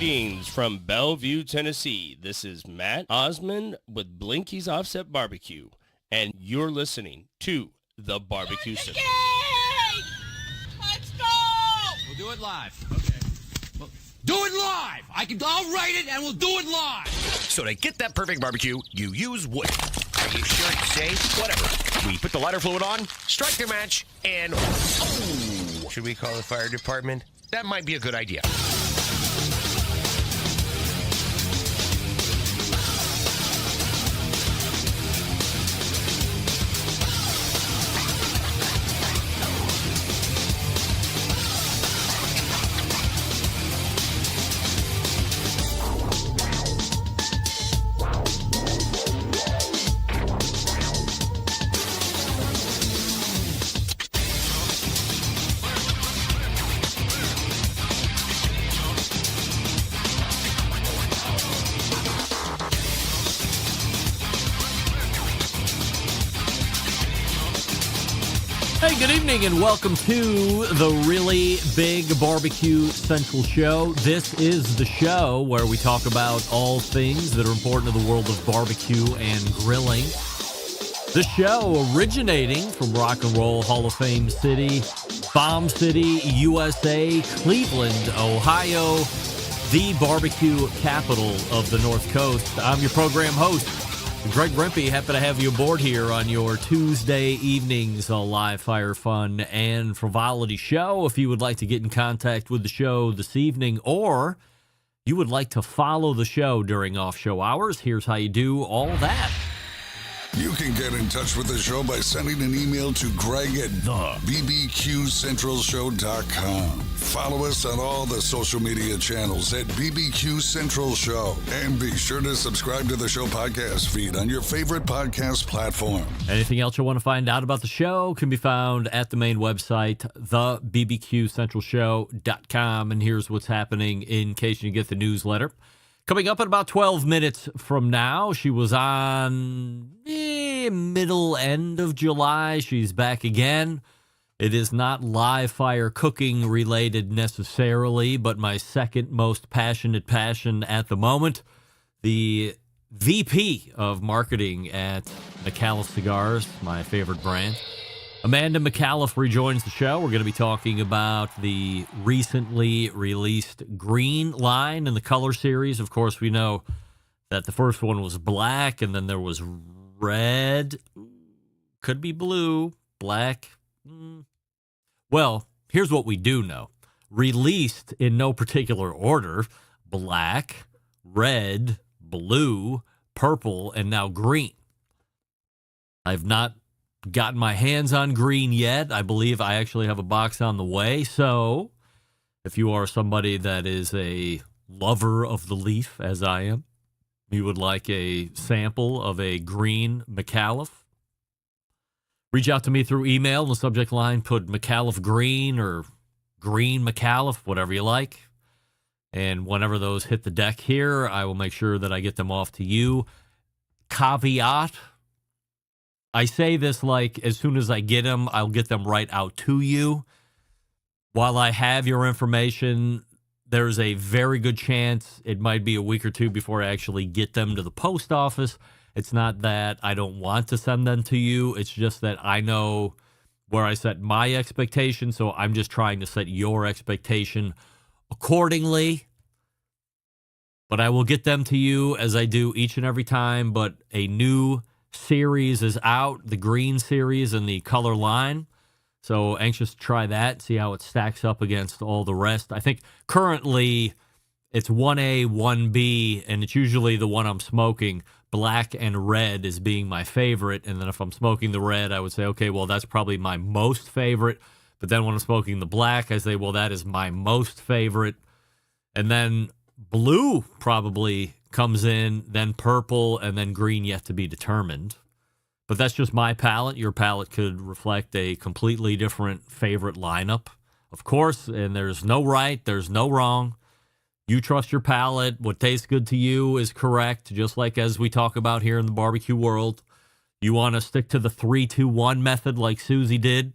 Greetings from Bellevue, Tennessee. This is Matt Osmond with Blinky's Offset Barbecue, and you're listening to The Barbecue System. Let's go! We'll do it live. Okay. Well, do it live! I'll write it and we'll do it live! So to get that perfect barbecue, you use wood. Are you sure it's safe? Whatever. We put the lighter fluid on, strike the match, and... Oh! Should we call the fire department? That might be a good idea. Hey, good evening and welcome to the Really Big Barbecue Central Show. This is the show where we talk about all things that are important to the world of barbecue and grilling. The show originating from Rock and Roll Hall of Fame City, Bomb City, USA, Cleveland, Ohio, the barbecue capital of the North Coast. I'm your program host, Greg Rempe. Happy to have you aboard here on your Tuesday evenings, a live fire fun and frivolity show. If you would like to get in contact with the show this evening, or you would like to follow the show during off-show hours, here's how you do all that. You can get in touch with the show by sending an email to Greg at thebbqcentralshow.com. Follow us on all the social media channels at BBQ Central Show. And be sure to subscribe to the show podcast feed on your favorite podcast platform. Anything else you want to find out about the show can be found at the main website, thebbqcentralshow.com. And here's what's happening in case you get the newsletter. Coming up in about 12 minutes from now, she was on middle, end of July. She's back again. It is not live fire cooking related necessarily, but my second most passionate passion at the moment, the VP of marketing at Micallef Cigars, my favorite brand. Amanda Micallef rejoins the show. We're going to be talking about the recently released Green line in the color series. Of course, we know that the first one was black, and then there was red, could be blue, black. Well, here's what we do know. Released in no particular order, black, red, blue, purple, and now green. I've not gotten my hands on green yet. I believe I actually have a box on the way. So if you are somebody that is a lover of the leaf, as I am, you would like a sample of a green Micallef, reach out to me through email. In the subject line, put Micallef Green or Green Micallef, whatever you like. And whenever those hit the deck here, I will make sure that I get them off to you. Caveat, I say this like as soon as I get them, I'll get them right out to you. While I have your information, there's a very good chance it might be a week or two before I actually get them to the post office. It's not that I don't want to send them to you. It's just that I know where I set my expectation, so I'm just trying to set your expectation accordingly. But I will get them to you as I do each and every time. But a new series is out, the green series and the color line. So anxious to try that, see how it stacks up against all the rest. I think currently it's 1A, 1B, and it's usually the one I'm smoking. Black and red is being my favorite. And then if I'm smoking the red, I would say, okay, well, that's probably my most favorite. But then when I'm smoking the black, I say, well, that is my most favorite. And then blue probably comes in, then purple, and then green yet to be determined. But that's just my palate. Your palate could reflect a completely different favorite lineup, of course, and there's no right, there's no wrong. You trust your palate. What tastes good to you is correct, just like as we talk about here in the barbecue world. You want to stick to the 3-2-1 method like Susie did.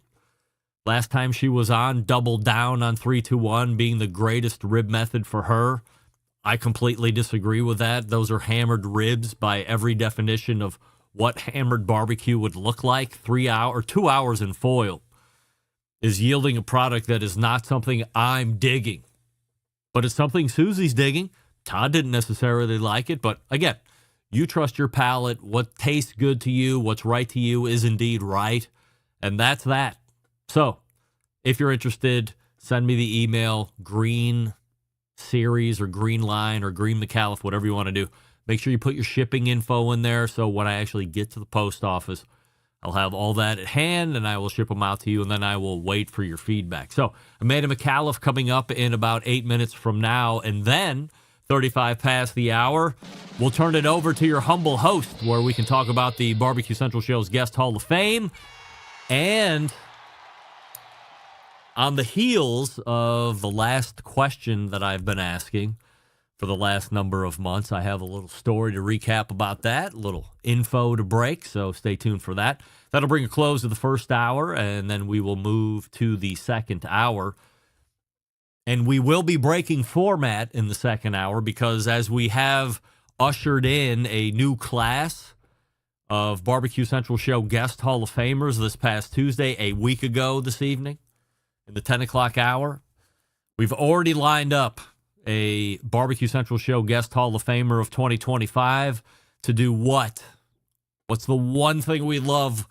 Last time she was on, doubled down on 3-2-1 being the greatest rib method for her. I completely disagree with that. Those are hammered ribs by every definition of what hammered barbecue would look like. 2 hours in foil is yielding a product that is not something I'm digging, but it's something Susie's digging. Todd didn't necessarily like it, but again, you trust your palate. What tastes good to you, what's right to you is indeed right, and that's that. So if you're interested, send me the email, Green Series or Green Line or Green Micallef, whatever you want to do. Make sure you put your shipping info in there so when I actually get to the post office, I'll have all that at hand and I will ship them out to you, and then I will wait for your feedback. So I made a Micallef coming up in about 8 minutes from now, and then 35 past the hour, we'll turn it over to your humble host where we can talk about the Barbecue Central Show's Guest Hall of Fame. And on the heels of the last question that I've been asking for the last number of months, I have a little story to recap about that, a little info to break, so stay tuned for that. That'll bring a close to the first hour, and then we will move to the second hour. And we will be breaking format in the second hour because as we have ushered in a new class of Barbecue Central Show Guest Hall of Famers this past Tuesday, a week ago this evening, in the 10 o'clock hour, we've already lined up a Barbecue Central Show Guest Hall of Famer of 2025 to do what? What's the one thing we love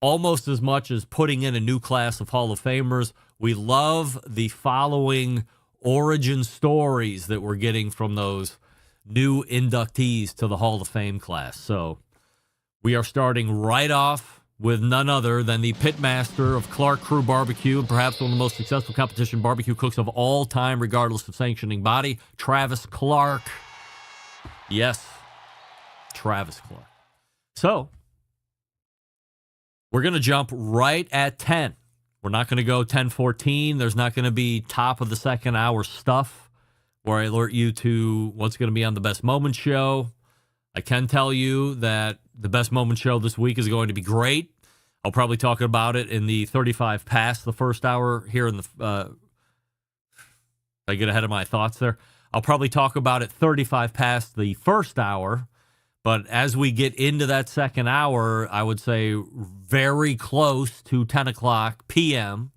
almost as much as putting in a new class of Hall of Famers? We love the following origin stories that we're getting from those new inductees to the Hall of Fame class. So we are starting right off with none other than the pitmaster of Clark Crew Barbecue, and perhaps one of the most successful competition barbecue cooks of all time, regardless of sanctioning body, Travis Clark. Yes, Travis Clark. So, we're going to jump right at 10. We're not going to go 10:14. There's not going to be top of the second hour stuff where I alert you to what's going to be on the Best Moments show. I can tell you that the Best Moments show this week is going to be great. I'll probably talk about it in the 35 past the first hour here in the... I get ahead of my thoughts there. I'll probably talk about it 35 past the first hour, but as we get into that second hour, I would say very close to 10 o'clock p.m.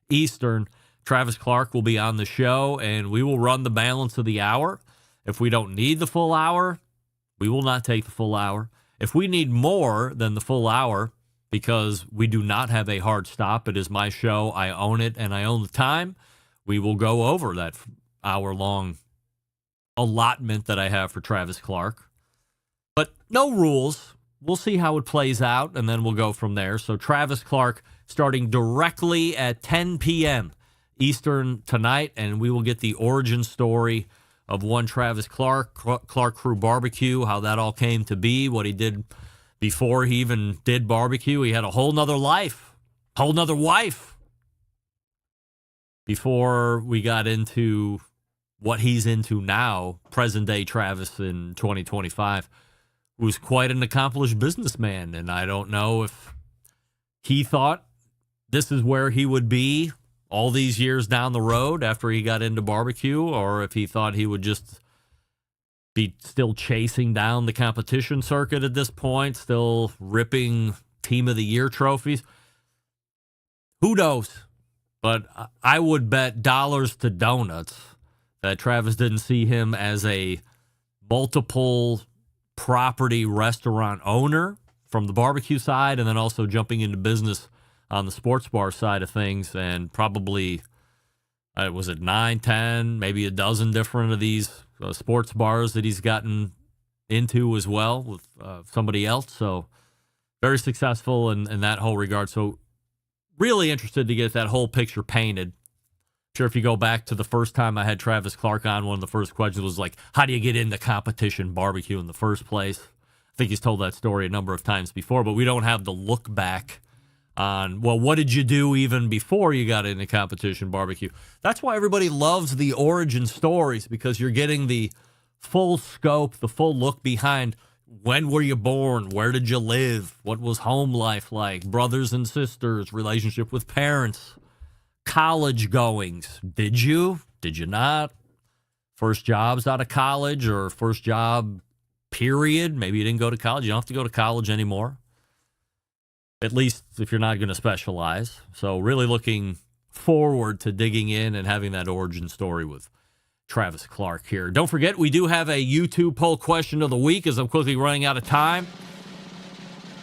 Eastern, Travis Clark will be on the show, and we will run the balance of the hour. If we don't need the full hour, we will not take the full hour. If we need more than the full hour, because we do not have a hard stop, it is my show, I own it, and I own the time, we will go over that hour-long allotment that I have for Travis Clark. But no rules. We'll see how it plays out, and then we'll go from there. So Travis Clark starting directly at 10 p.m. Eastern tonight, and we will get the origin story of one Travis Clark, Clark Crew Barbecue, how that all came to be, what he did before he even did barbecue. He had a whole nother life, whole nother wife before we got into what he's into now, present-day Travis in 2025, who's quite an accomplished businessman. And I don't know if he thought this is where he would be all these years down the road after he got into barbecue, or if he thought he would just be still chasing down the competition circuit at this point, still ripping Team of the Year trophies. Who knows? But I would bet dollars to donuts that Travis didn't see him as a multiple property restaurant owner from the barbecue side, and then also jumping into business on the sports bar side of things, and probably, was it 9, 10, maybe a dozen different of these sports bars that he's gotten into as well with somebody else. So very successful in that whole regard. So really interested to get that whole picture painted. Sure, if you go back to the first time I had Travis Clark on, one of the first questions was like, how do you get into competition barbecue in the first place? I think he's told that story a number of times before, but we don't have the look back on, well, what did you do even before you got into competition barbecue? That's why everybody loves the origin stories, because you're getting the full scope, the full look behind when were you born, where did you live, what was home life like, brothers and sisters, relationship with parents, college goings. Did you not? first jobs out of college or first job period. Maybe you didn't go to college. You don't have to go to college anymore, at least if you're not going to specialize. So really looking forward to digging in and having that origin story with Travis Clark here. Don't forget, we do have a YouTube poll question of the week as I'm quickly running out of time.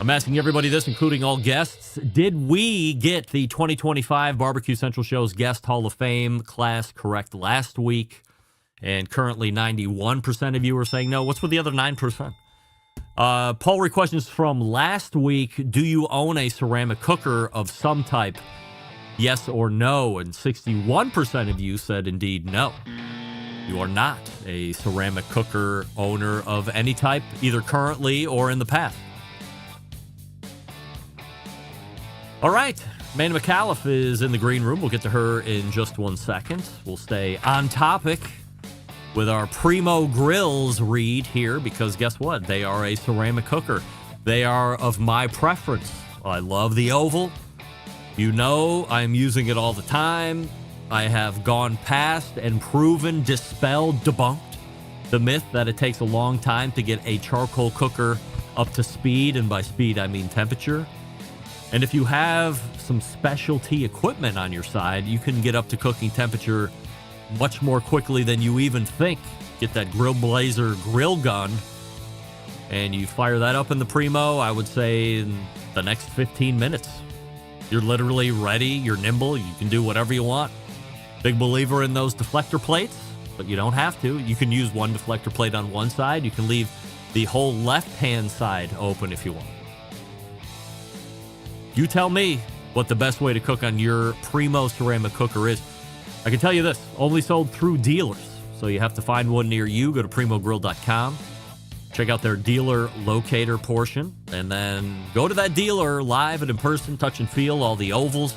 I'm asking everybody this, including all guests. Did we get the 2025 Barbecue Central Show's Guest Hall of Fame class correct last week? And currently 91% of you are saying no. What's with the other 9%? Poll questions from last week. Do you own a ceramic cooker of some type? Yes or no? And 61% of you said indeed no. You are not a ceramic cooker owner of any type, either currently or in the past. All right, Amanda Micallef is in the green room. We'll get to her in just 1 second. We'll stay on topic with our Primo Grills read here because guess what? They are a ceramic cooker. They are of my preference. I love the oval. You know I'm using it all the time. I have gone past and proven, dispelled, debunked the myth that it takes a long time to get a charcoal cooker up to speed, and by speed I mean temperature. And if you have some specialty equipment on your side, you can get up to cooking temperature much more quickly than you even think. Get that Grill Blazer grill gun, and you fire that up in the Primo, I would say in the next 15 minutes. You're literally ready, you're nimble, you can do whatever you want. Big believer in those deflector plates, but you don't have to. You can use one deflector plate on one side. You can leave the whole left-hand side open if you want. You tell me what the best way to cook on your Primo ceramic cooker is. I can tell you this, only sold through dealers. So you have to find one near you. Go to primogrill.com. Check out their dealer locator portion. And then go to that dealer live and in person, touch and feel all the ovals.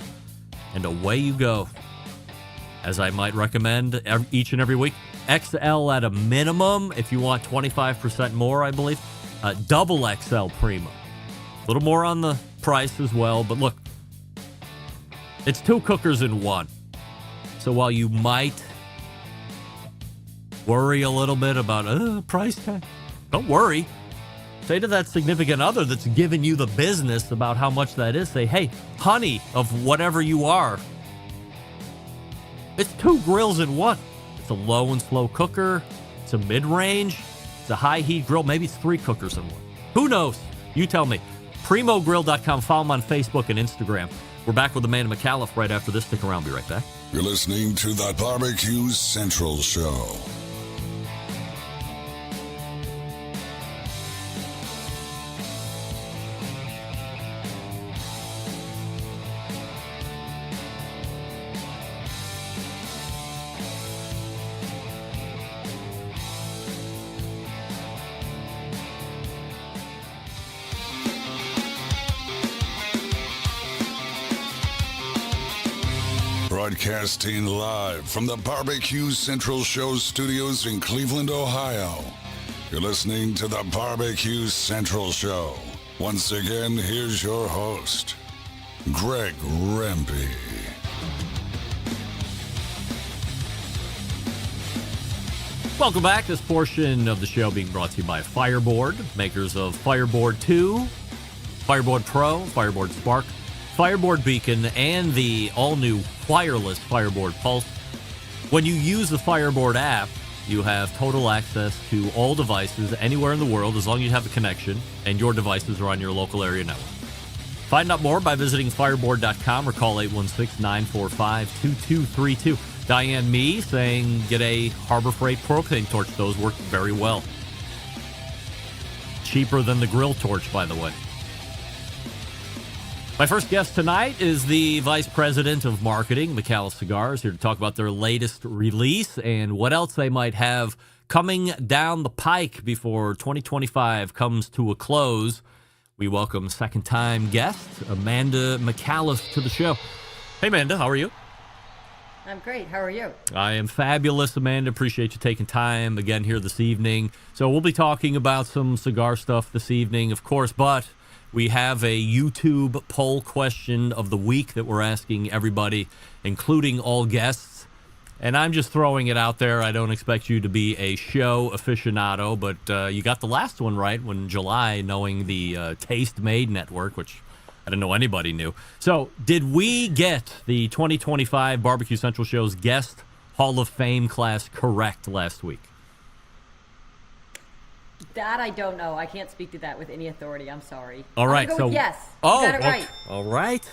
And away you go. As I might recommend each and every week. XL at a minimum. If you want 25% more, I believe. Double XL Primo. A little more on the price as well. But look, it's two cookers in one. So while you might worry a little bit about price tag, don't worry. Say to that significant other that's giving you the business about how much that is, say, hey, honey of whatever you are, it's two grills in one. It's a low and slow cooker. It's a mid-range. It's a high-heat grill. Maybe it's three cookers in one. Who knows? You tell me. PrimoGrill.com. Follow them on Facebook and Instagram. We're back with Amanda Micallef right after this. Stick around. Be right back. You're listening to the Barbecue Central Show. Broadcasting live from the Barbecue Central Show studios in Cleveland, Ohio. You're listening to the Barbecue Central Show. Once again, here's your host, Greg Rempe. Welcome back. This portion of the show being brought to you by Fireboard, makers of Fireboard 2, Fireboard Pro, Fireboard Spark, Fireboard Beacon, and the all-new wireless Fireboard Pulse. When you use the Fireboard app, you have total access to all devices anywhere in the world as long as you have a connection and your devices are on your local area network. Find out more by visiting fireboard.com or call 816-945-2232. Diane Me saying get a Harbor Freight propane torch. Those work very well. Cheaper than the grill torch, by the way. My first guest tonight is the Vice President of Marketing, Micallef Cigars, here to talk about their latest release and what else they might have coming down the pike before 2025 comes to a close. We welcome second-time guest, Amanda Micallef, to the show. Hey, Amanda, how are you? I'm great. How are you? I am fabulous, Amanda. Appreciate you taking time again here this evening. So we'll be talking about some cigar stuff this evening, of course, but we have a YouTube poll question of the week that we're asking everybody, including all guests. And I'm just throwing it out there. I don't expect you to be a show aficionado, but you got the last one right when July, knowing the Taste Made Network, which I didn't know anybody knew. So did we get the 2025 Barbecue Central Show's guest Hall of Fame class correct last week? That I don't know. I can't speak to that with any authority. I'm sorry. All right. So yes. Oh, you got it right. All right.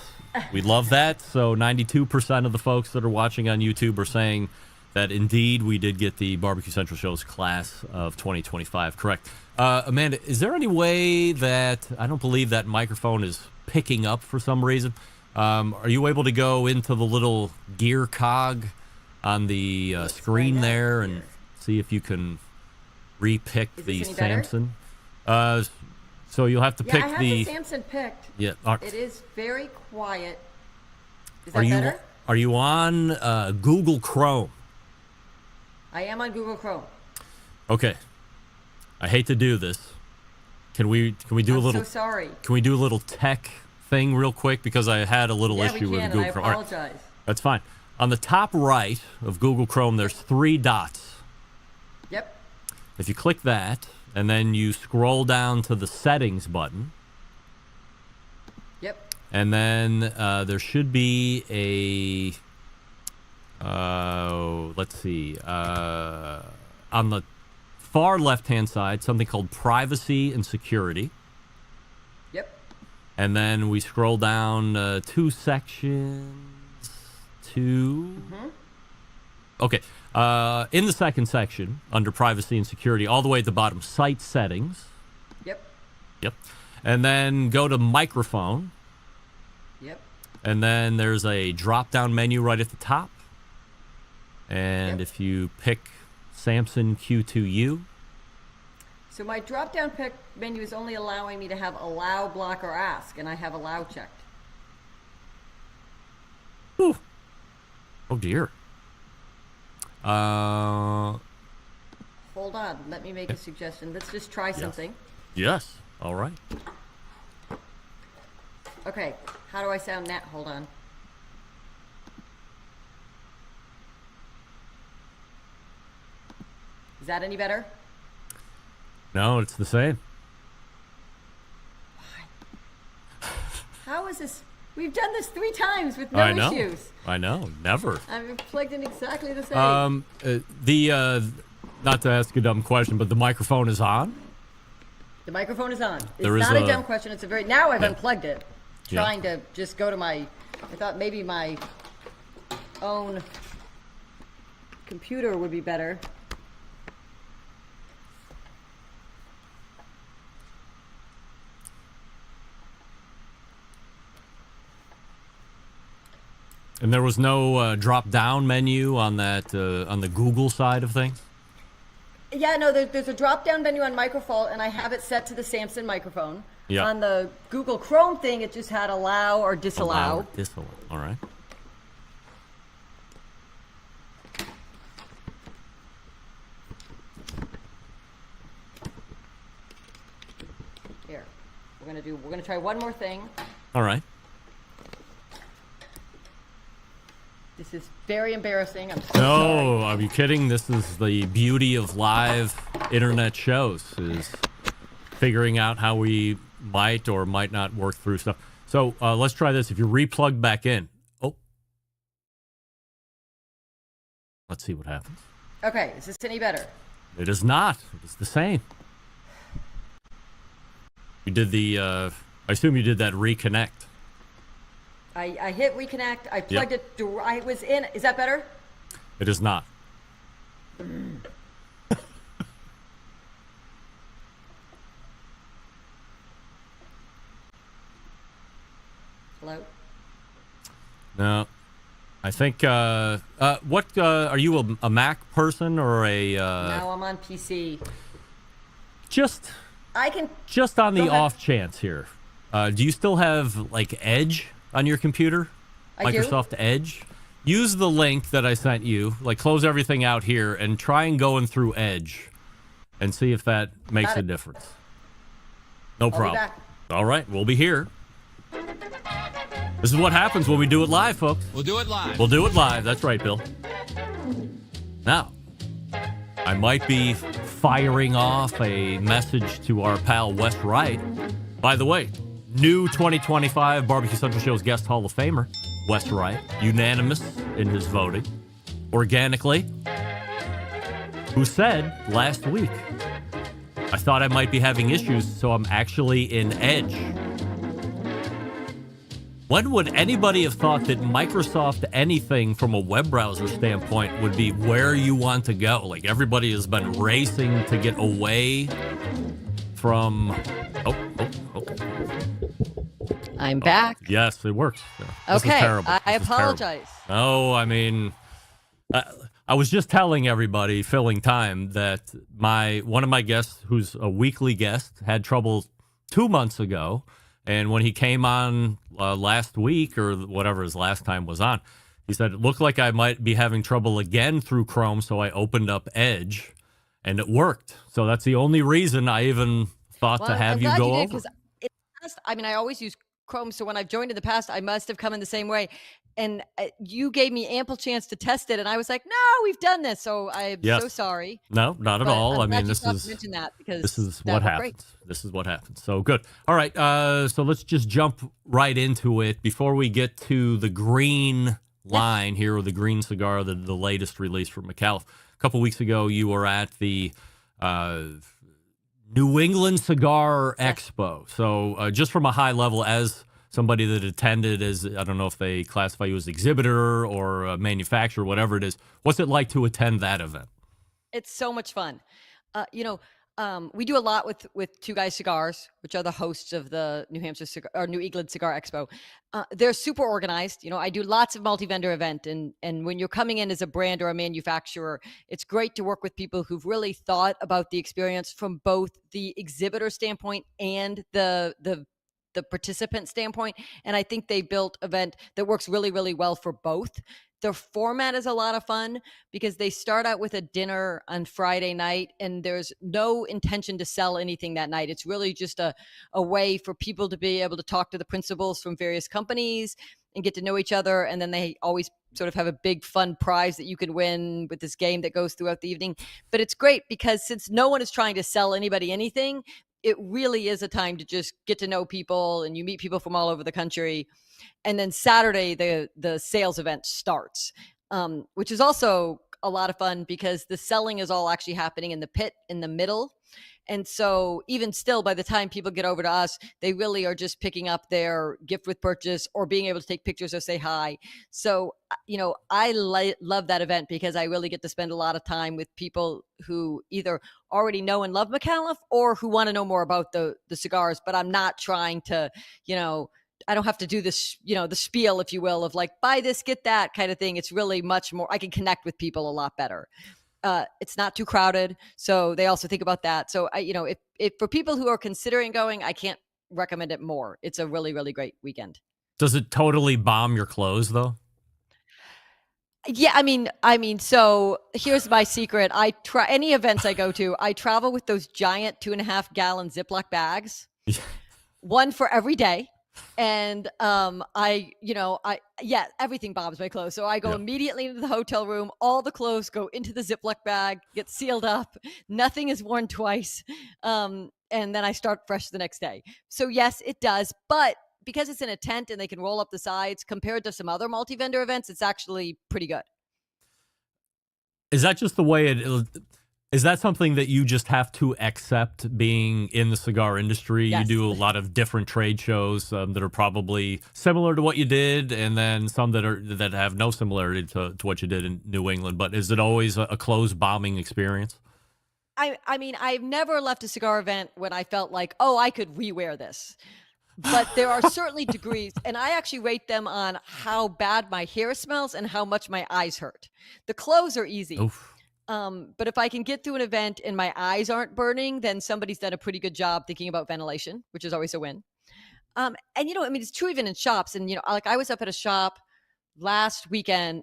We love that. So 92% of the folks that are watching on YouTube are saying that indeed we did get the Barbecue Central Show's class of 2025 correct. Amanda, is there any way that, I don't believe that microphone is picking up for some reason. Are you able to go into the little gear cog on the screen there and see if you can repick the Samson? So you'll have to pick I have the Samson picked. Yeah. It is very quiet. Is that better? Are you on Google Chrome? I am on Google Chrome. Okay. I hate to do this. Can we do a little? I'm so sorry. Can we do a little tech thing real quick, because I had a little issue with Google Chrome. I apologize. Right. That's fine. On the top right of Google Chrome, there's 3 dots. Yep. If you click that, and then you scroll down to the settings button. Yep. And then there should be let's see, on the far left-hand side, something called privacy and security. Yep. And then we scroll down 2 sections. Okay. In the second section, under privacy and security, all the way at the bottom, site settings. Yep. And then go to microphone. Yep. And then there's a drop-down menu right at the top. And if you pick Samson Q2U. So my drop-down pick menu is only allowing me to have allow, block, or ask, and I have allow checked. Whew. Oh, dear. Hold on. Let me make a suggestion. Let's just try something. Yes. All right. Okay. How do I sound now? Hold on. Is that any better? No, it's the same. How is this? We've done this 3 times with no issues. I know. Never. I've plugged in exactly the same. Not to ask a dumb question, but the microphone is on? The microphone is on. It's There is not a dumb question. It's a very... Now I've unplugged it. Yeah. Trying to just go to my... I thought maybe my own computer would be better. And there was no drop-down menu on that on the Google side of things? Yeah, no, there's a drop-down menu on microphone, and I have it set to the Samson microphone. Yeah. On the Google Chrome thing, it just had allow or disallow. Allow or disallow. All right. Here, we're gonna try one more thing. All right. This is very embarrassing. I'm so No, sorry. are you kidding? This is the beauty of live internet shows, is figuring out how we might or might not work through stuff. So let's try this. If you replug back in. Oh. Let's see what happens. Okay, is this any better? It is not. It's the same. You did the, I assume you did that reconnect. I hit reconnect. I plugged it. I was in. Is that better? It is not. Hello? No. I think, what, are you a Mac person or a... Now I'm on PC. Just I can... Just on the Go ahead. off chance here, do you still have, like, Edge on your computer? I do. Microsoft Edge? Use the link that I sent you, like, close everything out here, and try and going through Edge and see if that makes Got a it. difference. No I'll be problem. back. All right, we'll be here. This is what happens when we do it live, folks. We'll do it live. We'll do it live. That's right, Bill. Now, I might be firing off a message to our pal Wes Wright. By the way, new 2025 Barbecue Central Show's guest Hall of Famer, Wes Wright, unanimous in his voting, organically, who said last week, I thought I might be having issues, so I'm actually in Edge. When would anybody have thought that Microsoft anything from a web browser standpoint would be where you want to go? Like, everybody has been racing to get away from... I'm back. Yes, it works. This is Okay, terrible. I This is apologize. terrible. No, I mean... I was just telling everybody, filling time, that one of my guests, who's a weekly guest, had trouble 2 months ago. And when he came on last week, or whatever his last time was on, he said, it looked like I might be having trouble again through Chrome, so I opened up Edge, and it worked. So that's the only reason I even thought to have you go over. I always use Chrome, so when I've joined in the past, I must have come in the same way. And you gave me ample chance to test it, and I was like, "No, we've done this." So I'm so sorry. No, not at all. I mean, this is what happens. Great. This is what happens. So good. All right. So let's just jump right into it before we get to the green line here, with the green cigar, the latest release from Micallef. A couple weeks ago, you were at the New England Cigar Expo. So just from a high level, as somebody that attended, as I don't know if they classify you as exhibitor or a manufacturer, whatever it is, what's it like to attend that event? It's so much fun. We do a lot with Two Guys Cigars, which are the hosts of the New England Cigar Expo. They're super organized. I do lots of multi-vendor event, and when you're coming in as a brand or a manufacturer, it's great to work with people who've really thought about the experience from both the exhibitor standpoint and the participant standpoint. And I think they built an event that works really, really well for both. Their format is a lot of fun because they start out with a dinner on Friday night, and there's no intention to sell anything that night. It's really just a way for people to be able to talk to the principals from various companies and get to know each other. And then they always sort of have a big fun prize that you can win with this game that goes throughout the evening. But it's great because since no one is trying to sell anybody anything, it really is a time to just get to know people, and you meet people from all over the country. And then Saturday, the sales event starts, which is also a lot of fun because the selling is all actually happening in the pit in the middle. And so even still, by the time people get over to us, they really are just picking up their gift with purchase or being able to take pictures or say hi. So, I love that event because I really get to spend a lot of time with people who either already know and love Micallef or who want to know more about the cigars, but I'm not trying to, I don't have to do this, the spiel, if you will, of like, buy this, get that kind of thing. It's really much more, I can connect with people a lot better. It's not too crowded. So they also think about that. So if for people who are considering going, I can't recommend it more. It's a really, really great weekend. Does it totally bomb your clothes though? Yeah, I mean, so here's my secret. I try any events I go to, I travel with those giant 2.5 gallon Ziploc bags, one for every day. And everything bombs my clothes. So I go immediately into the hotel room. All the clothes go into the Ziploc bag, get sealed up. Nothing is worn twice. And then I start fresh the next day. So yes, it does. But because it's in a tent and they can roll up the sides compared to some other multi-vendor events, it's actually pretty good. Is that just the way is that something that you just have to accept being in the cigar industry? Yes. You do a lot of different trade shows that are probably similar to what you did, and then some that have no similarity to what you did in New England. But is it always a closed bombing experience? I mean, I've never left a cigar event when I felt like, oh, I could rewear this. But there are certainly degrees, and I actually rate them on how bad my hair smells and how much my eyes hurt. The clothes are easy. Oof. But if I can get through an event and my eyes aren't burning, then somebody's done a pretty good job thinking about ventilation, which is always a win. And it's true even in shops. And, like I was up at a shop last week in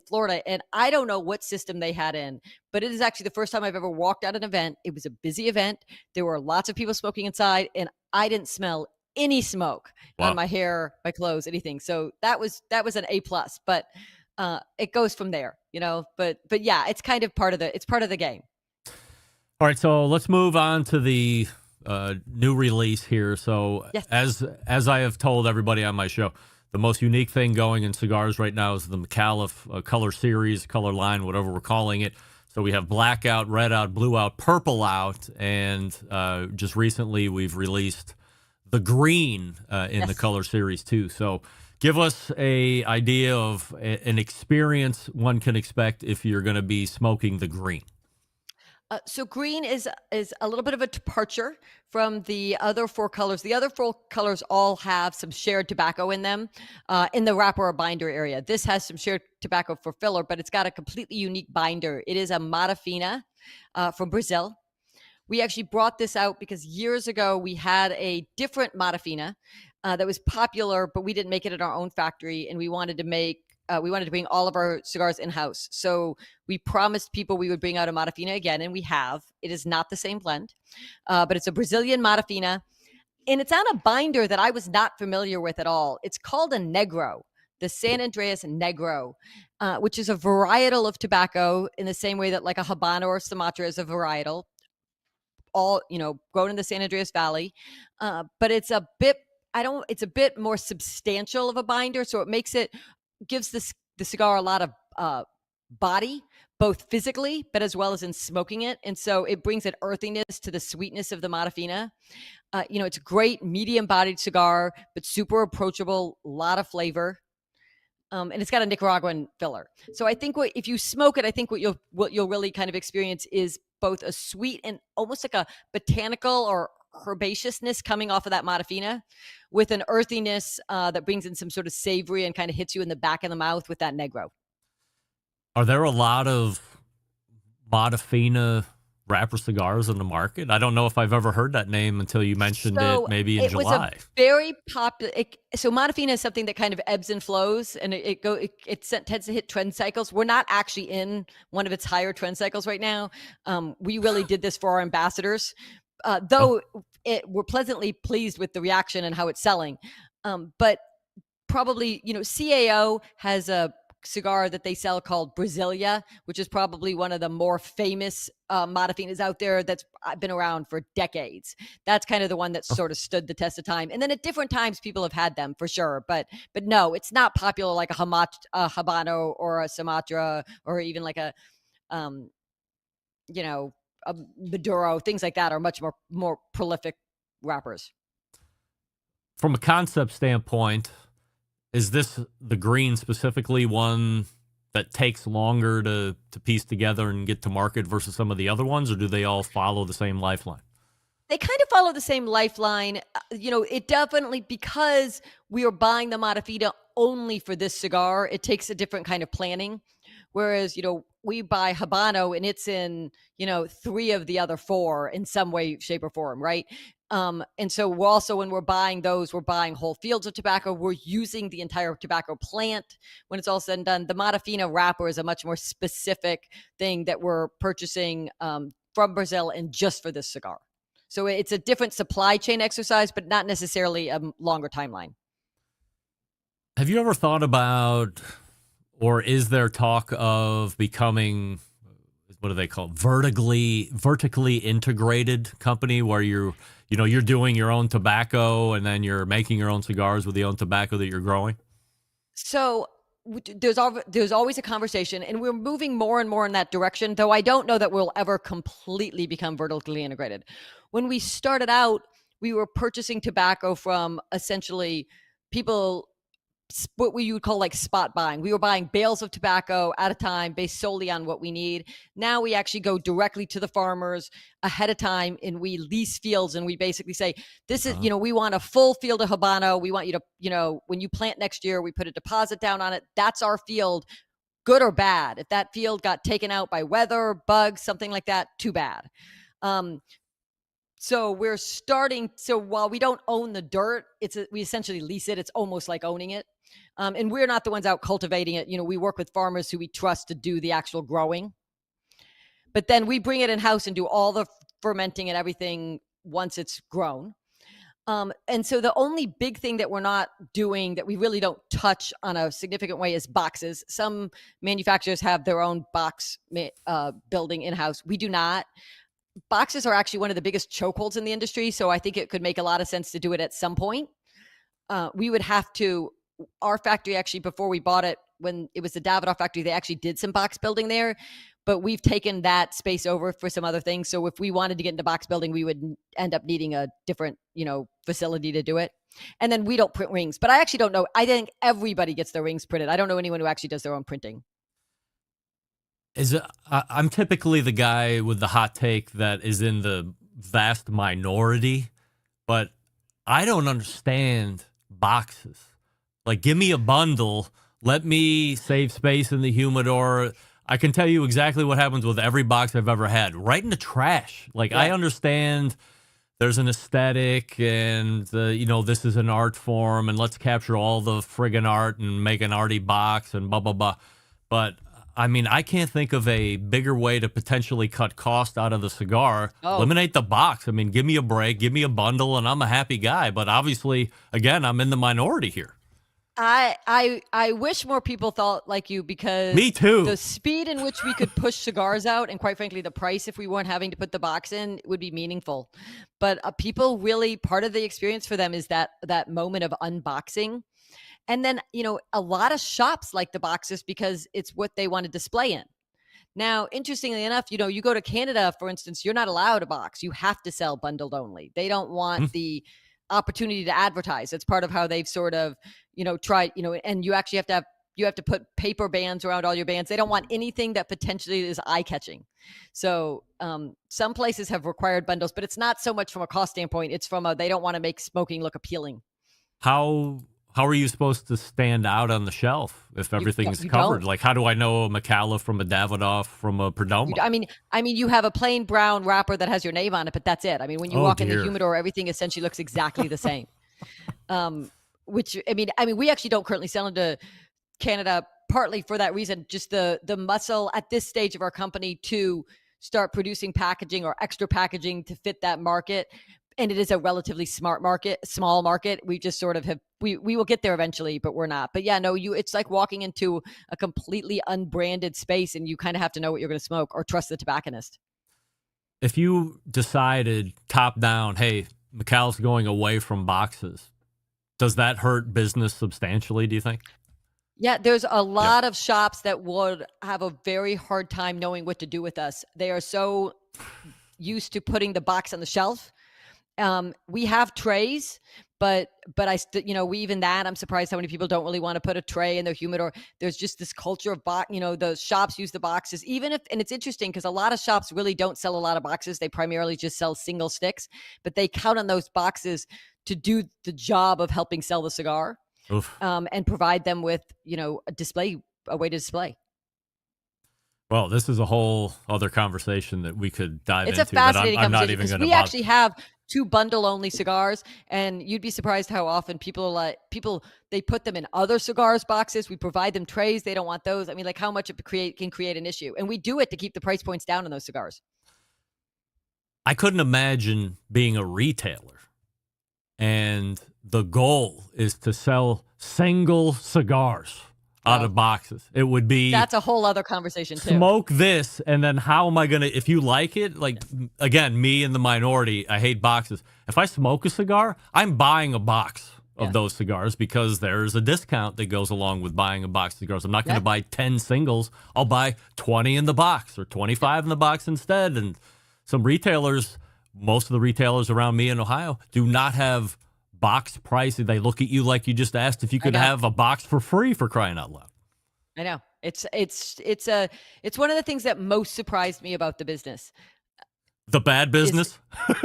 Florida, and I don't know what system they had in, but it is actually the first time I've ever walked out an event. It was a busy event. There were lots of people smoking inside, and I didn't smell any smoke Wow. on my hair, my clothes, anything. So that was an A+, but it goes from there, but yeah, it's kind of part of the game. All right, so let's move on to the new release here. So Yes. as I have told everybody on my show, the most unique thing going in cigars right now is the Micallef color series, color line, whatever we're calling it. So we have black out, red out, blue out, purple out, and just recently we've released the green in the color series too. So give us a idea of an experience one can expect if you're going to be smoking the green. So green is a little bit of a departure from the other four colors. The other four colors all have some shared tobacco in them in the wrapper or binder area. This has some shared tobacco for filler, but it's got a completely unique binder. It is a Mata Fina from Brazil. We actually brought this out because years ago we had a different Mata Fina that was popular, but we didn't make it in our own factory, and we wanted to bring all of our cigars in-house. So we promised people we would bring out a Mata Fina again, and we have. It is not the same blend, but it's a Brazilian Mata Fina, and it's on a binder that I was not familiar with at all. It's called a Negro, the San Andreas Negro, which is a varietal of tobacco in the same way that like a Habano or Sumatra is a varietal, all, grown in the San Andreas Valley. But it's a bit more substantial of a binder, so it gives the cigar a lot of body, both physically, but as well as in smoking it. And so it brings an earthiness to the sweetness of the Mata Fina. It's a great medium-bodied cigar, but super approachable, a lot of flavor. And it's got a Nicaraguan filler. So I think if you smoke it, I think what you'll really kind of experience is both a sweet and almost like a botanical or herbaceousness coming off of that Mata Fina, with an earthiness that brings in some sort of savory and kind of hits you in the back of the mouth with that Negro. Are there a lot of Mata Fina wrapper cigars in the market? I don't know if I've ever heard that name until you mentioned it maybe in July. Was a very popular. So Mata Fina is something that kind of ebbs and flows, and it tends to hit trend cycles. We're not actually in one of its higher trend cycles right now. We really did this for our ambassadors, though we're pleasantly pleased with the reaction and how it's selling. But probably, CAO has a cigar that they sell called Brasilia, which is probably one of the more famous Mata Finas out there that's been around for decades. That's kind of the one that sort of stood the test of time. And then at different times, people have had them for sure. But no, it's not popular like a Habano or a Sumatra, or even like a Maduro. Things like that are much more prolific wrappers. From a concept standpoint, is this the green specifically one that takes longer to piece together and get to market versus some of the other ones, or do they all follow the same lifeline? They kind of follow the same lifeline. It definitely, because we are buying the Mata Fina only for this cigar, it takes a different kind of planning. Whereas, we buy Habano and it's in, 3 of the other 4 in some way, shape, or form, right? And so when we're buying those, we're buying whole fields of tobacco. We're using the entire tobacco plant when it's all said and done. The Mata Fina wrapper is a much more specific thing that we're purchasing from Brazil and just for this cigar. So it's a different supply chain exercise, but not necessarily a longer timeline. Have you ever thought about, or is there talk of becoming, what do they call it, vertically integrated company where you're doing your own tobacco and then you're making your own cigars with the own tobacco that you're growing? So there's always a conversation, and we're moving more and more in that direction, though I don't know that we'll ever completely become vertically integrated. When we started out, we were purchasing tobacco from essentially people, what we would call like spot buying. We were buying bales of tobacco at a time based solely on what we need. Now we actually go directly to the farmers ahead of time, and we lease fields, and we basically say, this is, we want a full field of Habano. We want you to, when you plant next year, we put a deposit down on it. That's our field, good or bad. If that field got taken out by weather, bugs, something like that, too bad. So while we don't own the dirt, we essentially lease it. It's almost like owning it. And we're not the ones out cultivating it. We work with farmers who we trust to do the actual growing. But then we bring it in-house and do all the fermenting and everything once it's grown. And so the only big thing that we're not doing that we really don't touch on a significant way is boxes. Some manufacturers have their own box building in-house. We do not. Boxes are actually one of the biggest chokeholds in the industry, so I think it could make a lot of sense to do it at some point. We would have to, our factory actually, before we bought it, when it was the Davidoff factory, they actually did some box building there, but we've taken that space over for some other things. So if we wanted to get into box building, we would end up needing a different, facility to do it. And then we don't print rings, but I actually don't know. I think everybody gets their rings printed. I don't know anyone who actually does their own printing. I'm typically the guy with the hot take that is in the vast minority, but I don't understand boxes. Like, give me a bundle. Let me save space in the humidor. I can tell you exactly what happens with every box I've ever had. Right in the trash. Like, yeah. I understand there's an aesthetic and, this is an art form and let's capture all the friggin' art and make an arty box and blah, blah, blah. But, I can't think of a bigger way to potentially cut cost out of the cigar. Eliminate the box. Give me a break, give me a bundle, and I'm a happy guy. But obviously, again, I'm in the minority here. I wish more people thought like you, because me too. The speed in which we could push cigars out, and quite frankly, the price if we weren't having to put the box in, would be meaningful. But people really, part of the experience for them is that moment of unboxing. And then, a lot of shops like the boxes because it's what they want to display in. Now, interestingly enough, you go to Canada, for instance, you're not allowed a box. You have to sell bundled only. They don't want the opportunity to advertise. It's part of how they've sort of, tried, and you actually have to put paper bands around all your bands. They don't want anything that potentially is eye-catching. So some places have required bundles, but it's not so much from a cost standpoint. It's from they don't want to make smoking look appealing. How are you supposed to stand out on the shelf if everything's covered? Like, how do I know a Micallef from a Davidoff from a Perdomo? You have a plain brown wrapper that has your name on it, but that's it. When you walk in the humidor, everything essentially looks exactly the same. Which we actually don't currently sell into Canada, partly for that reason. Just the muscle at this stage of our company to start producing packaging or extra packaging to fit that market. And it is a relatively small market. We just sort of have, we will get there eventually, but we're not. But yeah, no, it's like walking into a completely unbranded space and you kind of have to know what you're going to smoke or trust the tobacconist. If you decided top down, hey, Micallef's going away from boxes, does that hurt business substantially, do you think? Yeah, there's a lot of shops that would have a very hard time knowing what to do with us. They are so used to putting the box on the shelf. We have trays, but even that, I'm surprised how many people don't really want to put a tray in their humidor. There's just this culture of box, the shops use the boxes, and it's interesting because a lot of shops really don't sell a lot of boxes. They primarily just sell single sticks, but they count on those boxes to do the job of helping sell the cigar, and provide them with, a way to display. Well, this is a whole other conversation that we could dive into. It's a fascinating I'm not conversation even going because to. We actually have 2 bundle-only cigars, and you'd be surprised how often they put them in other cigars boxes. We provide them trays. They don't want those. How much it can create an issue, and we do it to keep the price points down on those cigars. I couldn't imagine being a retailer, and the goal is to sell single cigars out of boxes. It would be... That's a whole other conversation, too. Smoke this, and then how am I going to... If you like it, again, me in the minority, I hate boxes. If I smoke a cigar, I'm buying a box of those cigars because there's a discount that goes along with buying a box of cigars. I'm not going to buy 10 singles. I'll buy 20 in the box or 25 in the box instead. And some retailers, most of the retailers around me in Ohio, do not have box pricing. They look at you like you just asked if you could have a box for free, for crying out loud. I know. It's one of the things that most surprised me about the business. The bad business? There's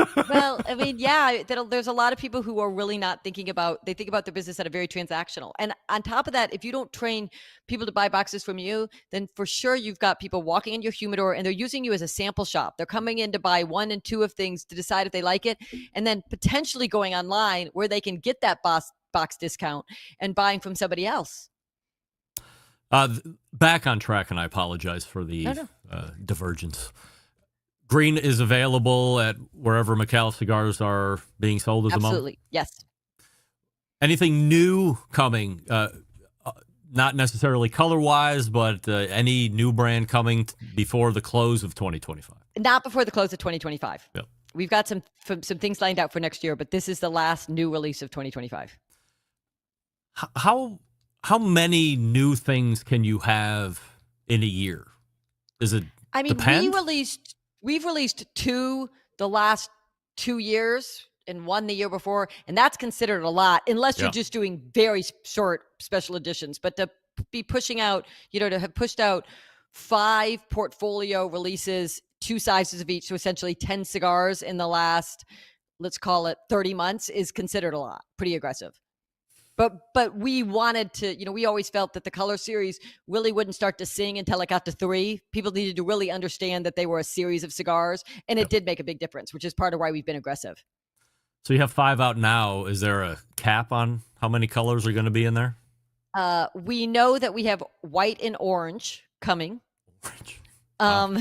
a lot of people who are really not thinking about, they think about their business at a very transactional. And on top of that, if you don't train people to buy boxes from you, then for sure you've got people walking in your humidor and they're using you as a sample shop. They're coming in to buy 1 and 2 of things to decide if they like it, and then potentially going online where they can get that box discount and buying from somebody else. Back on track, and I apologize for the divergence. Green is available at wherever Micallef Cigars are being sold at the moment? Absolutely. Yes. Anything new coming? Not necessarily color-wise, but any new brand coming before the close of 2025? Not before the close of 2025. Yep. We've got some things lined out for next year, but this is the last new release of 2025. How many new things can you have in a year? Is it depend? We've released 2 the last 2 years and 1 the year before, and that's considered a lot unless you're just doing very short special editions. But to be pushing out, to have pushed out 5 portfolio releases, 2 sizes of each, so essentially 10 cigars in the last, let's call it 30 months, is considered a lot. Pretty aggressive. But we wanted to, we always felt that the color series really wouldn't start to sing until it got to 3. People needed to really understand that they were a series of cigars, and it did make a big difference, which is part of why we've been aggressive. So you have 5 out now. Is there a cap on how many colors are going to be in there? We know that we have white and orange coming. Wow.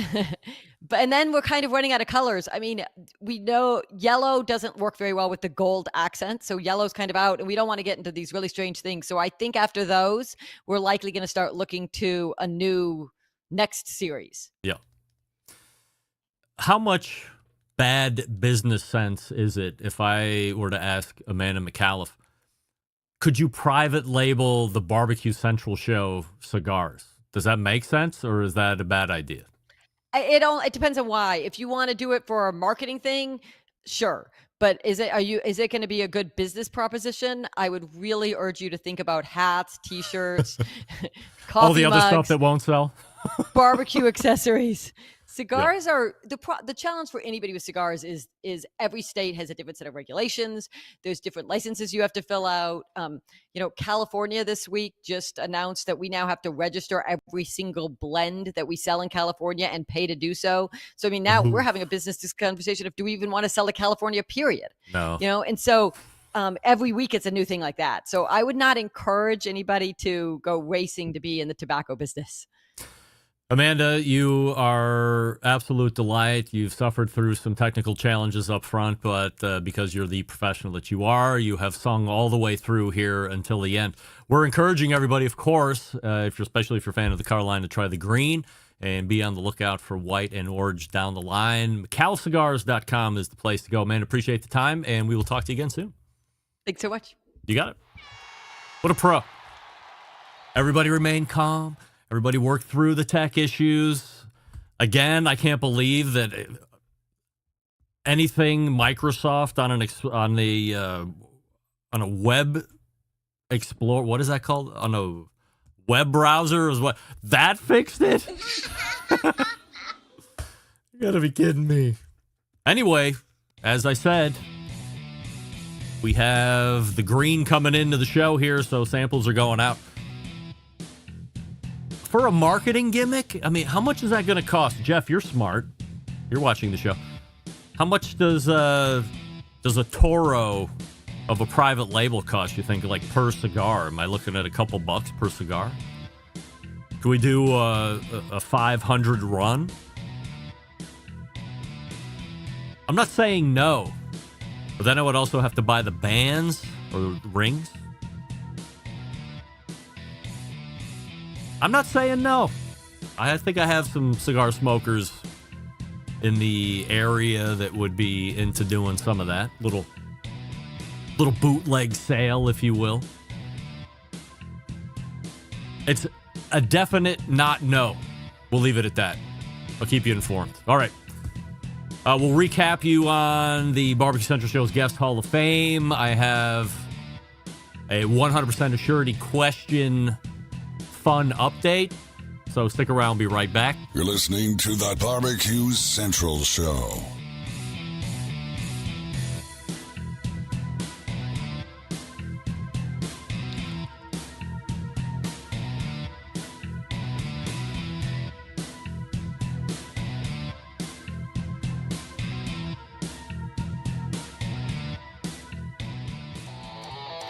And then we're kind of running out of colors. I mean, we know yellow doesn't work very well with the gold accent, so yellow's kind of out, and we don't want to get into these really strange things. So I think after those, we're likely going to start looking to a new next series. Yeah. How much bad business sense is it if I were to ask Amanda Micallef, could you private label the Barbecue Central Show cigars? Does that make sense, or is that a bad idea? It depends on why. If you want to do it for a marketing thing, sure. But is it going to be a good business proposition? I would really urge you to think about hats, T-shirts, coffee all the other mugs, stuff that won't sell. barbecue accessories. Cigars are the challenge for anybody with cigars is every state has a different set of regulations. There's different licenses you have to fill out. California this week just announced that we now have to register every single blend that we sell in California and pay to do so. So I mean, now we're having a business conversation of, do we even want to sell to California? Period. No. And so every week it's a new thing like that. So I would not encourage anybody to go racing to be in the tobacco business. Amanda, you are absolute delight. You've suffered through some technical challenges up front, but because you're the professional that you are, you have sung all the way through here until the end. We're encouraging everybody, of course, especially if you're a fan of the car line, to try the green and be on the lookout for white and orange down the line. MicallefCigars.com is the place to go. Amanda, appreciate the time, and we will talk to you again soon. Thanks so much. You got it. What a pro. Everybody remain calm. Everybody worked through the tech issues. Again, I can't believe that anything Microsoft on a web explorer, what is that called? On a web browser is what that fixed it. You gotta be kidding me. Anyway, as I said, we have the green coming into the show here, so samples are going out. For a marketing gimmick, I mean, how much is that going to cost? Jeff, you're smart. You're watching the show. How much does a Toro of a private label cost, you think, like per cigar? Am I looking at a couple bucks per cigar? Can we do a 500 run? I'm not saying no, but then I would also have to buy the bands or the rings. I'm not saying no. I think I have some cigar smokers in the area that would be into doing some of that. Little bootleg sale, if you will. It's a definite not no. We'll leave it at that. I'll keep you informed. All right. We'll recap you on the Barbecue Central Show's Guest Hall of Fame. I have a 100% assurity question fun update. So stick around. We'll be right back. You're listening to the Barbecue Central Show.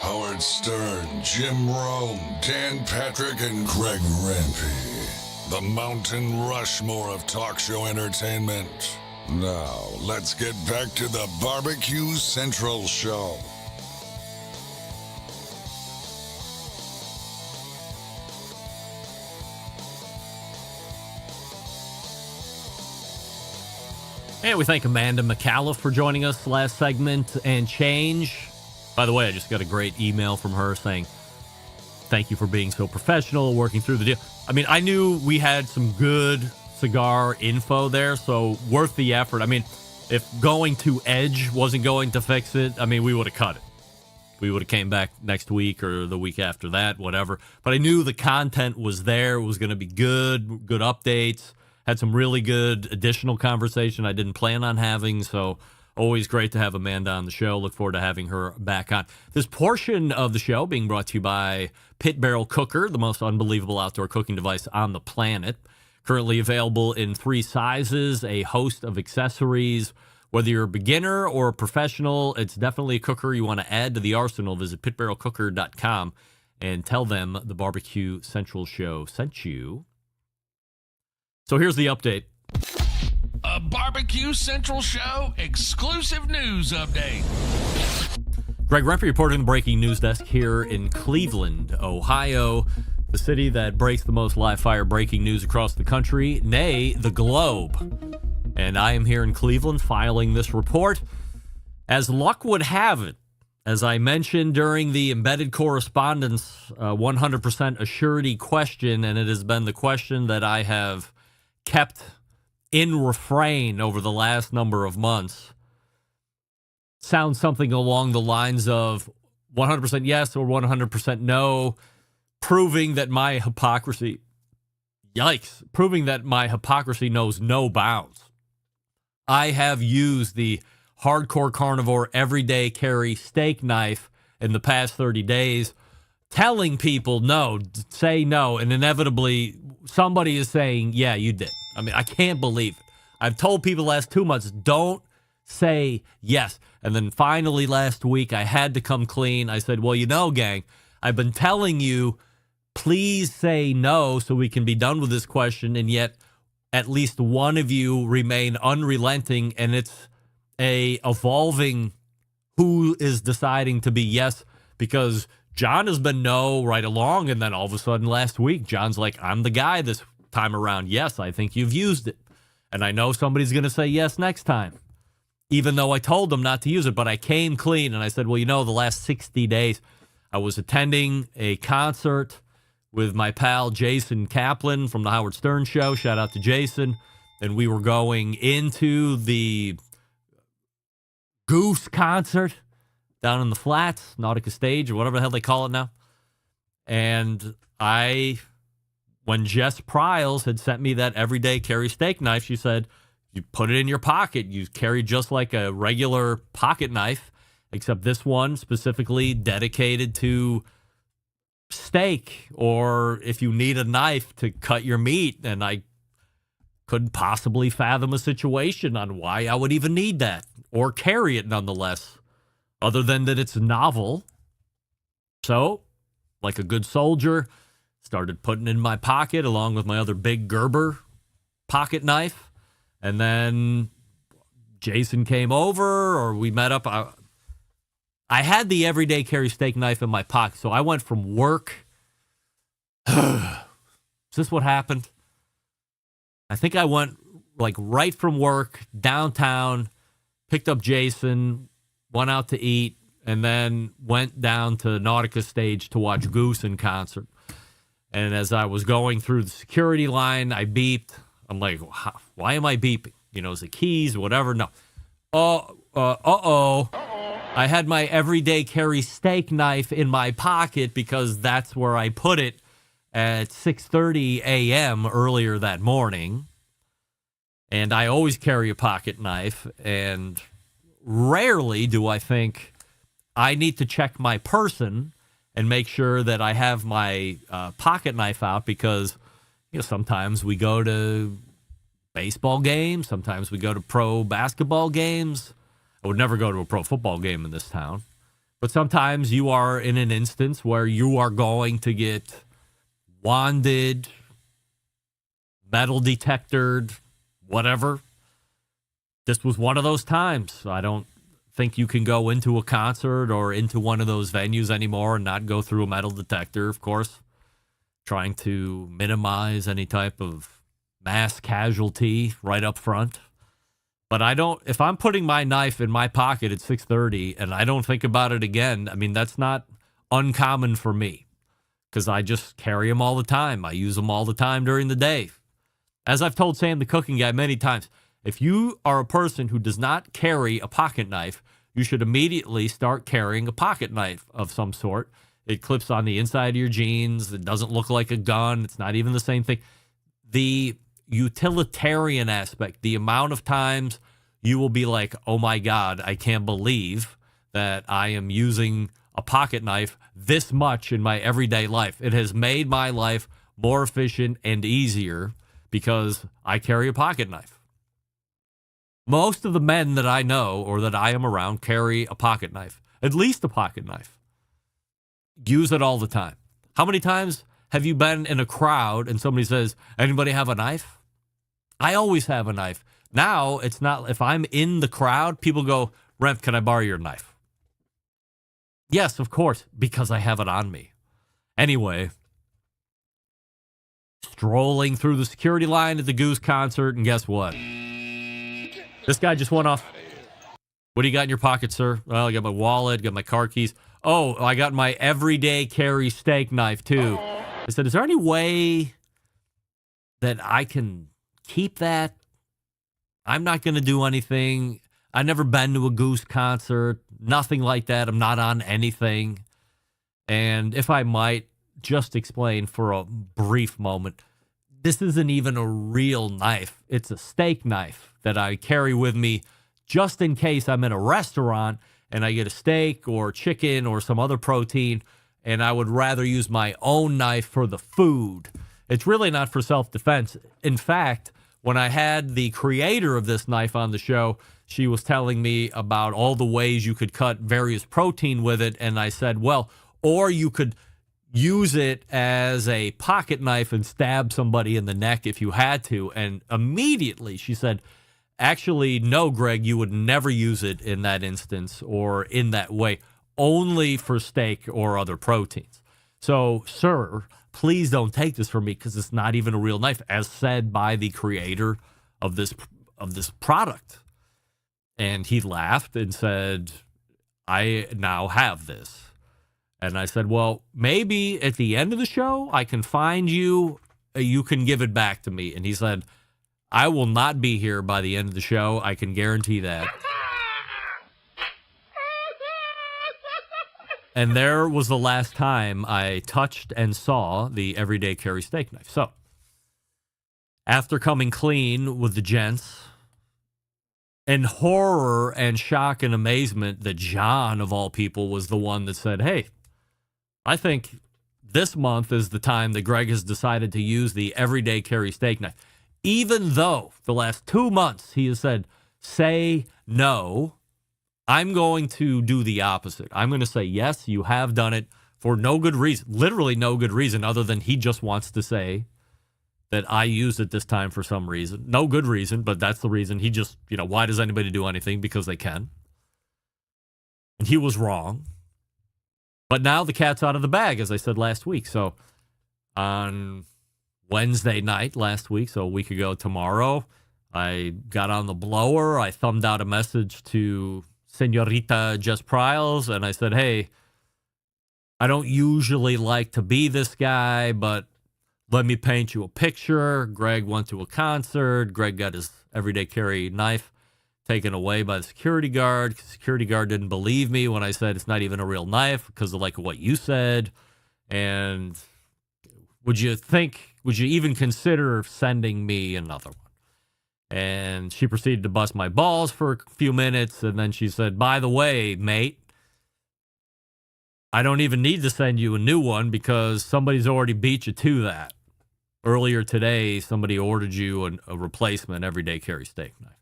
Howard Stern, Jim Rome, Dan Patrick, and Greg Rempe. The Mountain Rushmore of talk show entertainment. Now, let's get back to the Barbecue Central Show. And we thank Amanda Micallef for joining us last segment and change. By the way, I just got a great email from her saying, thank you for being so professional, working through the deal. I mean, I knew we had some good cigar info there, so worth the effort. I mean, if going to Edge wasn't going to fix it, I mean, we would have cut it. We would have came back next week or the week after that, whatever. But I knew the content was there. It was going to be good updates. Had some really good additional conversation I didn't plan on having, so always great to have Amanda on the show. Look forward to having her back on. This portion of the show being brought to you by Pit Barrel Cooker, the most unbelievable outdoor cooking device on the planet. Currently available in 3 sizes, a host of accessories. Whether you're a beginner or a professional, it's definitely a cooker you want to add to the arsenal. Visit pitbarrelcooker.com and tell them the Barbecue Central Show sent you. So here's the update. A Barbecue Central Show exclusive news update. Greg Rempe reporting the breaking news desk here in Cleveland, Ohio, the city that breaks the most live fire breaking news across the country, nay, the globe. And I am here in Cleveland filing this report. As luck would have it, as I mentioned during the embedded correspondence 100% assurity question, and it has been the question that I have kept in refrain over the last number of months, sounds something along the lines of 100% yes or 100% no, proving that my hypocrisy knows no bounds. I have used the hardcore carnivore everyday carry steak knife in the past 30 days, telling people no, say no, and inevitably somebody is saying, yeah, you did. I mean, I can't believe it. I've told people the last 2 months, don't say yes. And then finally last week, I had to come clean. I said, well, you know, gang, I've been telling you, please say no so we can be done with this question. And yet at least one of you remain unrelenting. And it's a evolving who is deciding to be yes, because John has been no right along. And then all of a sudden last week, John's like, I'm the guy this time around. Yes, I think you've used it. And I know somebody's going to say yes next time, even though I told them not to use it. But I came clean and I said, well, you know, the last 60 days, I was attending a concert with my pal Jason Kaplan from the Howard Stern Show. Shout out to Jason. And we were going into the Goose concert down in the Flats, Nautica Stage, or whatever the hell they call it now. And when Jess Pryles had sent me that everyday carry steak knife, she said, you put it in your pocket. You carry just like a regular pocket knife, except this one specifically dedicated to steak, or if you need a knife to cut your meat. And I couldn't possibly fathom a situation on why I would even need that or carry it nonetheless, other than that it's novel. So, like a good soldier, started putting it in my pocket along with my other big Gerber pocket knife. And then Jason came over, or we met up. I had the everyday carry steak knife in my pocket. So I went from work. Is this what happened? I think I went like right from work downtown, picked up Jason, went out to eat, and then went down to Nautica Stage to watch Goose in concert. And as I was going through the security line, I beeped. I'm like, why am I beeping? You know, is it keys, whatever? No. I had my everyday carry steak knife in my pocket because that's where I put it at 6:30 a.m. earlier that morning. And I always carry a pocket knife, and rarely do I think I need to check my person and make sure that I have my pocket knife out, because sometimes we go to baseball games, sometimes we go to pro basketball games. I would never go to a pro football game in this town. But sometimes you are in an instance where you are going to get wanded, metal detectored, whatever. this was one of those times. I don't think you can go into a concert or into one of those venues anymore and not go through a metal detector, of course, trying to minimize any type of mass casualty right up front. But if I'm putting my knife in my pocket at 6:30 and I don't think about it again, I mean, that's not uncommon for me because I just carry them all the time. I use them all the time during the day. As I've told Sam, the cooking guy, many times, if you are a person who does not carry a pocket knife, you should immediately start carrying a pocket knife of some sort. It clips on the inside of your jeans. It doesn't look like a gun. It's not even the same thing. The utilitarian aspect, the amount of times you will be like, oh my God, I can't believe that I am using a pocket knife this much in my everyday life. It has made my life more efficient and easier because I carry a pocket knife. Most of the men that I know or that I am around carry a pocket knife, at least a pocket knife. Use it all the time. How many times have you been in a crowd and somebody says, anybody have a knife? I always have a knife. Now, it's not, if I'm in the crowd, people go, Remp, can I borrow your knife? Yes, of course, because I have it on me. Anyway, strolling through the security line at the Goose concert, and guess what? This guy just went off. What do you got in your pocket, sir? Well, I got my wallet, got my car keys. Oh, I got my everyday carry steak knife, too. I said, is there any way that I can keep that? I'm not going to do anything. I've never been to a Goose concert, nothing like that. I'm not on anything. And if I might just explain for a brief moment, this isn't even a real knife. It's a steak knife that I carry with me just in case I'm in a restaurant and I get a steak or chicken or some other protein, and I would rather use my own knife for the food. It's really not for self-defense. In fact, when I had the creator of this knife on the show, she was telling me about all the ways you could cut various protein with it, and I said, well, or you could use it as a pocket knife and stab somebody in the neck if you had to. And immediately she said, actually, no, Greg, you would never use it in that instance or in that way, only for steak or other proteins. So, sir, please don't take this from me because it's not even a real knife, as said by the creator of this product. And he laughed and said, I now have this. And I said, well, maybe at the end of the show, I can find you, you can give it back to me. And he said, I will not be here by the end of the show. I can guarantee that. And there was the last time I touched and saw the everyday carry steak knife. So, after coming clean with the gents, in horror and shock and amazement that John, of all people, was the one that said, hey, I think this month is the time that Greg has decided to use the everyday carry steak knife. Even though the last 2 months he has said, say no, I'm going to do the opposite. I'm going to say, yes, you have done it for no good reason, literally no good reason other than he just wants to say that I used it this time for some reason. No good reason, but that's the reason. He just, why does anybody do anything? Because they can. And he was wrong. But now the cat's out of the bag, as I said last week. So on Wednesday night last week, so a week ago tomorrow, I got on the blower. I thumbed out a message to Senorita Jess Pryles, and I said, hey, I don't usually like to be this guy, but let me paint you a picture. Greg went to a concert. Greg got his everyday carry knife taken away by the security guard. The security guard didn't believe me when I said it's not even a real knife because of what you said. And would you even consider sending me another one? And she proceeded to bust my balls for a few minutes. And then she said, by the way, mate, I don't even need to send you a new one because somebody's already beat you to that. Earlier today, somebody ordered you a replacement everyday carry steak knife.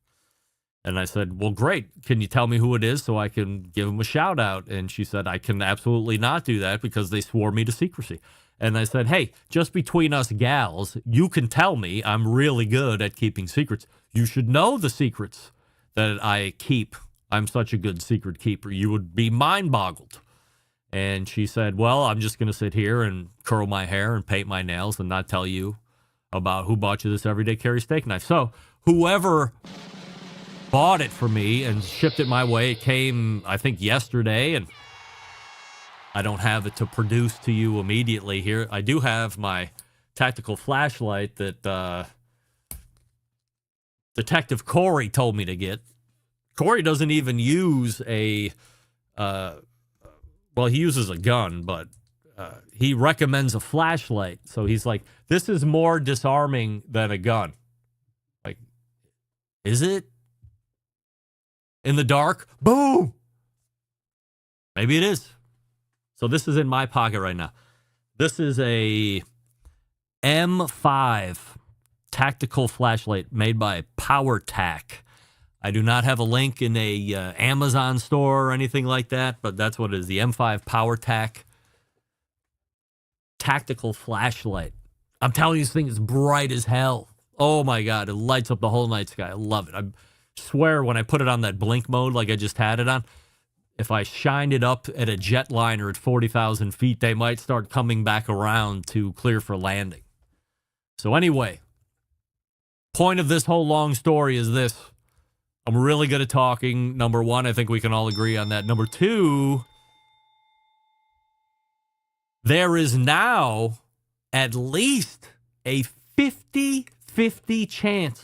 And I said, well, great. Can you tell me who it is so I can give them a shout out? And she said, I can absolutely not do that because they swore me to secrecy. And I said, hey, just between us gals, you can tell me I'm really good at keeping secrets. You should know the secrets that I keep. I'm such a good secret keeper. You would be mind-boggled. And she said, well, I'm just going to sit here and curl my hair and paint my nails and not tell you about who bought you this everyday carry steak knife. So whoever bought it for me and shipped it my way, it came, I think, yesterday, and I don't have it to produce to you immediately here. I do have my tactical flashlight that Detective Corey told me to get. Corey doesn't even use a... well, he uses a gun, but he recommends a flashlight. So he's like, this is more disarming than a gun. Like, is it? In the dark? Boom! Maybe it is. So this is in my pocket right now. This is a M5 tactical flashlight made by PowerTac. I do not have a link in a Amazon store or anything like that, but that's what it is, the M5 PowerTac tactical flashlight. I'm telling you, this thing is bright as hell. Oh, my God. It lights up the whole night sky. I love it. I swear when I put it on that blink mode like I just had it on, if I shined it up at a jetliner at 40,000 feet, they might start coming back around to clear for landing. So anyway, point of this whole long story is this. I'm really good at talking. Number one, I think we can all agree on that. Number two, there is now at least a 50-50 chance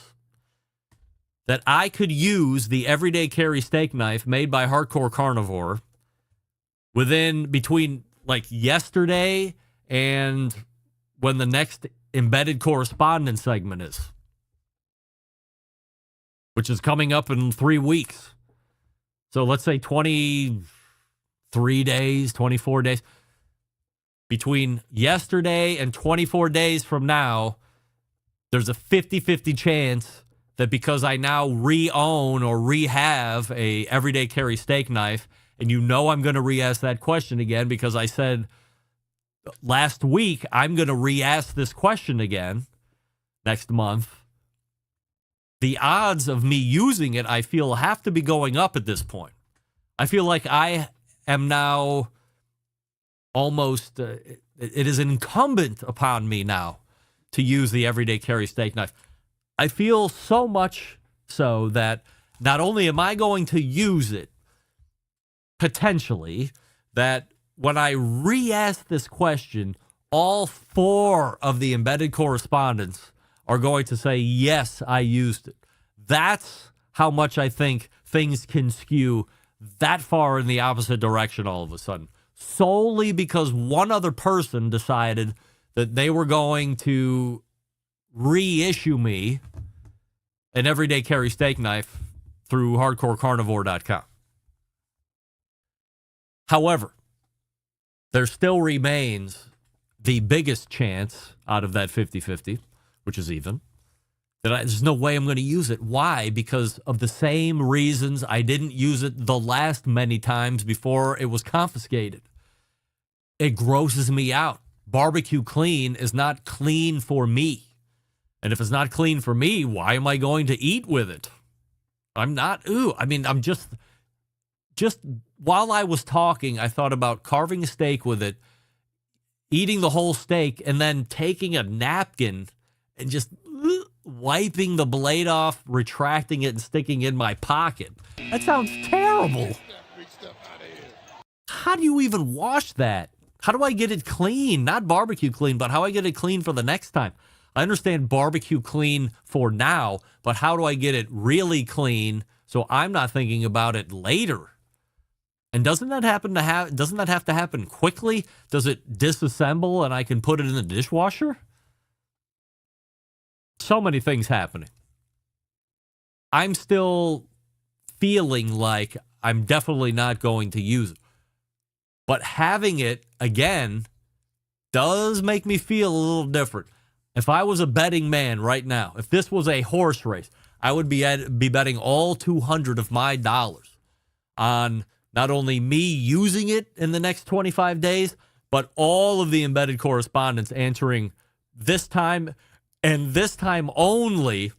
that I could use the everyday carry steak knife made by Hardcore Carnivore between like yesterday and when the next embedded correspondence segment is, which is coming up in 3 weeks. So let's say 23 days, 24 days. Between yesterday and 24 days from now, there's a 50-50 chance that because I now re-own or re-have a everyday carry steak knife, and you know I'm going to re-ask that question again because I said last week I'm going to re-ask this question again next month. The odds of me using it, I feel, have to be going up at this point. I feel like I am now almost, it is incumbent upon me now to use the everyday carry steak knife. I feel so much so that not only am I going to use it, potentially, that when I re-ask this question, all 4 of the embedded correspondents are going to say, yes, I used it. That's how much I think things can skew that far in the opposite direction all of a sudden. Solely because one other person decided that they were going to reissue me an everyday carry steak knife through hardcorecarnivore.com. However, there still remains the biggest chance out of that 50-50, which is even, that there's no way I'm going to use it. Why? Because of the same reasons I didn't use it the last many times before it was confiscated. It grosses me out. Barbecue clean is not clean for me. And if it's not clean for me, why am I going to eat with it? I'm just while I was talking, I thought about carving a steak with it, eating the whole steak, and then taking a napkin and just wiping the blade off, retracting it, and sticking it in my pocket. That sounds terrible. How do you even wash that? How do I get it clean? Not barbecue clean, but how I get it clean for the next time. I understand barbecue clean for now, but how do I get it really clean so I'm not thinking about it later? And doesn't that have to happen quickly? Does it disassemble and I can put it in the dishwasher? So many things happening. I'm still feeling like I'm definitely not going to use it. But having it, again, does make me feel a little different. If I was a betting man right now, if this was a horse race, I would be betting all 200 of my dollars on not only me using it in the next 25 days, but all of the embedded correspondents answering this time and this time only,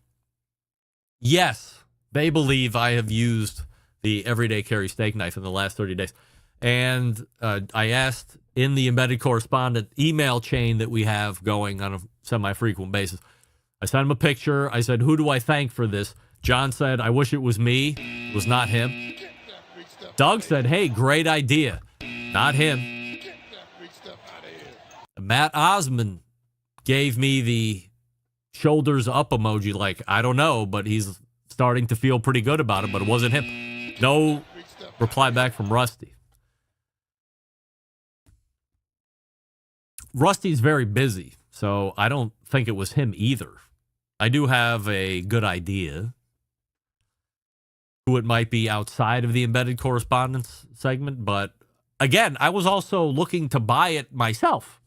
yes, They believe I have used the everyday carry steak knife in the last 30 days. And I asked in the embedded correspondent email chain that we have going on a semi-frequent basis, I sent him a picture. I said, who do I thank for this? John said, I wish it was me. It was not him. Doug said, hey, great idea. Not him. Matt Osmond gave me the shoulders up emoji like, I don't know, but he's starting to feel pretty good about it, but it wasn't him. No reply back from Rusty. Rusty's very busy, so I don't think it was him either. I do have a good idea who it might be outside of the embedded correspondence segment, but again, I was also looking to buy it myself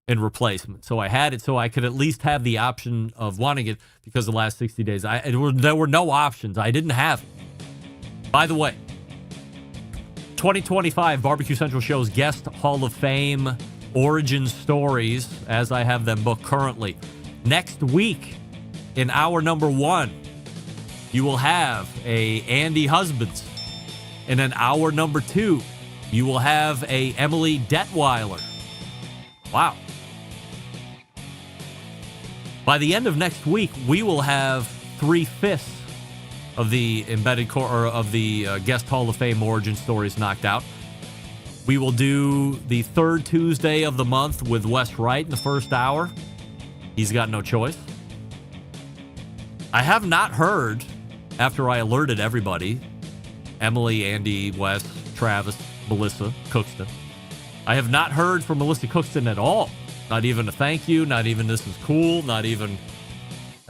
in replacement. So I had it so I could at least have the option of wanting it because the last 60 days, there were no options. I didn't have it. By the way, 2025 Barbecue Central Show's Guest Hall of Fame origin stories, as I have them booked currently. Next week, in hour number 1, you will have a Andy Husbands. And in hour number 2, you will have a Emily Detweiler. Wow. By the end of next week, we will have 3/5 of the embedded Guest Hall of Fame origin stories knocked out. We will do the third Tuesday of the month with Wes Wright in the first hour. He's got no choice. I have not heard, after I alerted everybody, Emily, Andy, Wes, Travis, Melissa Cookston, I have not heard from Melissa Cookston at all. Not even a thank you, not even this is cool, not even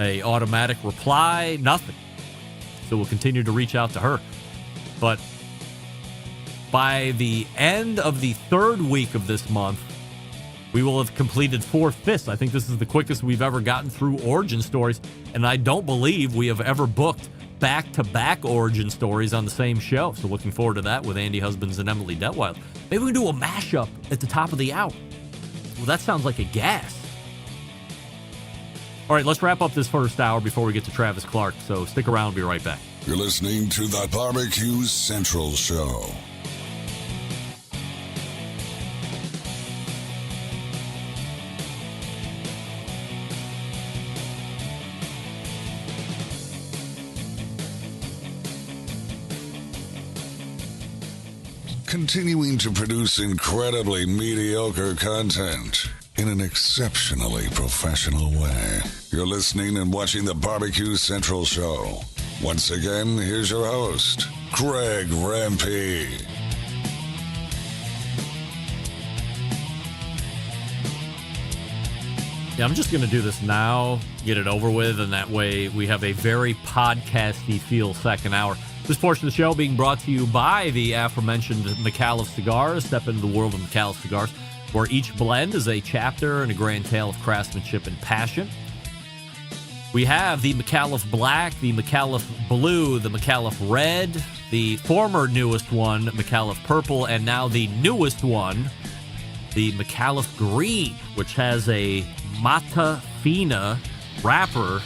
a automatic reply, nothing. So we'll continue to reach out to her. But by the end of the third week of this month, we will have completed 4/5. I think this is the quickest we've ever gotten through origin stories, and I don't believe we have ever booked back-to-back origin stories on the same show. So looking forward to that with Andy Husbands and Emily Detweiler. Maybe we can do a mashup at the top of the hour. Well, that sounds like a gas. All right, let's wrap up this first hour before we get to Travis Clark. So stick around. We'll be right back. You're listening to the Barbecue Central Show. Continuing to produce incredibly mediocre content in an exceptionally professional way. You're listening and watching the Barbecue Central Show. Once again, here's your host, Greg Rempe. Yeah, I'm just going to do this now, get it over with, and that way we have a very podcasty feel second hour. This portion of the show being brought to you by the aforementioned Micallef Cigars. Step into the world of Micallef Cigars, where each blend is a chapter and a grand tale of craftsmanship and passion. We have the Micallef Black, the Micallef Blue, the Micallef Red, the former newest one, Micallef Purple, and now the newest one, the Micallef Green, which has a Mata Fina wrapper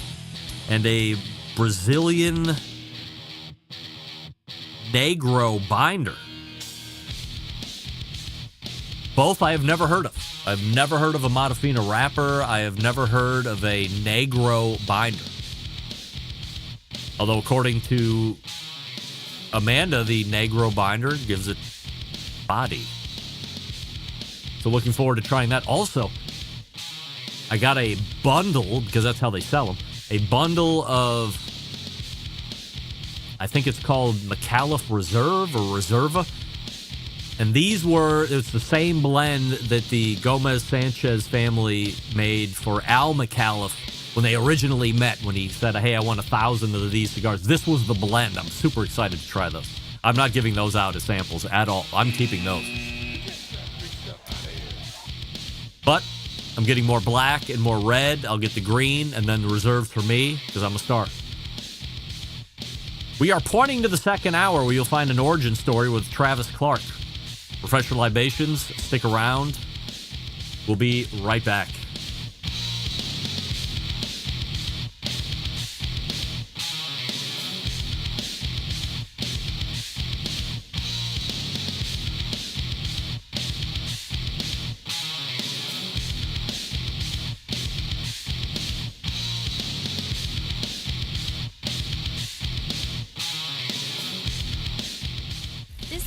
and a Brazilian Negro binder. Both I have never heard of. I've never heard of a Mata Fina wrapper. I have never heard of a Negro binder. Although according to Amanda, the Negro binder gives it body. So looking forward to trying that. Also, I got a bundle, because that's how they sell them, a bundle of, I think it's called Micallef Reserve or Reserva. And it's the same blend that the Gomez Sanchez family made for Al Micallef when they originally met, when he said, hey, I want 1,000 of these cigars. This was the blend. I'm super excited to try those. I'm not giving those out as samples at all. I'm keeping those. But I'm getting more black and more red. I'll get the green and then the reserves for me because I'm a star. We are pointing to the second hour where you'll find an origin story with Travis Clark. Professional Libations, stick around. We'll be right back.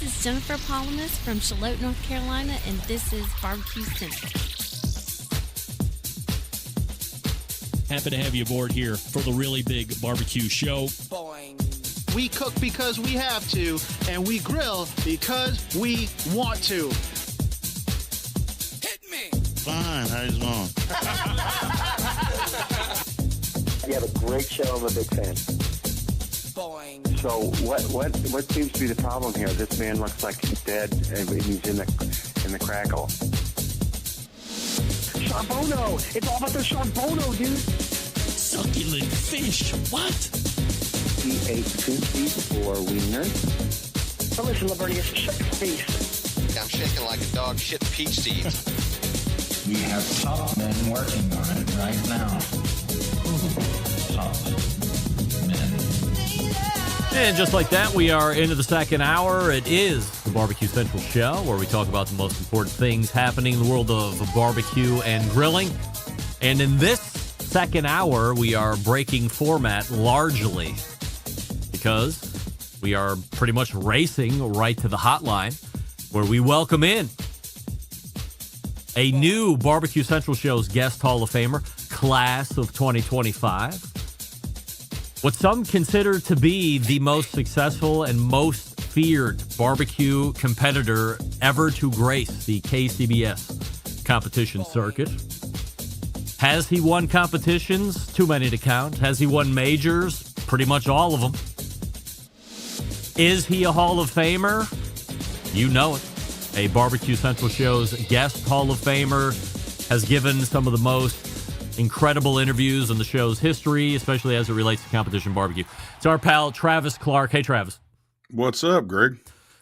This is Jennifer Palamas from Charlotte, North Carolina, and this is Barbecue Central. Happy to have you aboard here for the really big barbecue show. We cook because we have to, and we grill because we want to. Hit me! Fine, how's it going? You have a great show. I'm a big fan. Boing. So what seems to be the problem here? This man looks like he's dead, and he's in the crackle. Charbono! It's all about the charbono, dude. Succulent fish. What? He ate sushi or wiener. Oh, listen, Lavernius, shut your face. I'm shaking like a dog shit peach seeds. We have top men working on it right now. Top men. And just like that, we are into the second hour. It is the Barbecue Central Show, where we talk about the most important things happening in the world of barbecue and grilling. And in this second hour, we are breaking format largely because we are pretty much racing right to the hotline, where we welcome in a new Barbecue Central Show's guest Hall of Famer, class of 2025. What some consider to be the most successful and most feared barbecue competitor ever to grace the KCBS competition circuit. Has he won competitions? Too many to count. Has he won majors? Pretty much all of them. Is he a Hall of Famer? You know it. A Barbecue Central Show's guest Hall of Famer has given some of the most incredible interviews in the show's history, especially as it relates to competition barbecue. It's our pal, Travis Clark. Hey, Travis. What's up, Greg?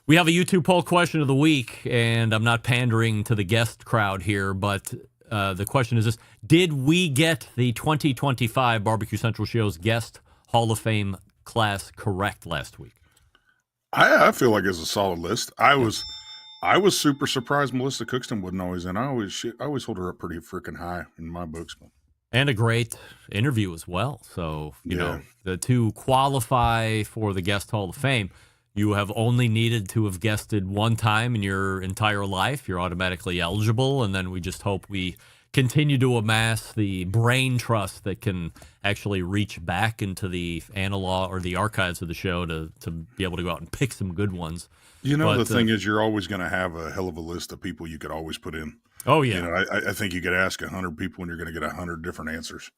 We have a YouTube poll question of the week, and I'm not pandering to the guest crowd here, but the question is this: did we get the 2025 Barbecue Central Show's guest Hall of Fame class correct last week? I feel like it's a solid list. I was super surprised Melissa Cookston wasn't always in. I always hold her up pretty freaking high in my books. And a great interview as well. So, you know, to qualify for the Guest Hall of Fame, you have only needed to have guested one time in your entire life. You're automatically eligible. And then we just hope we continue to amass the brain trust that can actually reach back into the analog or the archives of the show to be able to go out and pick some good ones. You know, the thing is, you're always going to have a hell of a list of people you could always put in. Oh, yeah. You know, I think you could ask 100 people and you're going to get 100 different answers.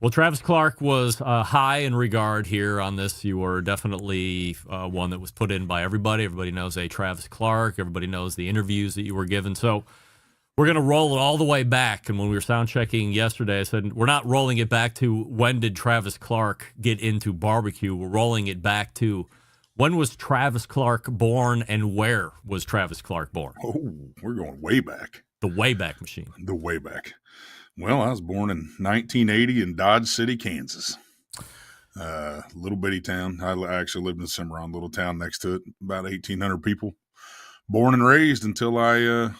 Well, Travis Clark was high in regard here on this. You were definitely one that was put in by everybody. Everybody knows a Travis Clark. Everybody knows the interviews that you were given. So we're going to roll it all the way back. And when we were sound checking yesterday, I said, we're not rolling it back to when did Travis Clark get into barbecue. We're rolling it back to when was Travis Clark born and where was Travis Clark born? Oh, we're going way back. The Wayback Machine. The Wayback. Well, I was born in 1980 in Dodge City, Kansas. Little bitty town. I actually lived in Cimarron, little town next to it, about 1,800 people. Born and raised until I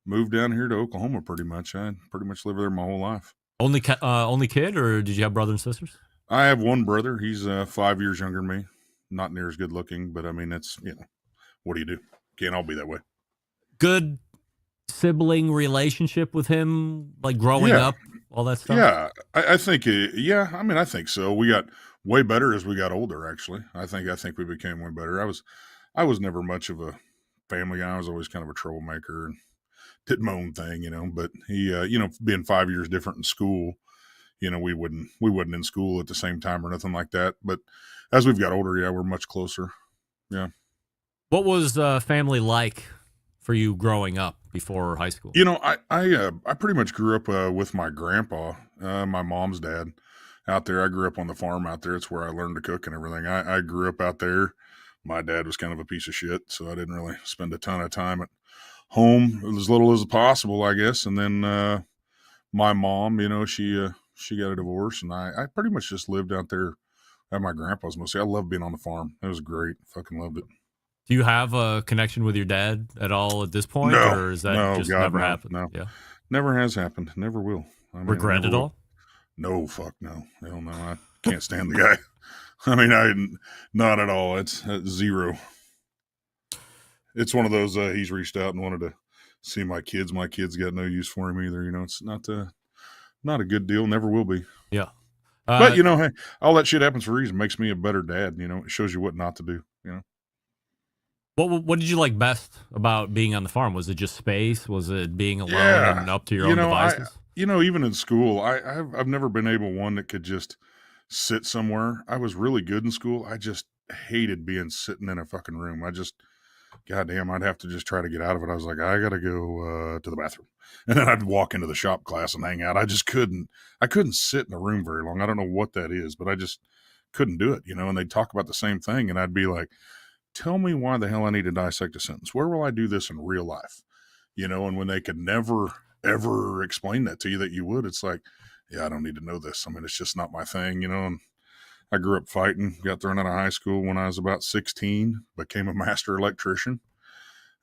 moved down here to Oklahoma pretty much. I pretty much lived there my whole life. Only kid, or did you have brothers and sisters? I have one brother. He's 5 years younger than me. Not near as good looking, but I mean, it's, you know, what do you do? Can't all be that way. Good sibling relationship with him, like growing up, all that stuff? Yeah, I think, I mean, I think so. We got way better as we got older, actually. I think we became way better. I was never much of a family guy. I was always kind of a troublemaker and did my own thing, you know, but he, you know, being 5 years different in school, you know, we wasn't in school at the same time or nothing like that. But as we've got older, yeah, we're much closer. Yeah. What was family like for you growing up before high school? You know, I pretty much grew up with my grandpa, my mom's dad out there. I grew up on the farm out there. It's where I learned to cook and everything. I grew up out there. My dad was kind of a piece of shit, so I didn't really spend a ton of time at home, as little as possible, I guess. And then my mom, you know, she got a divorce, and I pretty much just lived out there at my grandpa's mostly. I loved being on the farm. It was great. Fucking loved it. Do you have a connection with your dad at all at this point? No, or is that just never happened? No, yeah. Never has happened. Never will. I mean, regret it all? No, fuck no. Hell no. I can't stand the guy. I mean, not at all. It's zero. it's one of those, he's reached out and wanted to see my kids. My kids got no use for him either. It's not a good deal. Never will be. Yeah. But hey, all that shit happens for a reason. Makes me a better dad. It shows you what not to do. What did you like best about being on the farm? Was it just space? Was it being alone and up to your own devices? Even in school, I've never been one that could just sit somewhere. I was really good in school. I just hated being sitting in a fucking room. Goddamn, I'd have to just try to get out of it. I was like, I gotta go to the bathroom, and then I'd walk into the shop class and hang out. I just couldn't. I couldn't sit in a room very long. I don't know what that is, but I just couldn't do it. And they'd talk about the same thing, and I'd be like, tell me why the hell I need to dissect a sentence. Where will I do this in real life? And when they could never, ever explain that to you that you would, it's like, yeah, I don't need to know this. I mean, it's just not my thing, and I grew up fighting, got thrown out of high school when I was about 16, became a master electrician.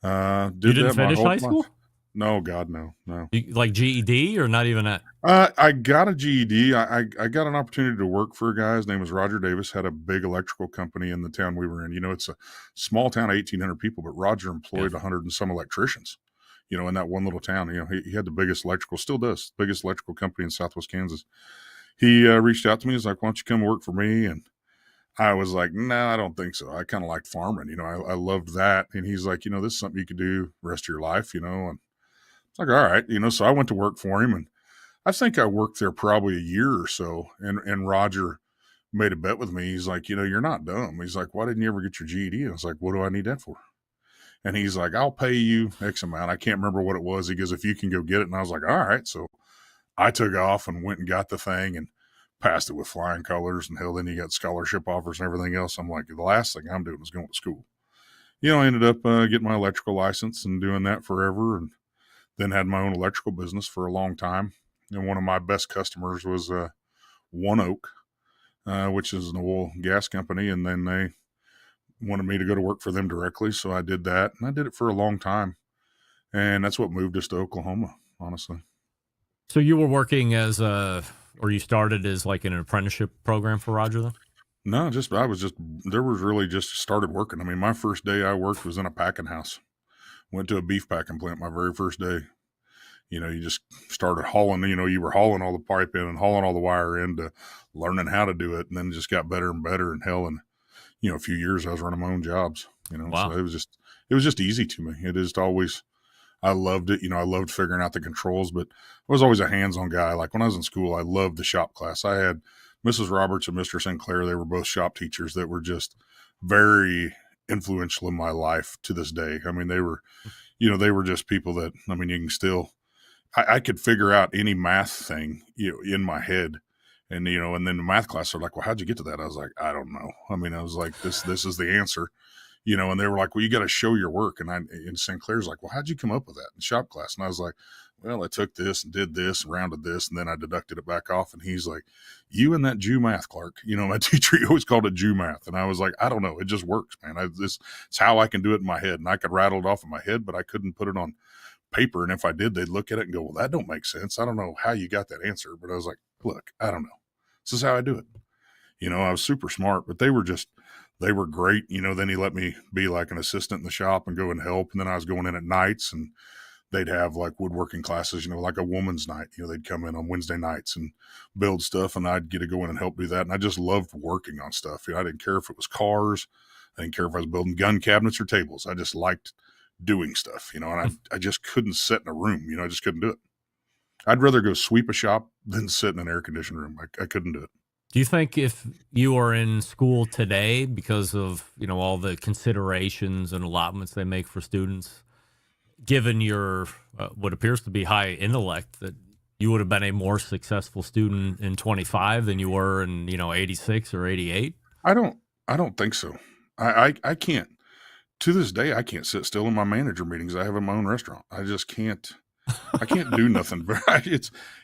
You didn't finish high school? No, God, no. Like GED or not even that? I got a GED. I got an opportunity to work for a guy. His name was Roger Davis, had a big electrical company in the town we were in. It's a small town, 1,800 people, but Roger employed 100 and some electricians, in that one little town. He had the biggest electrical, still does, biggest electrical company in Southwest Kansas. He reached out to me. He's like, why don't you come work for me? And I was like, no, I don't think so. I kind of liked farming. I loved that. And he's like, this is something you could do the rest of your life, and it's like, all right, so I went to work for him, and I think I worked there probably a year or so. And Roger made a bet with me. He's like, you're not dumb. He's like, why didn't you ever get your GED? I was like, what do I need that for? And he's like, I'll pay you X amount. I can't remember what it was. He goes, if you can go get it. And I was like, all right. So I took off and went and got the thing and passed it with flying colors. And hell, then you got scholarship offers and everything else. I'm like, the last thing I'm doing is going to school. I ended up getting my electrical license and doing that forever. And then had my own electrical business for a long time. And one of my best customers was One Oak, which is an oil gas company. And then they wanted me to go to work for them directly. So I did that, and I did it for a long time. And that's what moved us to Oklahoma, honestly. So you were working or you started as like an apprenticeship program for Roger then? No, started working. I mean, my first day I worked was in a packing house. Went to a beef packing plant my very first day. You just started hauling, you were hauling all the pipe in and hauling all the wire in to learning how to do it. And then it just got better and better. And hell, in, a few years I was running my own jobs, Wow. So it was just easy to me. It is always, I loved it. I loved figuring out the controls, but I was always a hands-on guy. Like when I was in school, I loved the shop class. I had Mrs. Roberts and Mr. Sinclair. They were both shop teachers that were just very influential in my life to this day. I mean, they were just people that, I mean, you can still, I could figure out any math thing, in my head. And, and then the math class are like, well, how'd you get to that? I was like, I don't know. I mean, I was like, this is the answer, and they were like, well, you got to show your work. And Sinclair's like, well, how'd you come up with that in shop class? And I was like, well, I took this and did this and rounded this, and then I deducted it back off. And he's like, you and that Jew math, Clark. My teacher, he always called it Jew math. And I was like, I don't know. It just works, man. It's how I can do it in my head. And I could rattle it off in my head, but I couldn't put it on paper. And if I did, they'd look at it and go, well, that don't make sense. I don't know how you got that answer. But I was like, look, I don't know. This is how I do it. I was super smart, but they were great. Then he let me be like an assistant in the shop and go and help. And then I was going in at nights, and they'd have like woodworking classes, like a woman's night. They'd come in on Wednesday nights and build stuff, and I'd get to go in and help do that. And I just loved working on stuff. I didn't care if it was cars. I didn't care if I was building gun cabinets or tables. I just liked doing stuff, and I just couldn't sit in a room. I just couldn't do it. I'd rather go sweep a shop than sit in an air conditioned room. I couldn't do it. Do you think if you were in school today, because of, all the considerations and allotments they make for students, given your what appears to be high intellect, that you would have been a more successful student in 25 than you were in, 86 or 88? I don't think so. I can't. To this day, I can't sit still in my manager meetings. I have in my own restaurant. I just can't. I can't do nothing.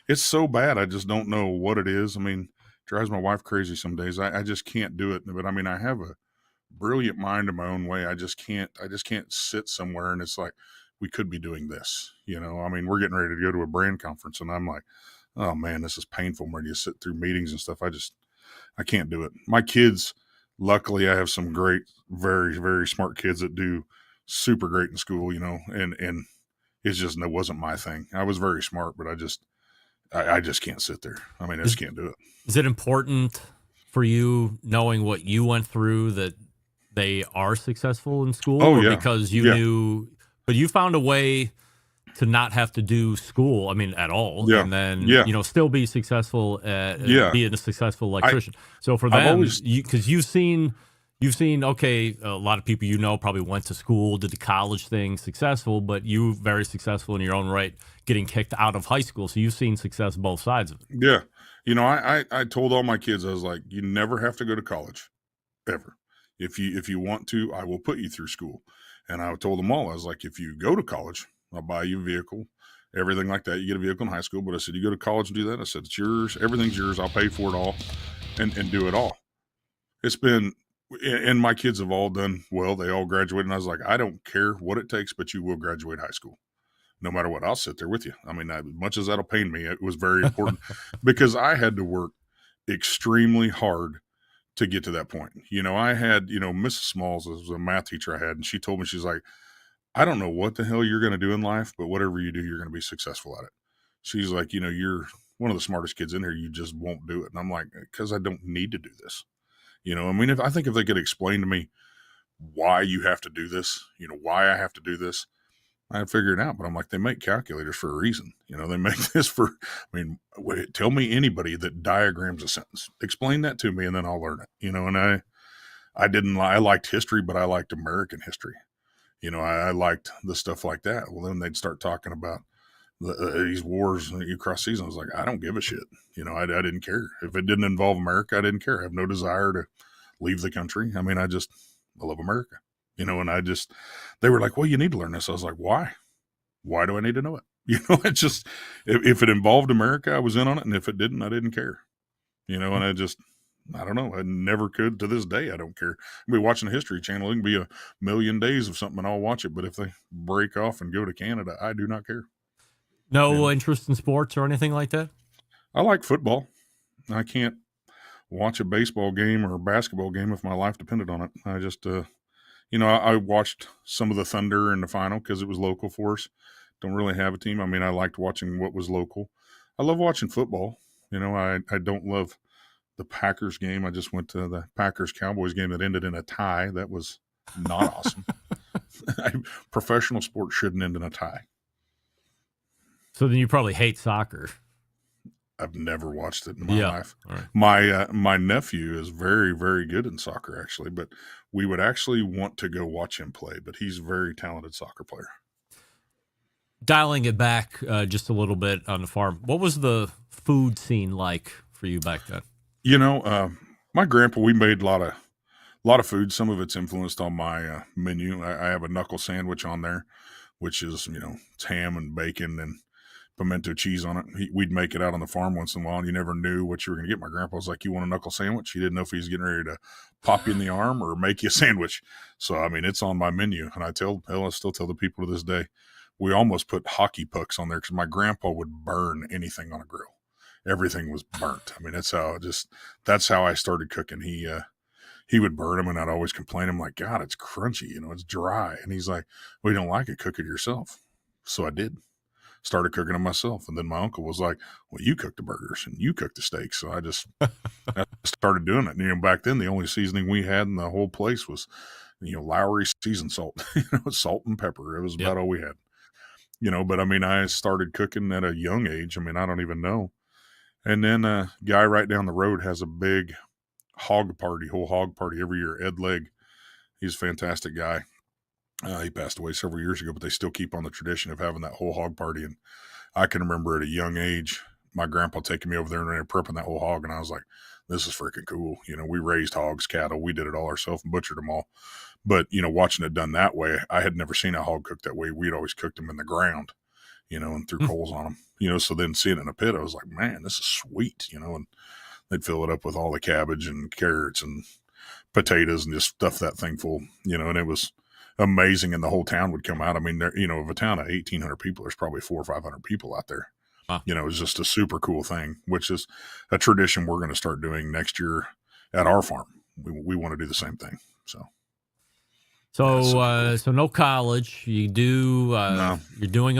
It's so bad. I just don't know what it is. I mean, it drives my wife crazy some days. I just can't do it. But I mean, I have a brilliant mind in my own way. I just can't sit somewhere and it's like, we could be doing this. I mean, we're getting ready to go to a brand conference, and I'm like, oh man, this is painful when you sit through meetings and stuff. I can't do it. My kids, luckily I have some great, very, very smart kids that do super great in school, and it's just, it wasn't my thing. I was very smart, but I just can't sit there. I mean, I just can't do it. Is it important for you, knowing what you went through, that they are successful in school? Oh, or yeah. because you knew, but you found a way to not have to do school, at all, and then, still be successful at being a successful electrician. So for them, because you've seen, okay, a lot of people, probably went to school, did the college thing, successful, but you very successful in your own right, getting kicked out of high school. So you've seen success both sides of it. Yeah. I told all my kids, I was like, you never have to go to college, ever. If you want to, I will put you through school. And I told them all, I was like, if you go to college, I'll buy you a vehicle, everything like that. You get a vehicle in high school. But I said, you go to college and do that? I said, it's yours. Everything's yours. I'll pay for it all and do it all. It's been, and my kids have all done well. They all graduated. And I was like, I don't care what it takes, but you will graduate high school. No matter what, I'll sit there with you. As much as that'll pain me, it was very important because I had to work extremely hard to get to that point. I had, Mrs. Smalls was a math teacher I had, and she told me, she's like, I don't know what the hell you're going to do in life, but whatever you do, you're going to be successful at it. She's like, you're one of the smartest kids in here. You just won't do it. And I'm like, because I don't need to do this. I think if they could explain to me why you have to do this, why I have to do this, I'd figure it out. But I'm like, they make calculators for a reason. They make this for, tell me anybody that diagrams a sentence. Explain that to me and then I'll learn it. And I liked history, but I liked American history. I liked the stuff like that. Well, then they'd start talking about these wars across season. I was like, I don't give a shit. I didn't care. If it didn't involve America, I didn't care. I have no desire to leave the country. I love America, and they were like, well, you need to learn this. I was like, why? Why do I need to know it? If it involved America, I was in on it. And if it didn't, I didn't care, and I don't know. I never could. To this day, I don't care. I'll be watching the History Channel. It can be a million days of something and I'll watch it. But if they break off and go to Canada, I do not care. No interest in sports or anything like that? I like football. I can't watch a baseball game or a basketball game if my life depended on it. I just, I watched some of the Thunder in the final because it was local for us. Don't really have a team. I liked watching what was local. I love watching football. I don't love the Packers game. I just went to the Packers-Cowboys game that ended in a tie. That was not awesome. Professional sports shouldn't end in a tie. So then you probably hate soccer. I've never watched it in my life. Right. My nephew is very, very good in soccer, actually, but we would actually want to go watch him play, but he's a very talented soccer player. Dialing it back just a little bit on the farm, what was the food scene like for you back then? My grandpa, we made a lot of food. Some of it's influenced on my menu. I have a knuckle sandwich on there, which is, it's ham and bacon and pimento cheese on it. We'd make it out on the farm once in a while, and you never knew what you were going to get. My grandpa was like, you want a knuckle sandwich? He didn't know if he was getting ready to pop you in the arm or make you a sandwich. So, it's on my menu. And I still tell the people to this day, we almost put hockey pucks on there because my grandpa would burn anything on a grill. Everything was burnt. That's how I started cooking. He would burn them, and I'd always complain. I'm like, God, it's crunchy, it's dry. And he's like, well, you don't like it, cook it yourself. So I did. Started cooking them myself. And then my uncle was like, well, you cook the burgers and you cook the steaks. So I started doing it. Back then, the only seasoning we had in the whole place was, Lowry seasoned salt, salt and pepper. It was about all we had, but I started cooking at a young age. I don't even know. And then a guy right down the road has a big whole hog party every year. Ed Legg, he's a fantastic guy. He passed away several years ago, but they still keep on the tradition of having that whole hog party. And I can remember at a young age, my grandpa taking me over there and they were prepping that whole hog. And I was like, this is freaking cool. We raised hogs, cattle. We did it all ourselves and butchered them all. But, watching it done that way, I had never seen a hog cooked that way. We'd always cooked them in the ground, and threw coals on them. So then seeing it in a pit, I was like, man, this is sweet, and they'd fill it up with all the cabbage and carrots and potatoes and just stuff that thing full, and it was amazing. And the whole town would come out. There, of a town of 1,800 people, there's probably 400 or 500 people out there. Wow. It was just a super cool thing, which is a tradition we're going to start doing next year at our farm. We want to do the same thing. So, so no college. You do. No. You're doing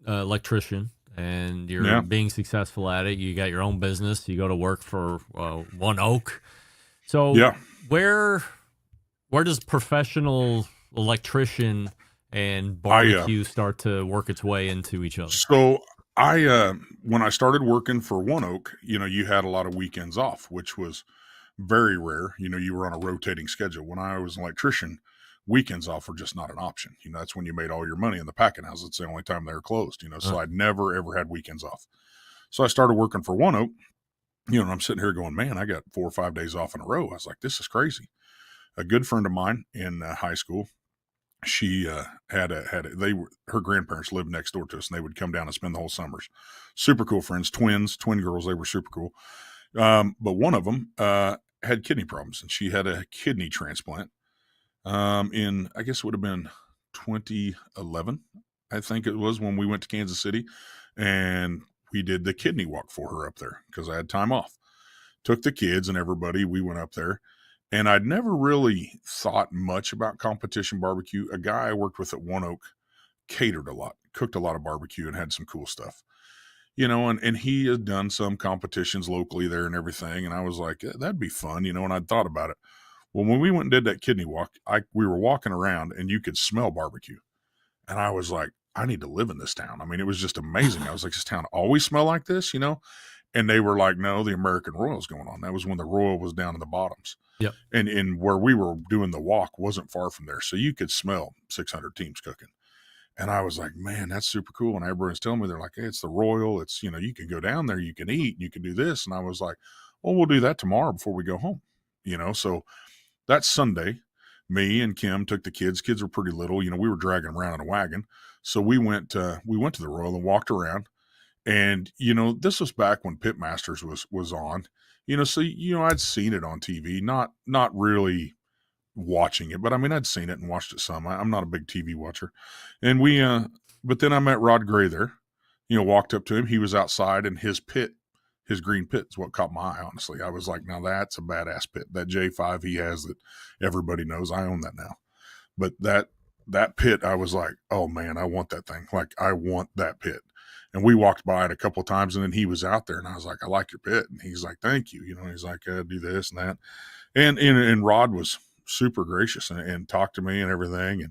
electrician, and you're being successful at it. You got your own business. You go to work for One Oak. So, where does professional electrician and barbecue start to work its way into each other? So when I started working for One Oak, you had a lot of weekends off, which was very rare. You were on a rotating schedule. When I was an electrician, weekends off were just not an option. That's when you made all your money in the packing house. It's the only time they were closed, so I'd never, ever had weekends off. So I started working for One Oak, and I'm sitting here going, man, I got 4 or 5 days off in a row. I was like, this is crazy. A good friend of mine in high school, she her grandparents lived next door to us, and they would come down and spend the whole summers. Super cool friends, twin girls. They were super cool. But one of them had kidney problems, and she had a kidney transplant in, I guess it would have been 2011, I think it was, when we went to Kansas City, and we did the kidney walk for her up there because I had time off. Took the kids and everybody. We went up there. And I'd never really thought much about competition barbecue. A guy I worked with at One Oak catered a lot, cooked a lot of barbecue, and had some cool stuff. And he had done some competitions locally there and everything. And I was like, that'd be fun, and I'd thought about it. Well, when we went and did that kidney walk, we were walking around and you could smell barbecue. And I was like, I need to live in this town. I mean, it was just amazing. I was like, this town always smell like this, And they were like, no, the American Royal's going on. That was when the Royal was down in the bottoms. Yep. And where we were doing the walk wasn't far from there. So you could smell 600 teams cooking. And I was like, man, that's super cool. And everyone's telling me, they're like, hey, it's the Royal. It's, you can go down there, you can eat, you can do this. And I was like, well, we'll do that tomorrow before we go home. So that Sunday, me and Kim took the kids. Kids were pretty little. We were dragging them around in a wagon. So we went to the Royal and walked around. And, this was back when Pitmasters was on, so, I'd seen it on TV, not really watching it, but I mean, I'd seen it and watched it some. I'm not a big TV watcher. And but then I met Rod Gray there, walked up to him. He was outside, and his green pit is what caught my eye, honestly. I was like, now that's a badass pit. That J5 he has that everybody knows. I own that now. But that pit, I was like, oh man, I want that thing. Like, I want that pit. And we walked by it a couple of times, and then he was out there, and I was like, I like your pit. And he's like, thank you. He's like, do this and that. And Rod was super gracious and talked to me and everything,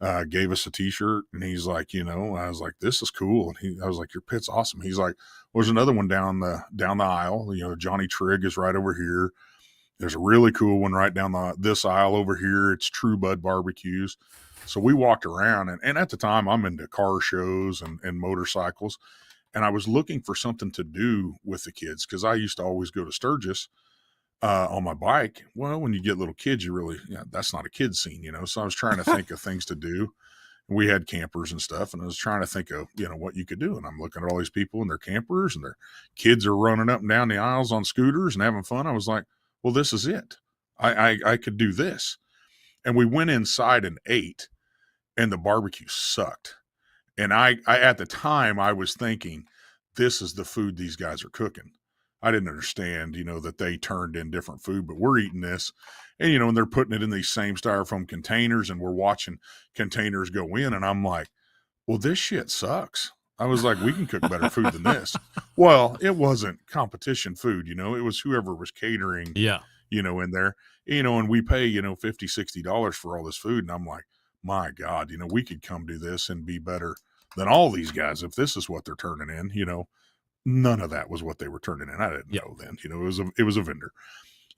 and gave us a t-shirt. And he's like, I was like, this is cool. And I was like, your pit's awesome. He's like, there's another one down the aisle. Johnny Trigg is right over here. There's a really cool one right down this aisle over here. It's True Bud Barbecues. So we walked around, and at the time I'm into car shows and motorcycles, and I was looking for something to do with the kids because I used to always go to Sturgis on my bike. Well, when you get little kids, that's not a kid scene, So I was trying to think of things to do. We had campers and stuff, and I was trying to think of, what you could do. And I'm looking at all these people in their campers, and their kids are running up and down the aisles on scooters and having fun. I was like, well, this is it. I could do this. And we went inside and ate. And the barbecue sucked. And I at the time, I was thinking, this is the food these guys are cooking. I didn't understand, that they turned in different food, but we're eating this. And, and they're putting it in these same styrofoam containers, and we're watching containers go in. And I'm like, well, this shit sucks. I was like, we can cook better food than this. Well, it wasn't competition food, it was whoever was catering, in there, and we pay, $50, $60 for all this food. And I'm like, my God, we could come do this and be better than all these guys if this is what they're turning in. None of that was what they were turning in. I didn't know then. It was a vendor.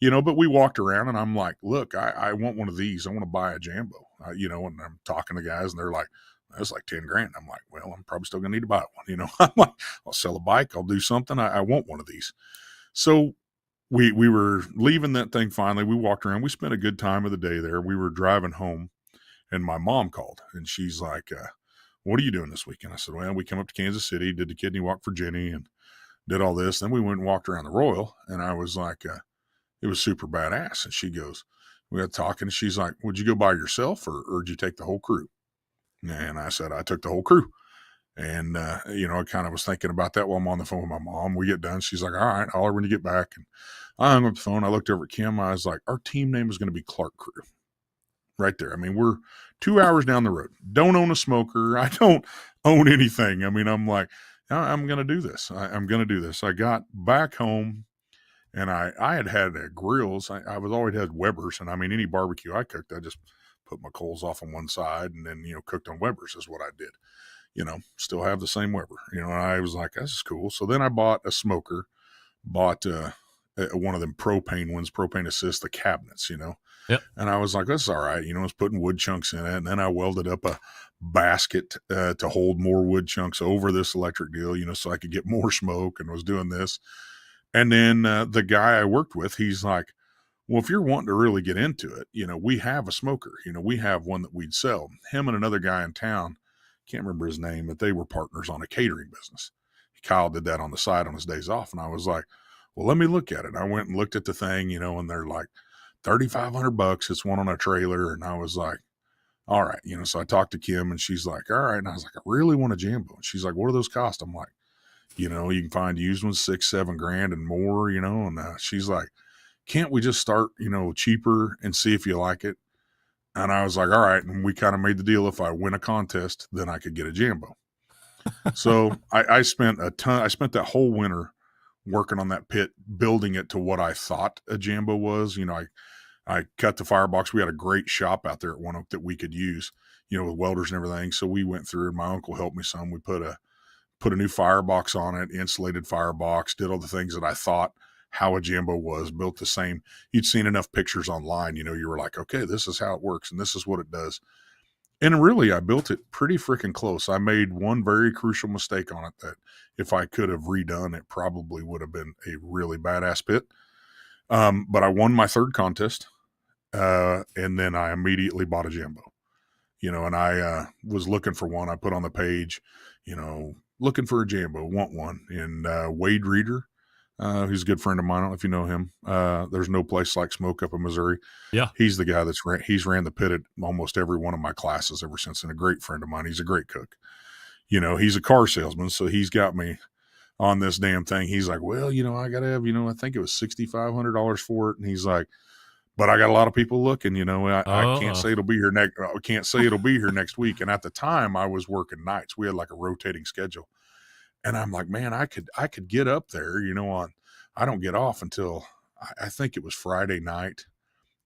But we walked around, and I'm like, look, I want one of these. I want to buy a Jambo. And I'm talking to guys, and they're like, that's like $10,000. I'm like, well, I'm probably still gonna need to buy one. I'm like, I'll sell a bike. I'll do something. I want one of these. So we were leaving that thing finally. We walked around. We spent a good time of the day there. We were driving home. And my mom called, and she's like, what are you doing this weekend? I said, well, we come up to Kansas City, did the kidney walk for Jenny, and did all this. Then we went and walked around the Royal, and I was like, it was super badass. And she goes, we got talking, and she's like, would you go by yourself, or did you take the whole crew? And I said, I took the whole crew. And, I kind of was thinking about that while I'm on the phone with my mom. We get done. She's like, all right, holler when you get back. And I hung up the phone. I looked over at Kim. I was like, our team name is going to be Clark Crew. right there. I mean, we're 2 hours down the road. Don't own a smoker. I don't own anything. I mean, I'm like, I'm going to do this. I'm going to do this. I got back home and I had grills. I was always had Weber's. And I mean, any barbecue I cooked, I just put my coals off on one side and then, cooked on Weber's is what I did. Still have the same Weber, and I was like, this is cool. So then I bought a smoker, bought one of them propane ones, propane assist, the cabinets, Yep. And I was like, that's all right. I was putting wood chunks in it. And then I welded up a basket to hold more wood chunks over this electric deal, so I could get more smoke, and was doing this. And then the guy I worked with, he's like, well, if you're wanting to really get into it, we have a smoker, we have one that we'd sell. Him and another guy in town, can't remember his name, but they were partners on a catering business. Kyle did that on the side on his days off. And I was like, well, let me look at it. I went and looked at the thing, and they're like $3,500. It's one on a trailer. And I was like, all right. So I talked to Kim and she's like, all right. And I was like, I really want a Jambo. And she's like, what do those cost? I'm like, you can find used ones, $6,000-7,000 and more, and she's like, can't we just start, cheaper and see if you like it? And I was like, all right. And we kind of made the deal. If I win a contest, then I could get a Jambo. So I spent that whole winter working on that pit, building it to what I thought a Jambo was. I cut the firebox. We had a great shop out there at One Oak that we could use, with welders and everything. So we went through, and my uncle helped me some. We put a new firebox on it, insulated firebox, did all the things that I thought how a Jambo was, built the same. You'd seen enough pictures online, you were like, okay, this is how it works and this is what it does. And really, I built it pretty freaking close. I made one very crucial mistake on it that if I could have redone, it probably would have been a really badass pit. But I won my third contest, and then I immediately bought a Jambo. And I was looking for one. I put on the page, looking for a Jambo, want one. And Wade Reeder, who's a good friend of mine. I don't know if you know him. There's no place like smoke up in Missouri. Yeah. He's the guy he's ran the pit at almost every one of my classes ever since, and a great friend of mine. He's a great cook. He's a car salesman, so he's got me on this damn thing. He's like, well, I got to have, I think it was $6,500 for it. And he's like, but I got a lot of people looking, I can't say it'll be here next week. And at the time I was working nights. We had like a rotating schedule. And I'm like, man, I could get up there, I don't get off until I think it was Friday night.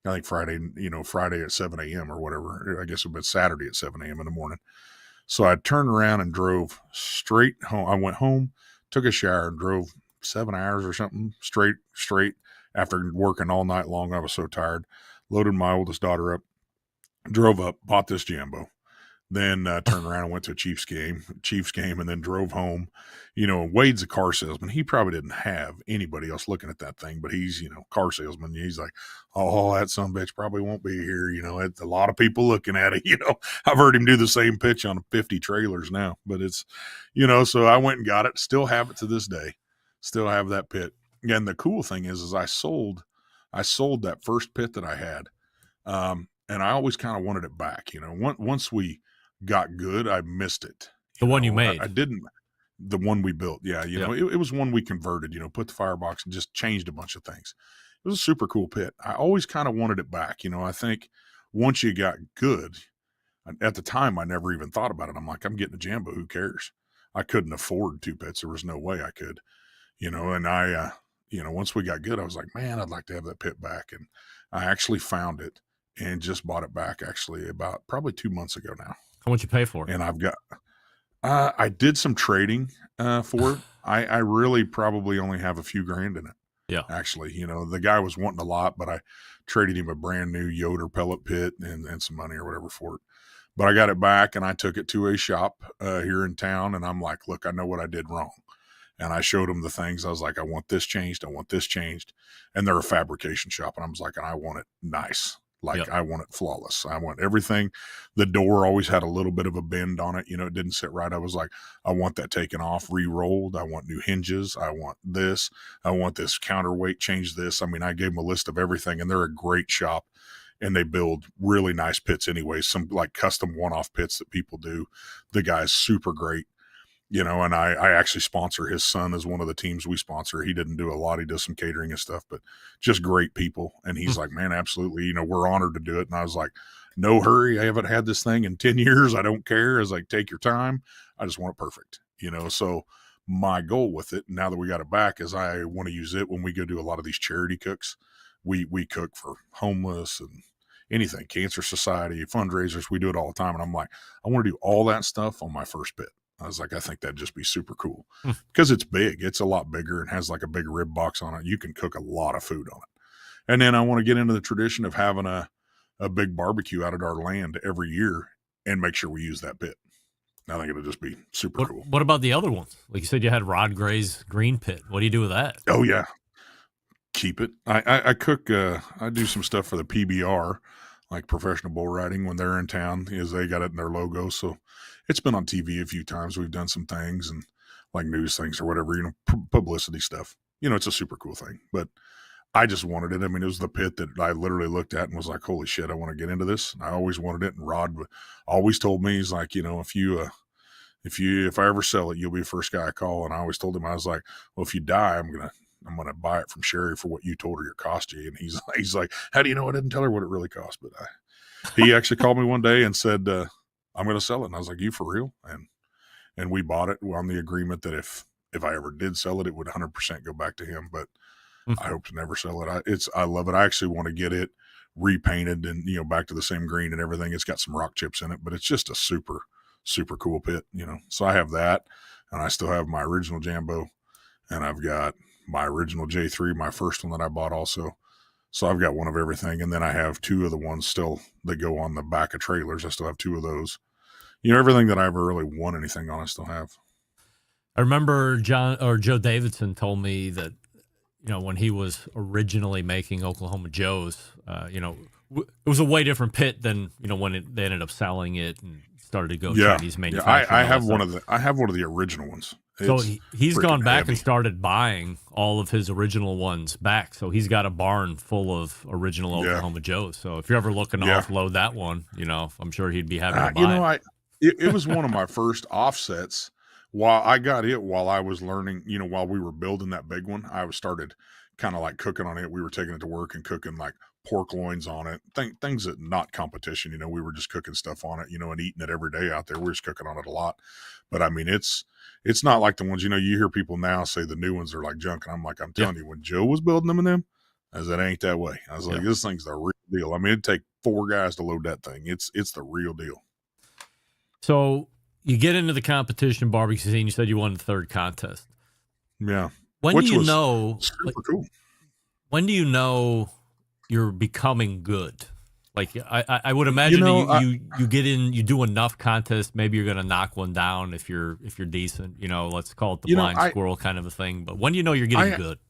I think Friday at 7 a.m. or whatever. I guess it was Saturday at 7 a.m. in the morning. So I turned around and drove straight home. I went home, took a shower, and drove 7 hours or something straight after working all night long. I was so tired. Loaded my oldest daughter up, drove up, bought this Jambo. Then turned around and went to a Chiefs game, and then drove home. Wade's a car salesman. He probably didn't have anybody else looking at that thing, but he's, car salesman. He's like, oh, that son of a bitch probably won't be here. It's a lot of people looking at it. I've heard him do the same pitch on 50 trailers now, but it's, so I went and got it. Still have it to this day. Still have that pit. And the cool thing is I sold that first pit that I had. And I always kind of wanted it back. Once we got good, I missed it. The one you made. I didn't. The one we built. Yeah. It was one we converted, put the firebox and just changed a bunch of things. It was a super cool pit. I always kind of wanted it back. I think once you got good, at the time, I never even thought about it. I'm like, I'm getting a Jambo. Who cares? I couldn't afford 2 pits. There was no way I could, and I, once we got good, I was like, man, I'd like to have that pit back. And I actually found it and just bought it back actually about probably 2 months ago now. How much you pay for it? And I've got, I did some trading for it. I really probably only have a few grand in it. Yeah. Actually, the guy was wanting a lot, but I traded him a brand new Yoder pellet pit and some money or whatever for it. But I got it back and I took it to a shop here in town. And I'm like, look, I know what I did wrong. And I showed them the things. I was like, I want this changed. I want this changed. And they're a fabrication shop. And I was like, and I want it nice. I want it flawless. I want everything. The door always had a little bit of a bend on it. It didn't sit right. I was like, I want that taken off, re-rolled. I want new hinges. I want this. I want this counterweight, change this. I mean, I gave them a list of everything, and they're a great shop, and they build really nice pits anyway. Some like custom one-off pits that people do. The guy's super great. And I actually sponsor his son as one of the teams we sponsor. He didn't do a lot. He does some catering and stuff, but just great people. And he's like, man, absolutely. We're honored to do it. And I was like, no hurry. I haven't had this thing in 10 years. I don't care. It's like, take your time. I just want it perfect, So my goal with it, now that we got it back, is I want to use it when we go do a lot of these charity cooks. We cook for homeless and anything, Cancer Society, fundraisers. We do it all the time. And I'm like, I want to do all that stuff on my first pit. I was like, I think that'd just be super cool because it's big. It's a lot bigger and has like a big rib box on it. You can cook a lot of food on it. And then I want to get into the tradition of having a big barbecue out at our land every year and make sure we use that pit. I think it'll just be super cool. What about the other ones? Like you said, you had Rod Gray's green pit. What do you do with that? Oh yeah. Keep it. I cook, I do some stuff for the PBR, like Professional Bull Riding, when they're in town, because they got it in their logo. So it's been on TV a few times. We've done some things and like news things or whatever, publicity stuff. It's a super cool thing, but I just wanted it. I mean, it was the pit that I literally looked at and was like, holy shit, I want to get into this. And I always wanted it. And Rod always told me, he's like, if I ever sell it, you'll be the first guy I call. And I always told him, I was like, well, if you die, I'm going to buy it from Sherry for what you told her it cost you. And he's like, how do you know I didn't tell her what it really cost? But he actually called me one day and said, I'm going to sell it. And I was like, you for real? And we bought it on the agreement that if I ever did sell it, it would 100% go back to him. But I hope to never sell it. I love it. I actually want to get it repainted and, back to the same green and everything. It's got some rock chips in it, but it's just a super, super cool pit, So I have that, and I still have my original Jambo, and I've got my original J3, my first one that I bought also. So I've got one of everything. And then I have two of the ones still that go on the back of trailers. I still have two of those. Everything that I ever really won anything on, I still have. I remember Joe Davidson told me that, when he was originally making Oklahoma Joe's, it was a way different pit than, when they ended up selling it and started to go Chinese manufacturing. I have one of the original ones. So he's gone back and started buying all of his original ones back. So he's got a barn full of original Oklahoma Joe's. So if you're ever looking to offload that one, I'm sure he'd be happy to buy it. It was one of my first offsets. While I got it, while I was learning, while we were building that big one, I started kind of like cooking on it. We were taking it to work and cooking like pork loins on it, things that not competition. We were just cooking stuff on it, and eating it every day out there. We're just cooking on it a lot. But I mean, it's not like the ones, you hear people now say the new ones are like junk. And I'm like, I'm telling you, when Joe was building them in them, I was, it ain't that way. I was like, this thing's the real deal. I mean, it'd take 4 guys to load that thing. It's the real deal. So you get into the competition barbecue scene. You said you won the 3rd contest. Yeah. When do you know? Super cool. When do you know you're becoming good? Like I would imagine you get in, you do enough contests, maybe you're gonna knock one down if you're decent. Let's call it the blind squirrel kind of a thing. But when do you know you're getting good?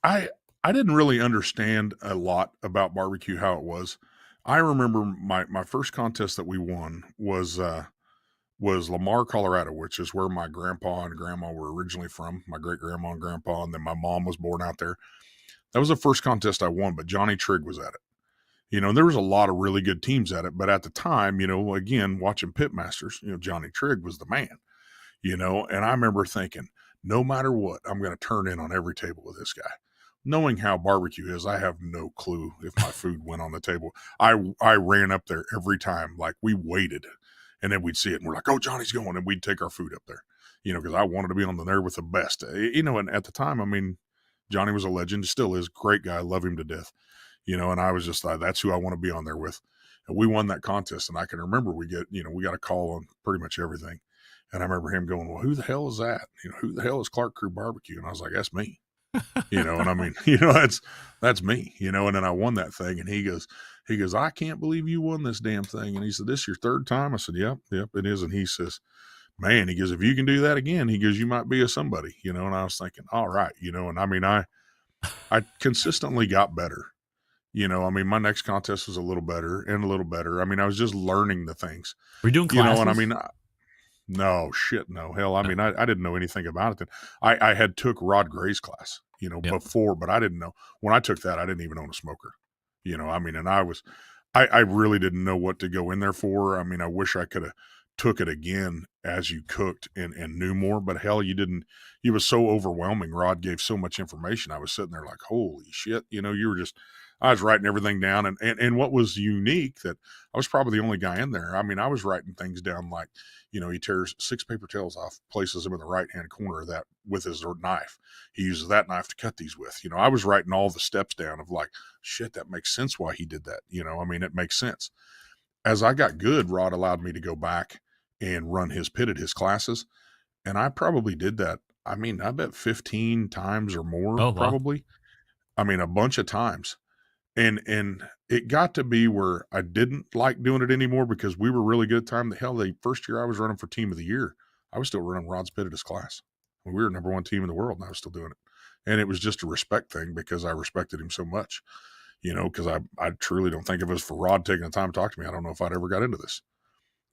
I didn't really understand a lot about barbecue, how it was. I remember my first contest that we won was Lamar, Colorado, which is where my grandpa and grandma were originally from, my great grandma and grandpa, and then my mom was born out there. That was the first contest I won, but Johnny Trigg was at it. There was a lot of really good teams at it, but at the time, again, watching Pitmasters, Johnny Trigg was the man, and I remember thinking, no matter what, I'm going to turn in on every table with this guy. Knowing how barbecue is, I have no clue if my food went on the table. I ran up there every time, like we waited, and then we'd see it, and we're like, oh, Johnny's going, and we'd take our food up there, because I wanted to be on there with the best, and at the time, I mean, Johnny was a legend, still is, great guy, love him to death, and I was just like, that's who I want to be on there with. And we won that contest, and I can remember we got a call on pretty much everything. And I remember him going, well, who the hell is that? Who the hell is Clark Crew Barbecue? And I was like, that's me. And I mean, that's me, and then I won that thing, and he goes, I can't believe you won this damn thing. And he said, this is your 3rd time? I said, yep, it is. And he says, man, he goes, if you can do that again, he goes, you might be a somebody, and I was thinking, all right, and I mean, I consistently got better, I mean, my next contest was a little better and a little better. I mean, I was just learning the things. Were you doing classes? And I mean, no, hell, I mean, I didn't know anything about it then. I had took Rod Gray's class, before, but I didn't know. When I took that, I didn't even own a smoker, I mean, and I really didn't know what to go in there for. I mean, I wish I could have took it again as you cooked and knew more, but hell, you didn't. It was so overwhelming. Rod gave so much information. I was sitting there like, holy shit, you were just, I was writing everything down. And what was unique that I was probably the only guy in there. I mean, I was writing things down like, he tears 6 paper tails off, places them in the right-hand corner of that with his knife. He uses that knife to cut these with. I was writing all the steps down of like, shit, that makes sense why he did that. I mean, it makes sense. As I got good, Rod allowed me to go back and run his pit at his classes. And I probably did that. I mean, I bet 15 times or more, probably. I mean, a bunch of times. And it got to be where I didn't like doing it anymore because we were really good at the time. The first year I was running for team of the year, I was still running Rod's pit at his class. We were number 1 team in the world, and I was still doing it. And it was just a respect thing because I respected him so much, because I truly don't think of it as for Rod taking the time to talk to me. I don't know if I'd ever got into this,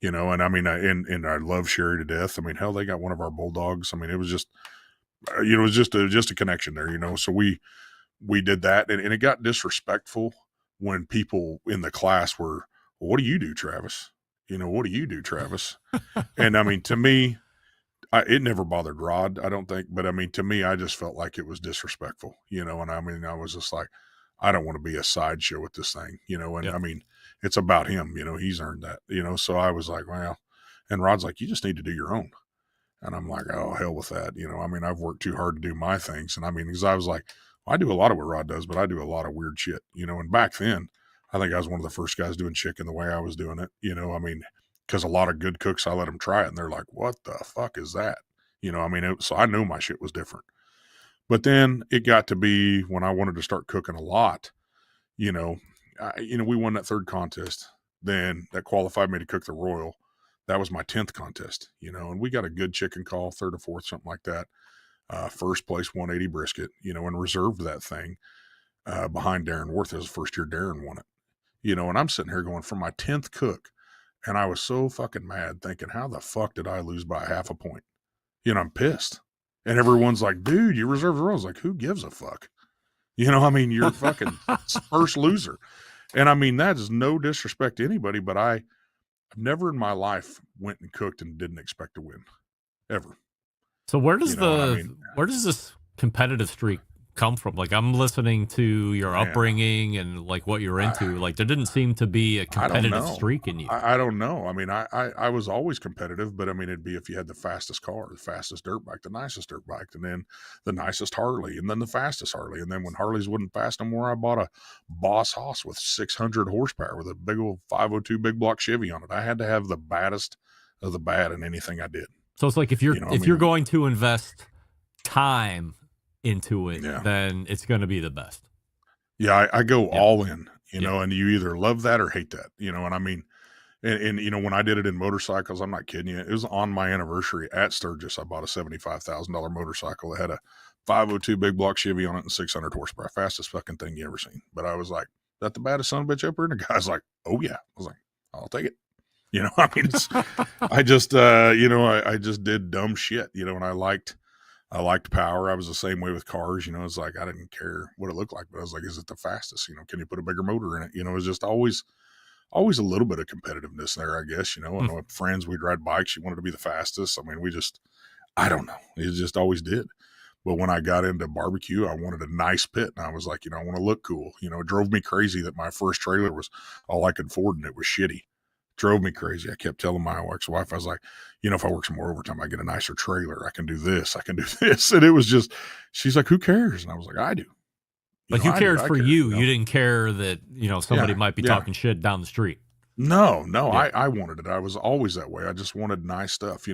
and I mean, and I love Sherry to death. I mean, hell, they got one of our bulldogs. I mean, it was just, it was just a connection there, so we did that, and it got disrespectful when people in the class were, well, what do you do, Travis? What do you do, Travis? And I mean, to me, it never bothered Rod, I don't think. But I mean, to me, I just felt like it was disrespectful, and I mean, I was just like, I don't want to be a sideshow with this thing, and I mean, it's about him, he's earned that, so I was like, well, and Rod's like, you just need to do your own. And I'm like, oh, hell with that. I mean, I've worked too hard to do my things. And I mean, because I was like, I do a lot of what Rod does, but I do a lot of weird shit, and back then I think I was one of the first guys doing chicken the way I was doing it, I mean, because a lot of good cooks, I let them try it and they're like, what the fuck is that? I mean, so I know my shit was different, but then it got to be when I wanted to start cooking a lot, we won that 3rd contest, then that qualified me to cook the Royal. That was my 10th contest, and we got a good chicken call, 3rd or 4th, something like that. First place 180 brisket, and reserved that thing behind Darren Worth. It was the first year Darren won it, and I'm sitting here going for my 10th cook. And I was so fucking mad thinking, how the fuck did I lose by half a point? I'm pissed. And everyone's like, dude, you reserved the Royals. Like, who gives a fuck? I mean, you're fucking first loser. And I mean, that is no disrespect to anybody, but I've never in my life went and cooked and didn't expect to win. Ever. So where does where does this competitive streak come from? Like, I'm listening to your upbringing and like what you're into. Like, there didn't seem to be a competitive streak in you. I don't know. I mean, I was always competitive, but I mean, it'd be if you had the fastest car, the fastest dirt bike, the nicest dirt bike, and then the nicest Harley, and then the fastest Harley. And then when Harleys wouldn't fast no more, I bought a Boss Hoss with 600 horsepower with a big old 502 big block Chevy on it. I had to have the baddest of the bad in anything I did. So it's like if you're going to invest time into it, then it's going to be the best. Yeah, I go all in, and you either love that or hate that, and I mean, and when I did it in motorcycles, I'm not kidding you. It was on my anniversary at Sturgis. I bought a $75,000 motorcycle that had a 502 big block Chevy on it and 600 horsepower, fastest fucking thing you ever seen. But I was like, that the baddest son of a bitch up here? And the guy's like, oh yeah. I was like, I'll take it. I mean, I just, I just did dumb shit, and I liked power. I was the same way with cars, it's like, I didn't care what it looked like, but I was like, is it the fastest? Can you put a bigger motor in it? It was just always a little bit of competitiveness there, I guess, and with friends, we'd ride bikes. You wanted to be the fastest. I mean, I don't know. It just always did. But when I got into barbecue, I wanted a nice pit, and I was like, I want to look cool. It drove me crazy that my first trailer was all I could afford and it was shitty. Drove me crazy. I kept telling my ex-wife, I was like, if I work some more overtime, I get a nicer trailer. I can do this. I can do this. And it was just, she's like, who cares? And I was like, I do. Like, you cared for you. You didn't care that, somebody might be talking shit down the street. No. I wanted it. I was always that way. I just wanted nice stuff.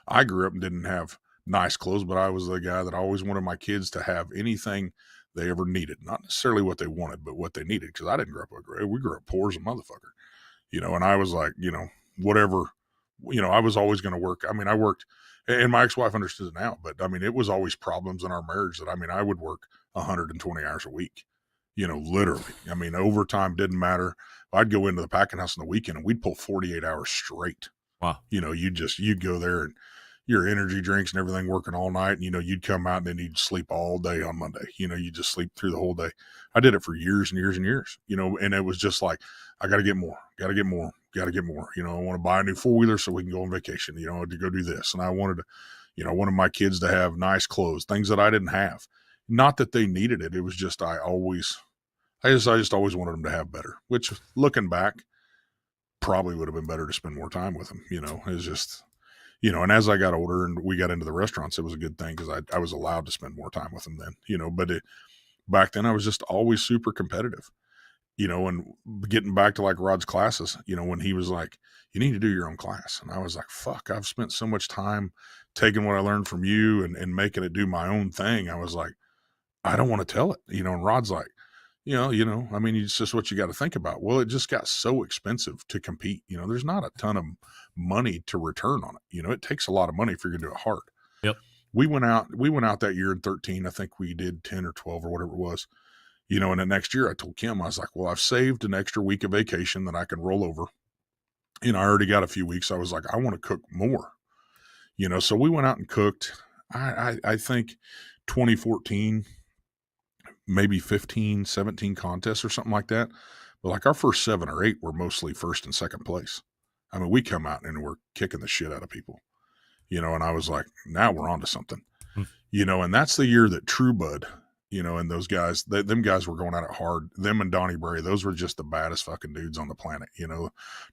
I grew up and didn't have nice clothes, but I was the guy that always wanted my kids to have anything they ever needed. Not necessarily what they wanted, but what they needed. Because I didn't grow up, we grew up poor as a motherfucker. And I was like, whatever, I was always going to work. I mean, I worked, and my ex-wife understood it now, but I mean, it was always problems in our marriage that, I mean, I would work 120 hours a week, literally. I mean, overtime didn't matter. I'd go into the packing house on the weekend and we'd pull 48 hours straight. Wow. You'd go there and your energy drinks and everything working all night. And, you'd come out and then you'd sleep all day on Monday. You just sleep through the whole day. I did it for years and years and years, and it was just like, I got to get more. I want to buy a new 4-wheeler so we can go on vacation, to go do this. And I wanted to, I wanted my kids to have nice clothes, things that I didn't have. Not that they needed it. It was just, I always I just always wanted them to have better, which looking back, probably would have been better to spend more time with them. It's just, and as I got older and we got into the restaurants, it was a good thing because I was allowed to spend more time with them then, but back then I was just always super competitive, and getting back to like Rod's classes, when he was like, you need to do your own class. And I was like, fuck, I've spent so much time taking what I learned from you and making it do my own thing. I was like, I don't want to tell it, and Rod's like, I mean, it's just what you got to think about. Well, it just got so expensive to compete. There's not a ton of money to return on it. It takes a lot of money if you're going to do it hard. Yep. We went out that year in 13. I think we did 10 or 12 or whatever it was, and the next year I told Kim, I was like, well, I've saved an extra week of vacation that I can roll over. I already got a few weeks. I was like, I want to cook more, so we went out and cooked. I think 2014, maybe 15, 17 contests or something like that. But like our first 7 or 8 were mostly first and second place. I mean, we come out and we're kicking the shit out of people, and I was like, now we're on to something, and that's the year that True Bud, and those guys, them guys were going at it hard. Them and Donnie Bray, those were just the baddest fucking dudes on the planet,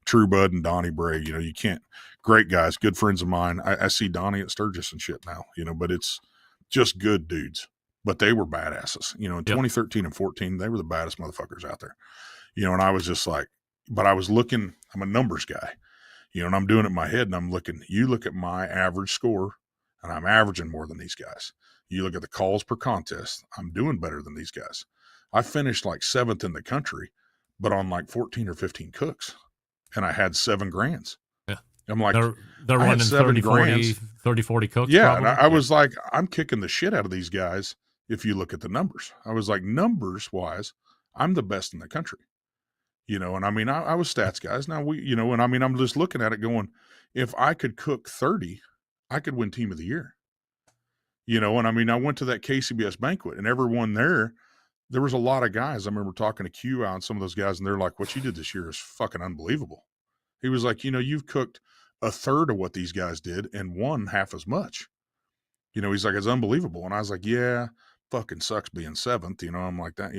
True Bud and Donnie Bray, you can't, great guys, good friends of mine. I see Donnie at Sturgis and shit now, but it's just good dudes. But they were badasses, in 2013 and 14, they were the baddest motherfuckers out there, and I was just like, but I was looking, I'm a numbers guy, and I'm doing it in my head and I'm looking, you look at my average score and I'm averaging more than these guys. You look at the calls per contest, I'm doing better than these guys. I finished like 7th in the country, but on like 14 or 15 cooks, and I had 7 grands. Yeah. I'm like, they're running 30, 40 cooks. Yeah. Probably. And I was like, I'm kicking the shit out of these guys. If you look at the numbers, I was like, numbers wise, I'm the best in the country, and I mean, I was stats guys. Now and I mean, I'm just looking at it going, if I could cook 30, I could win team of the year, and I mean, I went to that KCBS banquet and everyone there was a lot of guys. I remember talking to Q and some of those guys and they're like, what you did this year is fucking unbelievable. He was like, you've cooked a third of what these guys did and won half as much. He's like, it's unbelievable. And I was like, yeah, fucking sucks being 7th, I'm like that,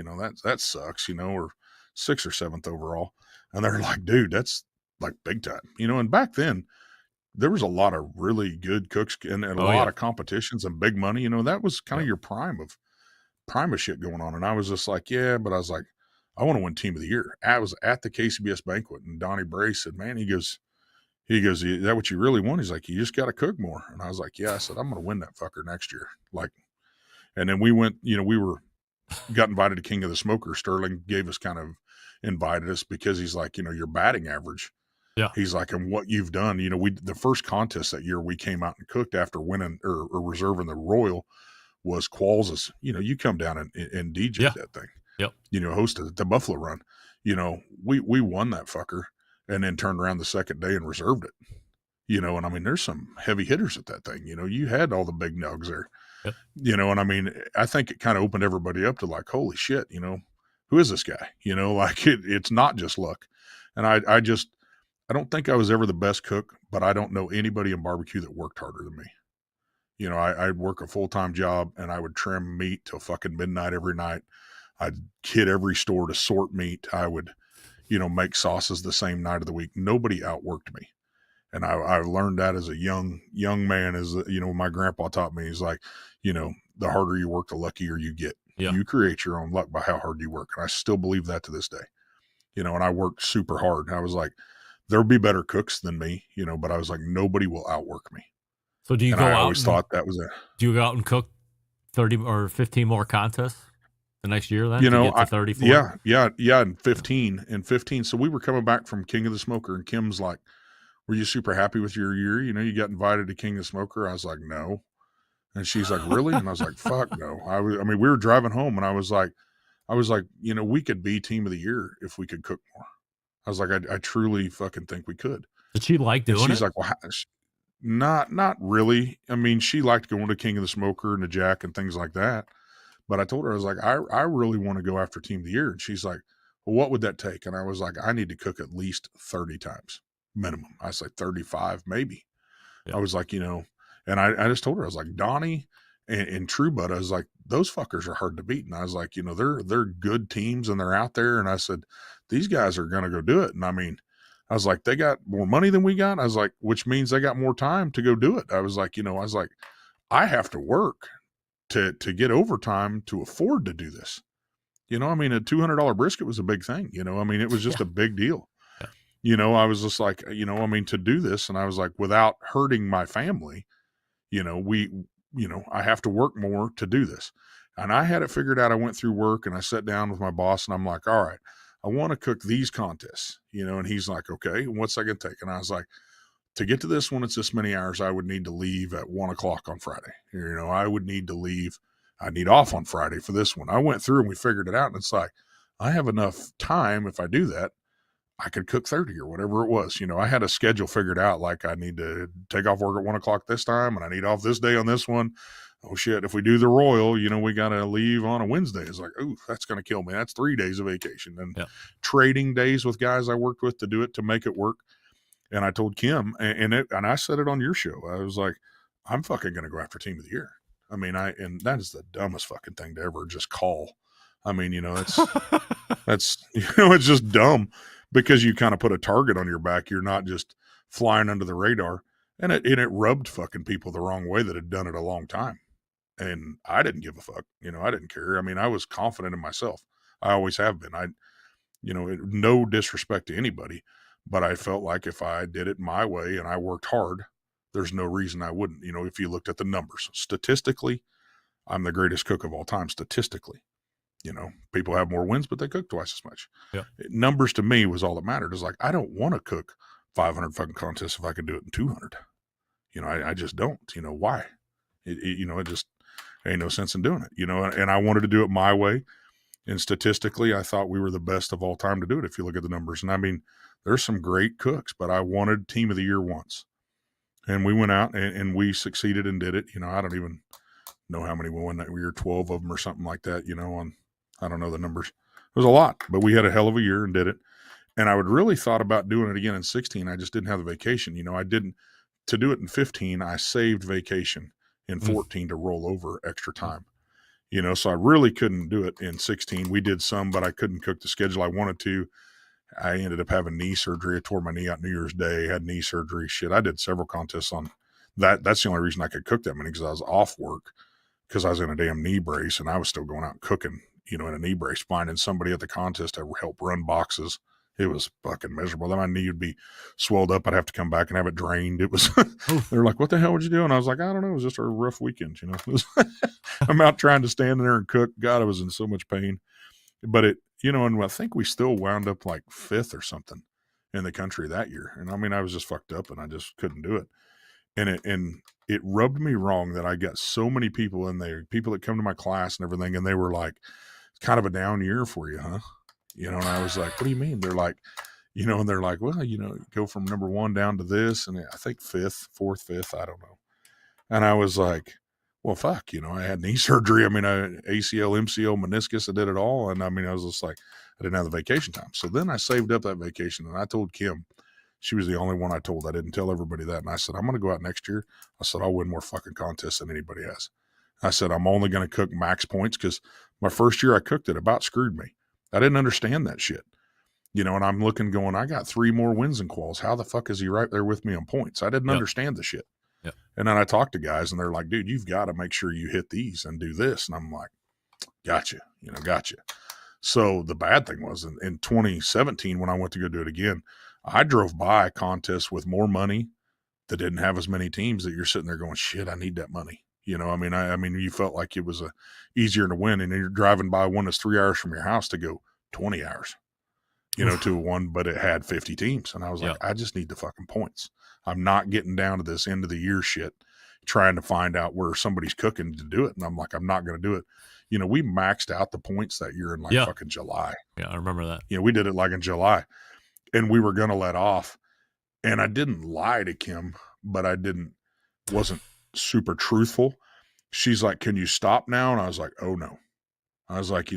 that sucks, or 6th or 7th overall. And they're like, dude, that's like big time, and back then there was a lot of really good cooks and a lot of competitions and big money, that was kind of your prime of shit going on. And I was just like, yeah, but I was like, I want to win team of the year. I was at the KCBS banquet and Donnie Bray said, man, he goes, is that what you really want? He's like, you just got to cook more. And I was like, yeah, I said, I'm going to win that fucker next year. Like, and then we went, got invited to King of the Smoker. Sterling gave us invited us because he's like, your batting average. Yeah. He's like, and what you've done, the first contest that year we came out and cooked after winning or reserving the Royal was Qualls', you come down and DJ that thing. Yep. Hosted the Buffalo Run. We won that fucker and then turned around the second day and reserved it. And I mean, there's some heavy hitters at that thing. You had all the big nugs there. Yep. And I mean, I think it kind of opened everybody up to like, holy shit, who is this guy? Like it's not just luck. And I don't think I was ever the best cook, but I don't know anybody in barbecue that worked harder than me. I'd work a full-time job and I would trim meat till fucking midnight every night. I'd hit every store to sort meat. I would, make sauces the same night of the week. Nobody outworked me. And I learned that as a young man, as my grandpa taught me. He's like, the harder you work, the luckier you get. Yeah. You create your own luck by how hard you work. And I still believe that to this day, and I worked super hard. And I was like, there'll be better cooks than me, but I was like, nobody will outwork me. So do you and go I out? always thought that was it. Do you go out and cook 30 or 15 more contests the next year then? To get to 34? Yeah. In 15. So we were coming back from King of the Smoker and Kim's like, were you super happy with your year? You got invited to King of the Smoker. I was like, no. And she's like, really? And I was like, fuck no. I mean, we were driving home and I was like, we could be team of the year if we could cook more. I was like, I truly fucking think we could. Did she like doing it? She's like, well, not really. I mean, she liked going to King of the Smoker and the Jack and things like that. But I told her, I was like, I really want to go after team of the year. And she's like, well, what would that take? And I was like, I need to cook at least 30 times minimum. I was like 35, maybe. Yeah. I was like, and I just told her, I was like, Donnie and True Bud, I was like, those fuckers are hard to beat. And I was like, they're good teams and they're out there. And I said, these guys are going to go do it. And I mean, I was like, they got more money than we got. I was like, which means they got more time to go do it. I was like, I have to work to get overtime to afford to do this. I mean, a $200 brisket was a big thing. I mean, it was just a big deal. I was just like, I mean, to do this. And I was like, without hurting my family, I have to work more to do this. And I had it figured out. I went through work and I sat down with my boss and I'm like, all right, I want to cook these contests, and he's like, okay, what's that going to take? And I was like, to get to this one, it's this many hours. I would need to leave at 1:00 on Friday. I would need to leave. I need off on Friday for this one. I went through and we figured it out. And it's like, I have enough time. If I do that, I could cook 30 or whatever it was. I had a schedule figured out. Like I need to take off work at 1:00 this time and I need off this day on this one. Oh shit. If we do the Royal, we got to leave on a Wednesday. It's like, ooh, that's going to kill me. That's 3 days of vacation and trading days with guys I worked with to do it, to make it work. And I told Kim and I said it on your show. I was like, I'm fucking going to go after Team of the Year. I mean, and that is the dumbest fucking thing to ever just call. I mean, that's it's just dumb because you kind of put a target on your back. You're not just flying under the radar. And it rubbed fucking people the wrong way that had done it a long time. And I didn't give a fuck. I didn't care. I mean, I was confident in myself. I always have been. No disrespect to anybody, but I felt like if I did it my way and I worked hard, there's no reason I wouldn't. If you looked at the numbers, statistically, I'm the greatest cook of all time. Statistically, people have more wins, but they cook twice as much. Yeah. Numbers to me was all that mattered. It's like, I don't want to cook 500 fucking contests if I could do it in 200. I just don't. Why? It just ain't no sense in doing it. And I wanted to do it my way. And statistically, I thought we were the best of all time to do it. If you look at the numbers, and I mean, there's some great cooks, but I wanted Team of the Year once. And we went out and we succeeded and did it. I don't even know how many we won that year, 12 of them or something like that, I don't know the numbers. It was a lot, but we had a hell of a year and did it. And I would really thought about doing it again in 16. I just didn't have the vacation. I didn't, to do it in 15, I saved vacation in 14 to roll over extra time. So I really couldn't do it in 16. We did some, but I couldn't cook the schedule I wanted to. I ended up having knee surgery. I tore my knee out New Year's Day, had knee surgery. Shit, I did several contests on that. That's the only reason I could cook that many, because I was off work because I was in a damn knee brace and I was still going out and cooking, in a knee brace, finding somebody at the contest to help run boxes. It was fucking miserable. Then my knee would be swelled up. I'd have to come back and have it drained. It was, they're like, what the hell would you do? And I was like, I don't know. It was just a rough weekend. I'm out trying to stand there and cook. God, I was in so much pain. But and I think we still wound up like 5th or something in the country that year. And I mean, I was just fucked up and I just couldn't do it. And it rubbed me wrong that I got so many people in there, people that come to my class and everything. And they were like, it's kind of a down year for you, huh? And I was like, what do you mean? They're like, and they're like, well, go from number 1 down to this. And I think 4th, 5th, I don't know. And I was like, well, fuck, I had knee surgery. I mean, ACL, MCL, meniscus, I did it all. And I mean, I was just like, I didn't have the vacation time. So then I saved up that vacation and I told Kim, she was the only one I told. I didn't tell everybody that. And I said, I'm going to go out next year. I said, I'll win more fucking contests than anybody has. I said, I'm only going to cook max points because my first year I cooked it about screwed me. I didn't understand that shit. And I'm looking going, I got 3 more wins and quals. How the fuck is he right there with me on points? I didn't understand the shit. Yep. And then I talked to guys and they're like, dude, you've got to make sure you hit these and do this. And I'm like, gotcha. So the bad thing was in 2017, when I went to go do it again, I drove by contests with more money that didn't have as many teams that you're sitting there going, shit, I need that money. I mean, you felt like it was easier to win, and you're driving by one that's 3 hours from your house to go 20 hours, to one, but it had 50 teams. And I was like, I just need the fucking points. I'm not getting down to this end of the year shit, trying to find out where somebody's cooking to do it. And I'm like, I'm not going to do it. We maxed out the points that year in fucking July. Yeah, I remember that. We did it like in July, and we were going to let off. And I didn't lie to Kim, but wasn't super truthful. She's like, can you stop now? And I was like, oh no. I was like,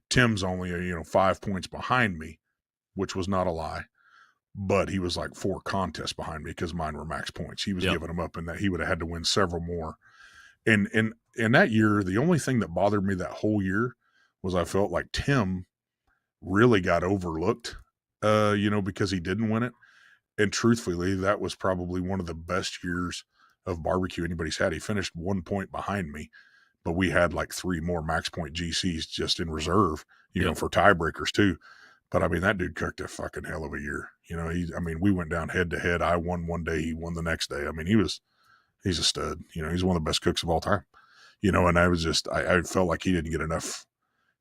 Tim's only 5 points behind me, which was not a lie, but he was like 4 contests behind me because mine were max points. He was giving them up, and that he would have had to win several more. And in that year, the only thing that bothered me that whole year was I felt like Tim really got overlooked, because he didn't win it. And truthfully, that was probably one of the best years of barbecue anybody's had. He finished 1 point behind me, but we had like 3 more max point GCs just in reserve, for tiebreakers too. But I mean, that dude cooked a fucking hell of a year. We went down head to head. I won one day, he won the next day. I mean, he's a stud. He's one of the best cooks of all time. And I felt like he didn't get enough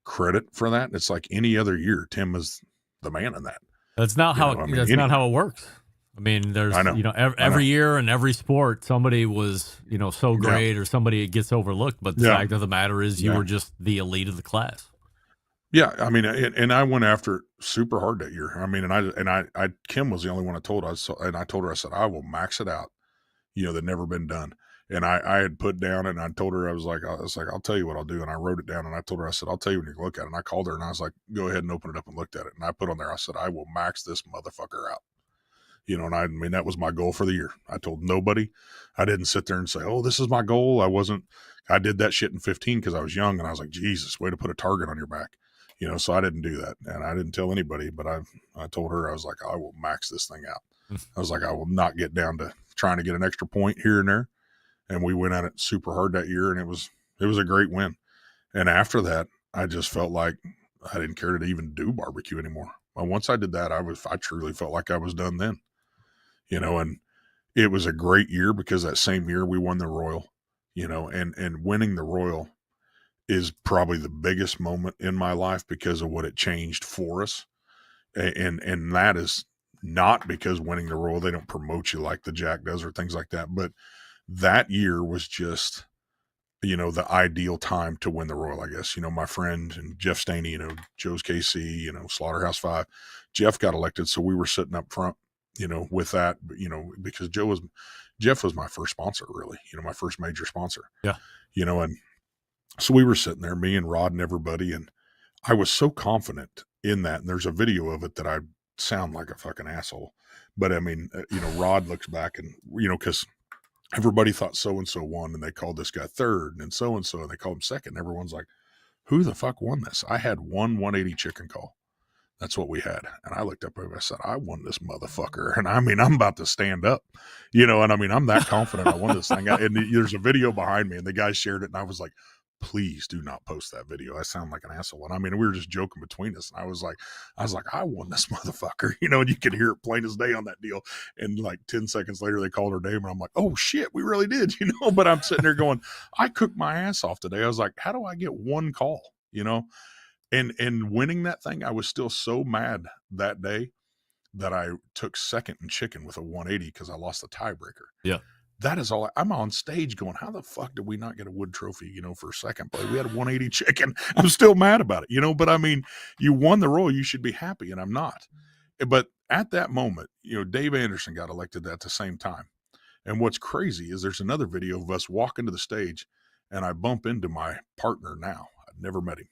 credit for that. It's like any other year, Tim is the man in that. That's not how not how it works. I mean, there's every year in every sport, somebody was so great or somebody gets overlooked. But the fact of the matter is, you were just the elite of the class. Yeah, I mean, and I went after it super hard that year. I mean, I Kim was the only one I told. I told her, I said, I will max it out. That never been done. And I had put down, and I told her, I was like, I'll tell you what I'll do. And I wrote it down, and I told her, I said, I'll tell you when you look at it. And I called her, and I was like, go ahead and open it up and looked at it. And I put on there, I said, I will max this motherfucker out. And I mean, that was my goal for the year. I told nobody. I didn't sit there and say, oh, this is my goal. I did that shit in 15 because I was young, and I was like, Jesus, way to put a target on your back. So I didn't do that. And I didn't tell anybody, but I told her, I was like, I will max this thing out. I was like, I will not get down to trying to get an extra point here and there. And we went at it super hard that year, and it was a great win. And after that, I just felt like I didn't care to even do barbecue anymore. But once I did that, I truly felt like I was done then. And it was a great year because that same year we won the Royal, and winning the Royal is probably the biggest moment in my life because of what it changed for us. And that is not because winning the Royal, they don't promote you like the Jack does or things like that. But that year was just, the ideal time to win the Royal, I guess. My friend and Jeff Staney, Joe's KC, Slaughterhouse 5, Jeff got elected. So we were sitting up front, with that, because Jeff was my first sponsor, really, my first major sponsor. Yeah. And so we were sitting there, me and Rod and everybody, and I was so confident in that. And there's a video of it that I sound like a fucking asshole. But I mean, Rod looks back and, because everybody thought so-and-so won, and they called this guy third, and so-and-so, and they called him second. Everyone's like, who the fuck won this? I had 180 chicken call. That's what we had. And I looked up and I said, I won this motherfucker. And I mean, I'm about to stand up, and I mean, I'm that confident I won this thing. And there's a video behind me, and the guy shared it, and I was like, please do not post that video. I sound like an asshole. And I mean, we were just joking between us. And I was like, I won this motherfucker, and you could hear it plain as day on that deal. And like 10 seconds later, they called her name, and I'm like, oh shit, we really did, but I'm sitting there going, I cooked my ass off today. I was like, how do I get one call, and winning that thing, I was still so mad that day that I took second in chicken with a 180 because I lost the tiebreaker. Yeah. That is all. I'm on stage going, how the fuck did we not get a wood trophy, for second place? We had a 180 chicken. I'm still mad about it, but I mean, you won the Royal, you should be happy, and I'm not. But at that moment, Dave Anderson got elected at the same time. And what's crazy is there's another video of us walking to the stage, and I bump into my partner now. I've never met him.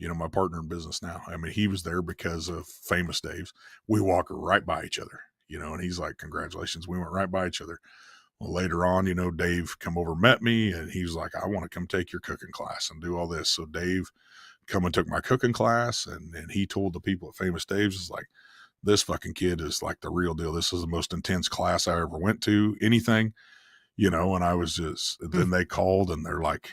My partner in business now. I mean, he was there because of Famous Dave's. We walk right by each other, and he's like, congratulations. We went right by each other. Well, later on, Dave come over, met me, and he was like, I want to come take your cooking class and do all this. So Dave come and took my cooking class, and he told the people at Famous Dave's, is like, this fucking kid is like the real deal. This is the most intense class I ever went to, anything, and I was just, then they called and they're like,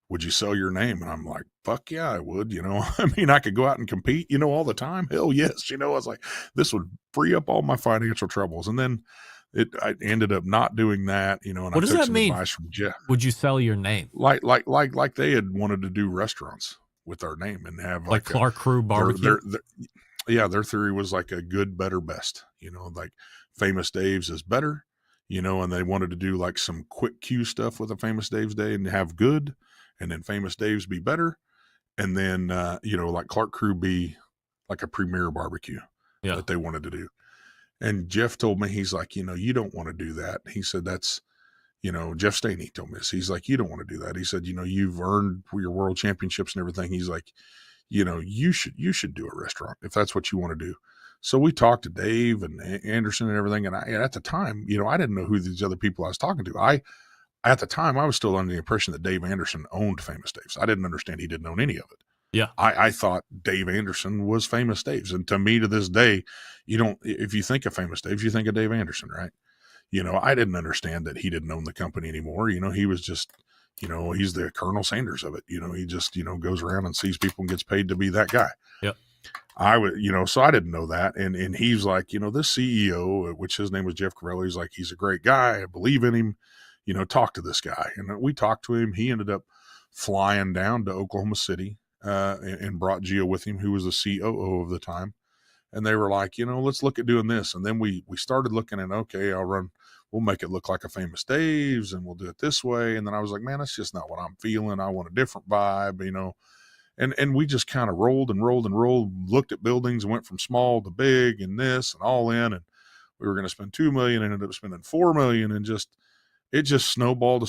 would you sell your name? And I'm like, fuck yeah, I would, I mean, I could go out and compete, all the time. Hell yes. I was like, this would free up all my financial troubles. And then I ended up not doing that, and what I does took that some mean? advice from Jeff. Would you sell your name? Like they had wanted to do restaurants with our name and have like Clark Crew Barbecue. Their theory was like a good, better, best, like Famous Dave's is better, and they wanted to do like some quick Q stuff with a Famous Dave's Day and have good, and then Famous Dave's be better. And then, like Clark Crew be like a premier barbecue that they wanted to do. And Jeff told me, he's like, you don't want to do that. He said, that's, Jeff Staney told me this. He's like, you don't want to do that. He said, you've earned your world championships and everything. He's like, you should do a restaurant if that's what you want to do. So we talked to Dave and Anderson and everything. And at the time, I didn't know who these other people I was talking to. at the time, I was still under the impression that Dave Anderson owned Famous Dave's. I didn't understand he didn't own any of it. Yeah. I thought Dave Anderson was Famous Dave's. And to me, to this day, if you think of Famous Dave's, you think of Dave Anderson, right? I didn't understand that he didn't own the company anymore. He was just, he's the Colonel Sanders of it. He just, goes around and sees people and gets paid to be that guy. Yep. So I didn't know that. And he's like, this CEO, which his name was Jeff Corelli, he's like, he's a great guy. I believe in him. Talk to this guy. And we talked to him. He ended up flying down to Oklahoma City and brought Gio with him, who was the COO of the time. And they were like, let's look at doing this. And then we started looking at, okay, we'll make it look like a Famous Dave's and we'll do it this way. And then I was like, man, that's just not what I'm feeling. I want a different vibe, and we just kind of rolled, looked at buildings and went from small to big and this and all in. And we were going to spend $2 million and ended up spending $4 million, and it just snowballed.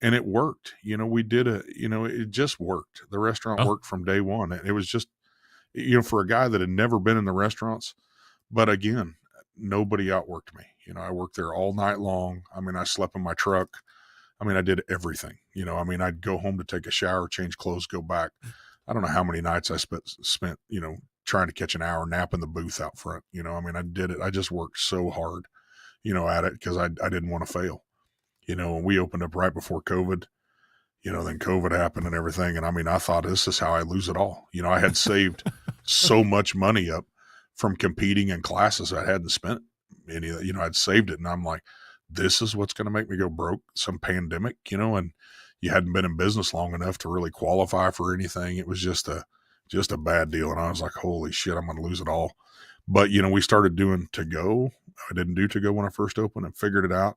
And it worked. We did it just worked. The restaurant worked from day one. It was just, for a guy that had never been in the restaurants, but again, nobody outworked me. I worked there all night long. I mean, I slept in my truck. I mean, I did everything, I'd go home to take a shower, change clothes, go back. I don't know how many nights I spent, trying to catch an hour nap in the booth out front. I did it. I just worked so hard, at it because I didn't want to fail. When we opened up right before COVID, then COVID happened and everything. And I thought, this is how I lose it all. I had saved so much money up from competing in classes I hadn't spent any of that. I'd saved it. And I'm like, this is what's going to make me go broke, some pandemic, and you hadn't been in business long enough to really qualify for anything. It was just a bad deal. And I was like, holy shit, I'm going to lose it all. But, we started doing to-go. I didn't do to-go when I first opened and figured it out.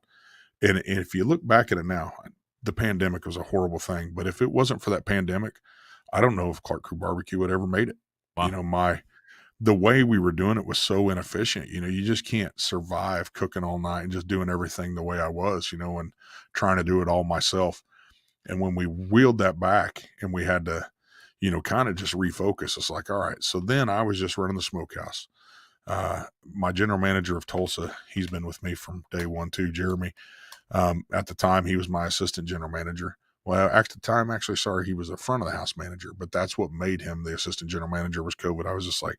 And if you look back at it now, the pandemic was a horrible thing. But if it wasn't for that pandemic, I don't know if Clark Crew Barbecue would ever made it. Wow. The way we were doing it was so inefficient. You just can't survive cooking all night and just doing everything the way I was, and trying to do it all myself. And when we wheeled that back and we had to, kind of just refocus, it's like, all right. So then I was just running the smokehouse. My general manager of Tulsa, he's been with me from day one too, Jeremy. At the time, he was my assistant general manager. Well, at the time, he was a front of the house manager, but that's what made him the assistant general manager was COVID. I was just like,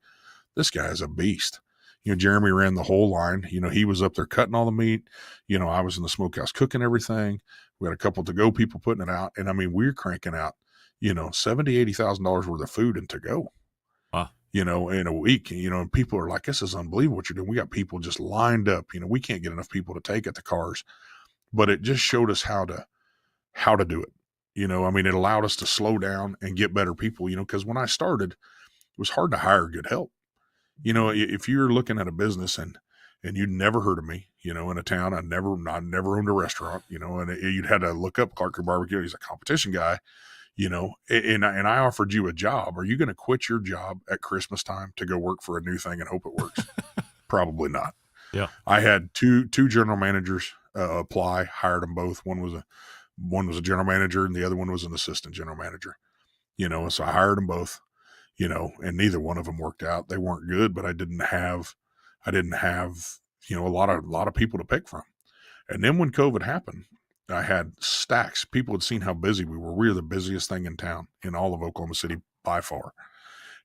this guy is a beast. Jeremy ran the whole line. He was up there cutting all the meat. I was in the smokehouse cooking everything. We had a couple to-go people putting it out. And we're cranking out, $70,000, $80,000 worth of food and to-go, in a week, and people are like, this is unbelievable what you're doing. We got people just lined up. We can't get enough people to take at the cars, but it just showed us how to do it. It allowed us to slow down and get better people, because when I started, it was hard to hire good help. If you're looking at a business and you'd never heard of me, in a town, I never owned a restaurant, and you'd had to look up Clark Crew Barbecue. He's a competition guy, and I offered you a job. Are you going to quit your job at Christmas time to go work for a new thing and hope it works? Probably not. Yeah. I had two general managers apply, hired them both. One was a general manager and the other one was an assistant general manager, so I hired them both. And neither one of them worked out. They weren't good, but I didn't have, a lot of people to pick from. And then when COVID happened, I had stacks. People had seen how busy we were. We were the busiest thing in town, in all of Oklahoma City by far.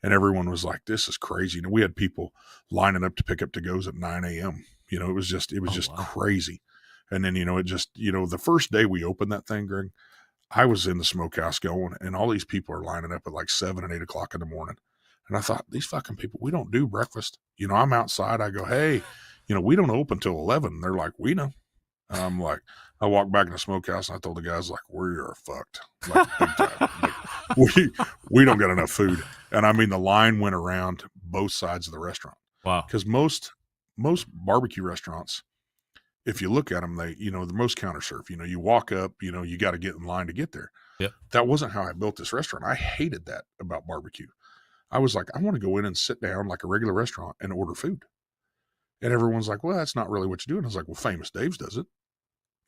And everyone was like, this is crazy. We had people lining up to pick up to-goes at 9 a.m. It was just crazy. And then, the first day we opened that thing, Greg, I was in the smokehouse going, and all these people are lining up at like 7 and 8 o'clock in the morning. And I thought, these fucking people, we don't do breakfast. I'm outside. I go, hey, we don't open till 11. They're like, we know. And I'm like, I walked back in the smokehouse and I told the guys, like, we are fucked. Like, big time. Like, we don't get enough food. And the line went around both sides of the restaurant. Wow. Because most barbecue restaurants, if you look at them, they're most counter serve. You walk up, you got to get in line to get there. Yep. That wasn't how I built this restaurant. I hated that about barbecue. I was like, I want to go in and sit down like a regular restaurant and order food. And everyone's like, well, that's not really what you do. And I was like, well, Famous Dave's does it.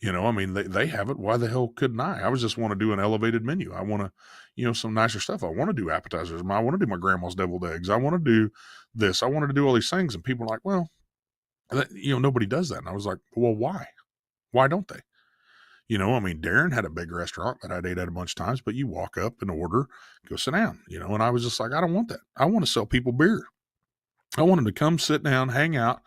They have it. Why the hell couldn't I? I was just want to do an elevated menu. I want to, some nicer stuff. I want to do appetizers. I want to do my grandma's deviled eggs. I want to do this. I wanted to do all these things. And people are like, well, nobody does that. And I was like, well, why? Why don't they? You know, I mean, Darren had a big restaurant that I'd ate at a bunch of times, but you walk up and order, go sit down, you know, and I was just like, I don't want that. I want to sell people beer. I want them to come sit down, hang out.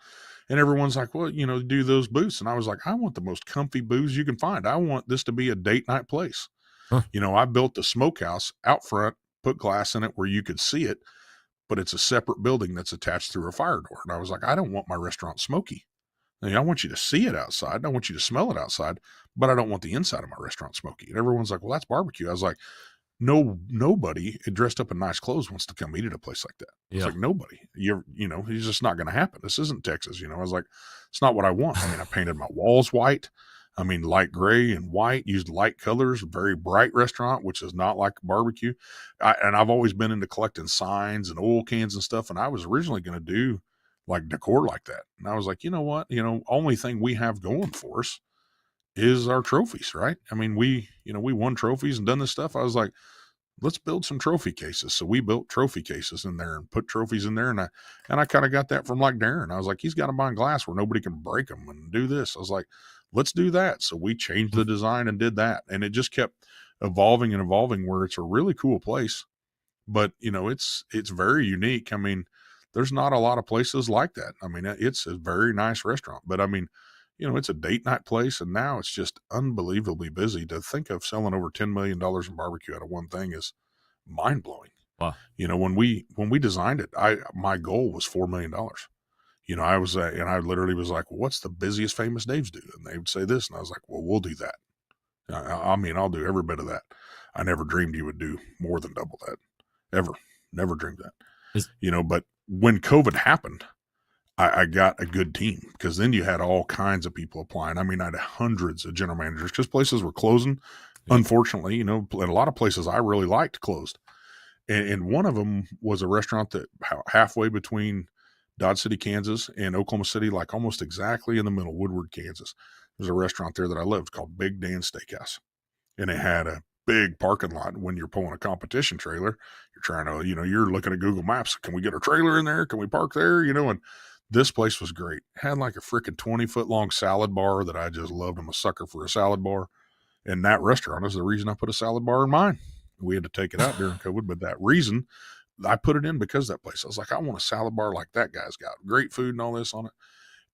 And everyone's like, well, you know, do those booths. And I was like, I want the most comfy booths you can find. I want this to be a date night place. Huh. You know, I built the smokehouse out front, put glass in it where you could see it, but it's a separate building that's attached through a fire door. And I was like, I don't want my restaurant smoky. I mean, I want you to see it outside. I want you to smell it outside, but I don't want the inside of my restaurant smoky. And everyone's like, well, that's barbecue. I was like, nobody dressed up in nice clothes wants to come eat at a place like that. It's like nobody. You know, it's just not going to happen. This isn't Texas. You know, I was like, it's not what I want. I mean, I painted my walls white. I mean, light gray and white, used light colors, very bright restaurant, which is not like a barbecue. And I've always been into collecting signs and oil cans and stuff. And I was originally going to do like decor like that. And I was like, you know what? You know, only thing we have going for us is our trophies, right? I mean, we won trophies and done this stuff. I was like, let's build some trophy cases. So we built trophy cases in there and put trophies in there. And I kind of got that from like Darren. I was like, he's got to buy glass where nobody can break them and do this. I was like, let's do that. So we changed the design and did that. And it just kept evolving and evolving where it's a really cool place. But, you know, it's very unique. I mean, there's not a lot of places like that. I mean, it's a very nice restaurant, but I mean, you know, it's a date night place, and now it's just unbelievably busy. To think of selling over $10 million in barbecue out of one thing is mind blowing. Wow. You know, when we designed it, my goal was $4 million. You know, I was, and I literally was like, well, what's the busiest Famous Dave's do? And they would say this, and I was like, well, we'll do that. I mean, I'll do every bit of that. I never dreamed you would do more than double that. Ever. Never dreamed that. You know, but when COVID happened, I got a good team, because then you had all kinds of people applying. I mean, I had hundreds of general managers because places were closing. Yeah. Unfortunately, you know, and a lot of places I really liked closed. And one of them was a restaurant that halfway between Dodge City, Kansas and Oklahoma City, like almost exactly in the middle, Woodward, Kansas. There's a restaurant there that I lived called Big Dan's Steakhouse. And it had a big parking lot. When you're pulling a competition trailer, you're trying to, you know, you're looking at Google Maps. Can we get a trailer in there? Can we park there? You know, and this place was great. It had like a freaking 20-foot long salad bar that I just loved. I'm a sucker for a salad bar. And that restaurant is the reason I put a salad bar in mine. We had to take it out during COVID, but that reason I put it in because of that place. I was like, I want a salad bar like that guy's got. Great food and all this on it.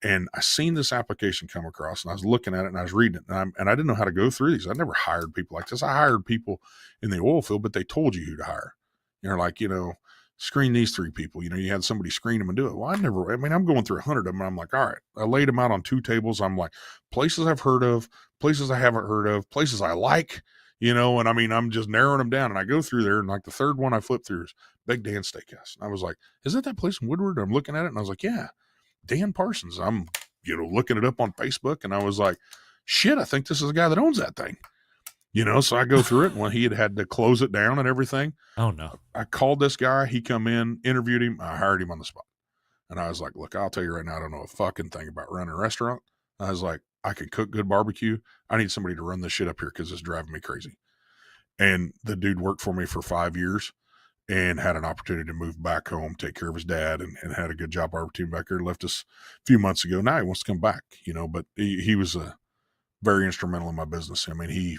And I seen this application come across, and I was looking at it and I was reading it, and I didn't know how to go through these. I never hired people like this. I hired people in the oil field, but they told you who to hire. You're like, you know, screen these 3 people. You know, you had somebody screen them and do it. Well, I'm going through 100 of them. And I'm like, all right, I laid them out on 2 tables. I'm like, places I've heard of, places I haven't heard of, places I like, you know, and I mean, I'm just narrowing them down, and I go through there, and like the third one I flipped through is Big Dan's Steakhouse. And I was like, is that place in Woodward? I'm looking at it, and I was like, yeah, Dan Parsons. I'm, you know, looking it up on Facebook, and I was like, shit, I think this is the guy that owns that thing. You know, so I go through it when he had to close it down and everything. Oh, no. I called this guy. He come in, interviewed him. I hired him on the spot. And I was like, look, I'll tell you right now, I don't know a fucking thing about running a restaurant. I was like, I can cook good barbecue. I need somebody to run this shit up here because it's driving me crazy. And the dude worked for me for 5 years and had an opportunity to move back home, take care of his dad, and had a good job barbecuing back here. Left us a few months ago. Now he wants to come back, you know, but he was very instrumental in my business. I mean,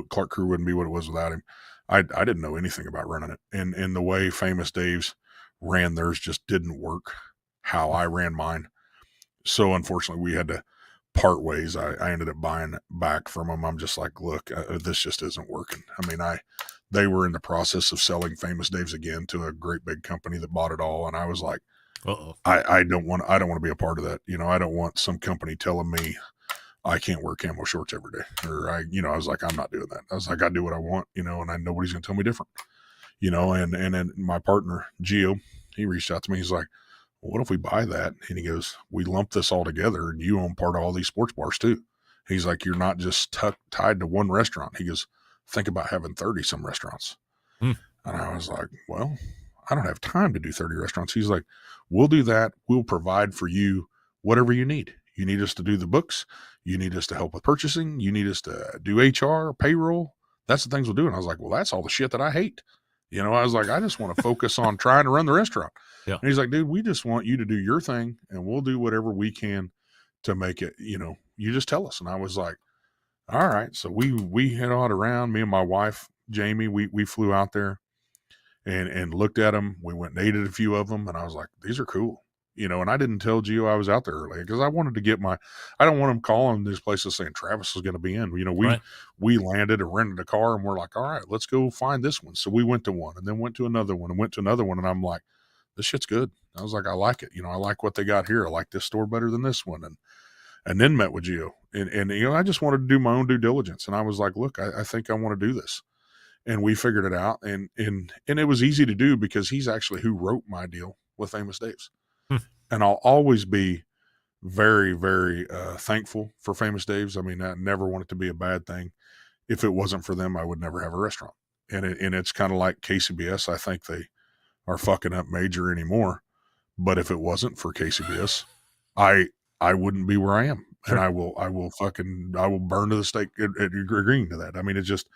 Clark Crew wouldn't be what it was without him. I didn't know anything about running it. And the way Famous Dave's ran theirs just didn't work how I ran mine. So unfortunately, we had to part ways. I ended up buying back from them. I'm just like, look, this just isn't working. I mean, they were in the process of selling Famous Dave's again to a great big company that bought it all. And I was like, I don't want to be a part of that. You know, I don't want some company telling me I can't wear camo shorts every day. Or I was like, I'm not doing that. I was like, I do what I want, you know, and nobody's going to tell me different, you know, and then my partner, Gio, he reached out to me. He's like, well, what if we buy that? And he goes, we lump this all together and you own part of all these sports bars too. He's like, you're not just tied to one restaurant. He goes, think about having 30 some restaurants. And I was like, well, I don't have time to do 30 restaurants. He's like, we'll do that. We'll provide for you whatever you need. You need us to do the books. You need us to help with purchasing. You need us to do HR, payroll. That's the things we'll do. And I was like, well, that's all the shit that I hate. You know, I was like, I just want to focus on trying to run the restaurant. Yeah. And he's like, dude, we just want you to do your thing and we'll do whatever we can to make it, you know, you just tell us. And I was like, All right. So we head on around, me and my wife, Jamie, we flew out there and looked at them. We went and ate at a few of them, and I was like, these are cool. And I didn't tell Gio I was out there early because I wanted to get I don't want him calling these places saying Travis is going to be in. We landed and rented a car, and we're like, all right, let's go find this one. So we went to one and then went to another one and went to another one. And I'm like, this shit's good. I was like, I like it. I like what they got here. I like this store better than this one. And then met with Gio. And I just wanted to do my own due diligence. And I was like, look, I think I want to do this. And we figured it out. And it was easy to do because he's actually who wrote my deal with Famous Dave's. And I'll always be very, very thankful for Famous Dave's. I mean, I never want it to be a bad thing. If it wasn't for them, I would never have a restaurant. And it's kind of like KCBS. I think they are fucking up major anymore. But if it wasn't for KCBS, I wouldn't be where I am. Sure. And I will burn to the stake agreeing to that. I mean, it's just,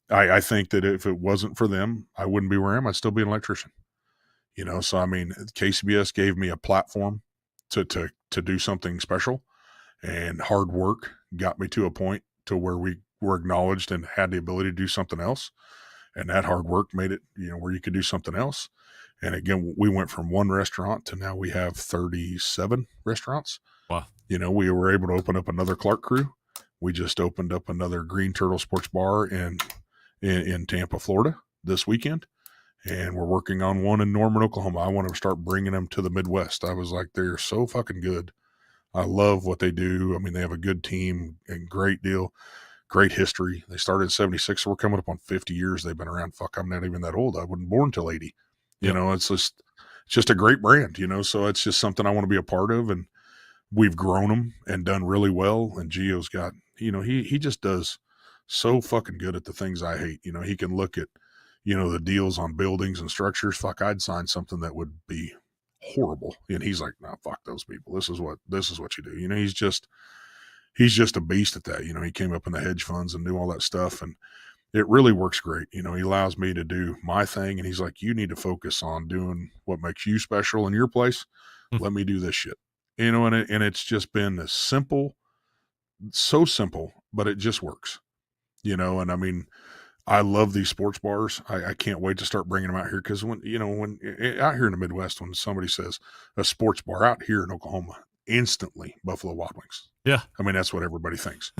I think that if it wasn't for them, I wouldn't be where I am. I'd still be an electrician. So I mean, KCBS gave me a platform to do something special, and hard work got me to a point to where we were acknowledged and had the ability to do something else. And that hard work made it, where you could do something else. And again, we went from one restaurant to now we have 37 restaurants. Wow. We were able to open up another Clark Crew. We just opened up another Green Turtle Sports Bar in Tampa, Florida this weekend. And we're working on one in Norman, Oklahoma. I want to start bringing them to the Midwest. I was like, they're so fucking good. I love what they do. I mean, they have a good team and great deal, great history. They started in 76, so we're coming up on 50 years they've been around. Fuck, I'm not even that old. I wasn't born till 80. It's just a great brand, so it's just something I want to be a part of. And we've grown them and done really well. And Gio's got, he just does so fucking good at the things I hate. He can look at, the deals on buildings and structures. Fuck, I'd sign something that would be horrible. And he's like, no, fuck those people. This is what you do. He's just a beast at that. He came up in the hedge funds and do all that stuff. And it really works great. He allows me to do my thing. And he's like, you need to focus on doing what makes you special in your place. Let me do this shit. And it's just been a simple, so simple, but it just works, and I mean, I love these sports bars. I can't wait to start bringing them out here. Cause when out here in the Midwest, when somebody says a sports bar out here in Oklahoma, instantly Buffalo Wild Wings. Yeah. I mean, that's what everybody thinks.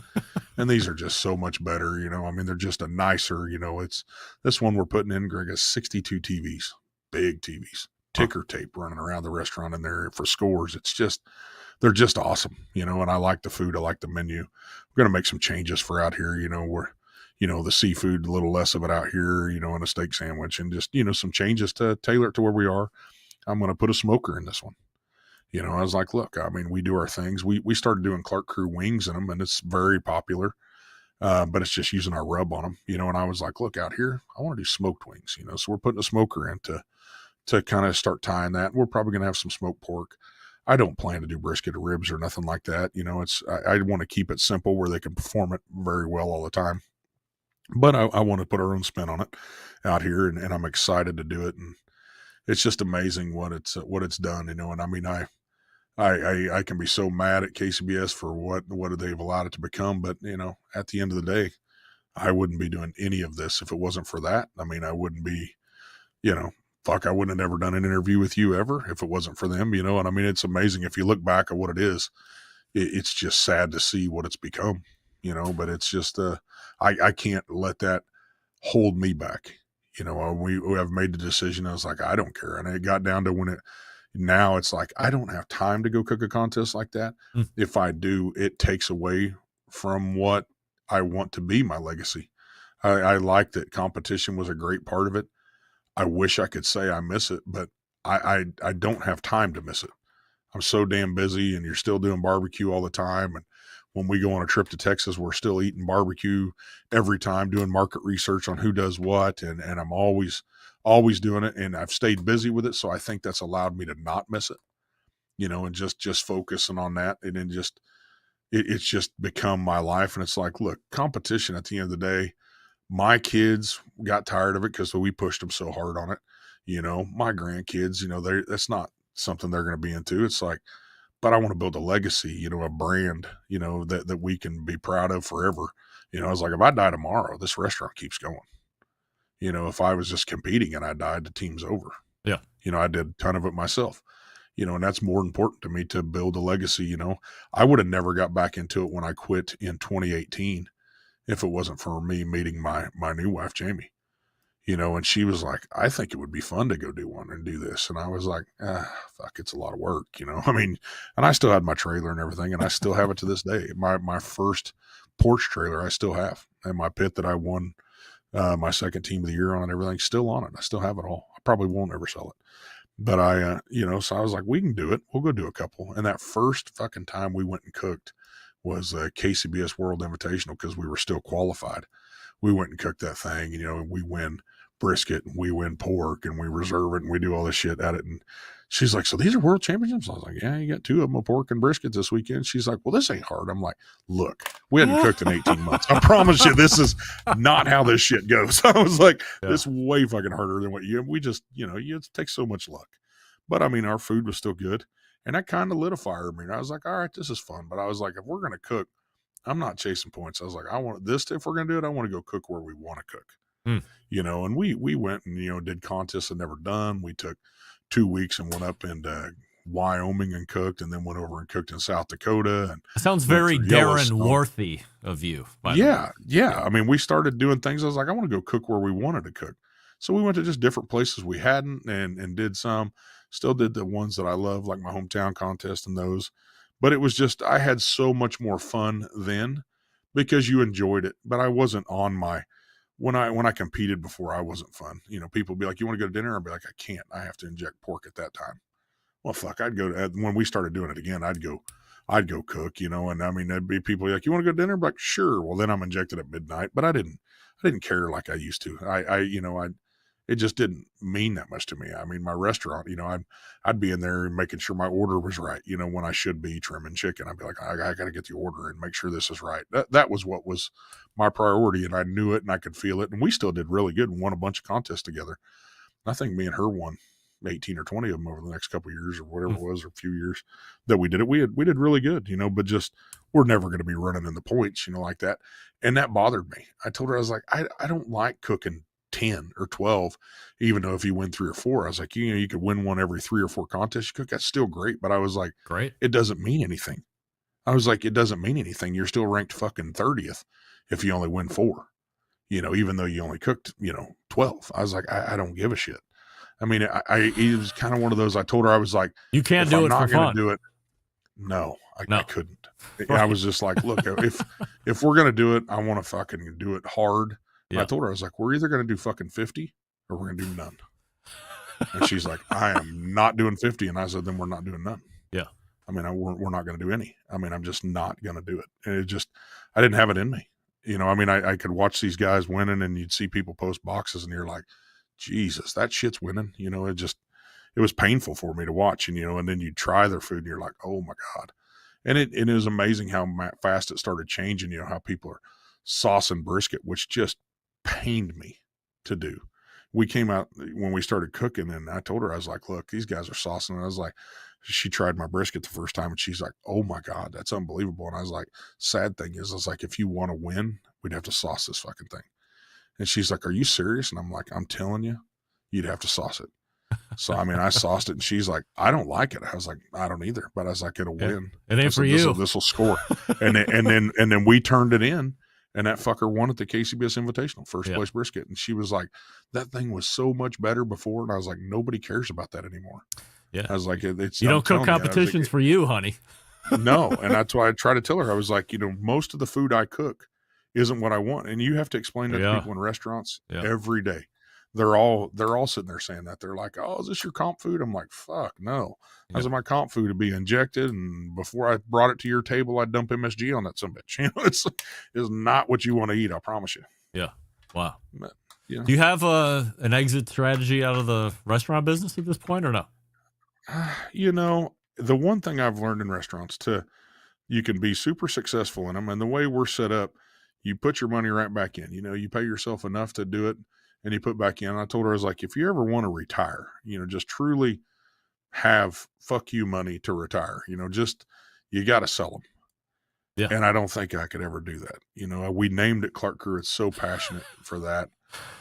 And these are just so much better. I mean, they're just a nicer, it's this one we're putting in, Greg, has 62 TVs, big TVs, ticker tape running around the restaurant in there for scores. It's just, they're just awesome, and I like the food. I like the menu. We're going to make some changes for out here, where, the seafood, a little less of it out here, and a steak sandwich and just, some changes to tailor it to where we are. I'm going to put a smoker in this one. I was like, look, I mean, we do our things. We started doing Clark Crew wings in them, and it's very popular, but it's just using our rub on them, and I was like, look, out here, I want to do smoked wings, so we're putting a smoker in to kind of start tying that. We're probably going to have some smoked pork. I don't plan to do brisket or ribs or nothing like that. I want to keep it simple where they can perform it very well all the time. But I want to put our own spin on it out here, and I'm excited to do it. And it's just amazing what it's done, And I mean, I can be so mad at KCBS for what they've allowed it to become. But, at the end of the day, I wouldn't be doing any of this if it wasn't for that. I mean, I wouldn't be, fuck, I wouldn't have never done an interview with you ever if it wasn't for them, And I mean, it's amazing if you look back at what it is. It's just sad to see what it's become, But it's just, I can't let that hold me back. We have made the decision. I was like, I don't care, and it got down to now it's like I don't have time to go cook a contest like that. If I do, it takes away from what I want to be my legacy. I like that competition was a great part of it. I wish I could say I miss it, but I don't have time to miss it. I'm so damn busy, and you're still doing barbecue all the time. And when we go on a trip to Texas, we're still eating barbecue every time, doing market research on who does what. And I'm always doing it, and I've stayed busy with it. So I think that's allowed me to not miss it, and just focusing on that. And then it's just become my life. And it's like, look, competition at the end of the day, my kids got tired of it because we pushed them so hard on it. My grandkids, that's not something they're going to be into. It's like, but I want to build a legacy, you know, a brand, you know, that we can be proud of forever. You know, I was like, if I die tomorrow, this restaurant keeps going. You know, if I was just competing and I died, the team's over. Yeah. You know, I did a ton of it myself, you know, and that's more important to me, to build a legacy. You know, I would have never got back into it when I quit in 2018 if it wasn't for me meeting my new wife, Jamie, you know, and she was like, I think it would be fun to go do one and do this. And I was like, fuck, it's a lot of work, you know. I mean, and I still had my trailer and everything, and I still have it to this day. My first porch trailer I still have, and my pit that I won my second team of the year on and everything, still on it. I still have it all. I probably won't ever sell it. But I, you know, so I was like, we can do it. We'll go do a couple. And that first fucking time we went and cooked was a KCBS World Invitational, because we were still qualified. We went and cooked that thing, and, you know, and we win brisket and we win pork and we reserve it and we do all this shit at it. And she's like, so these are world championships? I was like, yeah, you got 2 of them, a pork and brisket this weekend. She's like, well, this ain't hard. I'm like, look, we hadn't cooked in 18 months. I promise you, this is not how this shit goes. I was like, this is way fucking harder than what we just, you know, it takes so much luck. But I mean, our food was still good. And that kind of lit a fire in me. And I was like, all right, this is fun. But I was like, if we're going to cook, I'm not chasing points. I was like, I want this. If we're going to do it, I want to go cook where we want to cook. You know, and we went and, you know, did contests I'd never done. We took 2 weeks and went up into Wyoming and cooked, and then went over and cooked in South Dakota. And it sounds very Darren Worthy of you. Yeah. I mean, we started doing things. I was like, I want to go cook where we wanted to cook. So we went to just different places we hadn't, and did some. Still did the ones that I love, like my hometown contest and those. But it was just, I had so much more fun then because you enjoyed it. But I wasn't on my, when I competed before, I wasn't fun. You know, people would be like, you want to go to dinner? I'd be like, I can't. I have to inject pork at that time. Well, fuck, I'd go to, when we started doing it again, I'd go cook, you know. And I mean, there'd be people like, you want to go to dinner? I'm like, sure. Well, then I'm injected at midnight, but I didn't care like I used to. It just didn't mean that much to me. I mean, my restaurant, you know, I'd be in there making sure my order was right. You know, when I should be trimming chicken, I'd be like, I got to get the order and make sure this is right. That was what was my priority, and I knew it and I could feel it. And we still did really good and won a bunch of contests together. I think me and her won 18 or 20 of them over the next couple of years or whatever it was, or a few years that we did it. We did really good, you know, but just, we're never going to be running in the points, you know, like that. And that bothered me. I told her, I was like, I don't like cooking 10 or 12, even though if you win 3 or 4, I was like, you know, you could win one every 3 or 4 contests you cook. That's still great. But I was like, great. It doesn't mean anything. I was like, it doesn't mean anything. You're still ranked fucking 30th if you only win 4, you know, even though you only cooked, you know, 12. I was like, I don't give a shit. I mean, it was kind of one of those, I told her, I was like, you can't do it for fun. Do it. No, I couldn't. Right. I was just like, look, if we're going to do it, I want to fucking do it hard. Yeah. I told her, I was like, we're either going to do fucking 50 or we're going to do none. And she's like, I am not doing 50. And I said, then we're not doing none. Yeah. I mean, we're not going to do any. I mean, I'm just not going to do it. And it just, I didn't have it in me. You know, I mean, I could watch these guys winning, and you'd see people post boxes and you're like, Jesus, that shit's winning. You know, it was painful for me to watch. And, you know, and then you try their food and you're like, oh my God. And it was amazing how fast it started changing, you know, how people are saucing brisket, which just pained me to do. We came out when we started cooking, and I told her, I was like, look, these guys are saucing. And I was like, she tried my brisket the first time, and she's like, oh my God, that's unbelievable. And I was like, sad thing is, I was like, if you want to win, we'd have to sauce this fucking thing. And she's like, are you serious? And I'm like, I'm telling you, you'd have to sauce it. So, I mean, I sauced it, and she's like, I don't like it. I was like, I don't either. But I was like, it'll win. It ain't for you. This will score. And then we turned it in, and that fucker won at the KCBS Invitational, first place brisket. And she was like, that thing was so much better before. And I was like, nobody cares about that anymore. Yeah. I was like, it's, you don't cook competitions for you, honey. No. And that's why I try to tell her, I was like, you know, most of the food I cook isn't what I want. And you have to explain that to people in restaurants every day. They're all sitting there saying that. They're like, oh, is this your comp food? I'm like, fuck, no. I was like, my comp food to be injected, and before I brought it to your table, I'd dump MSG on that sumbitch. You know, it's not what you want to eat, I promise you. Yeah. Wow. But, you know. Do you have an exit strategy out of the restaurant business at this point, or no? You know, the one thing I've learned in restaurants, you can be super successful in them, and the way we're set up, you put your money right back in. You know, you pay yourself enough to do it, and you put back in. I told her, I was like, if you ever want to retire, you know, just truly have fuck you money to retire. Just you got to sell them. Yeah. And I don't think I could ever do that. We named it Clark Crew. It's so passionate for that.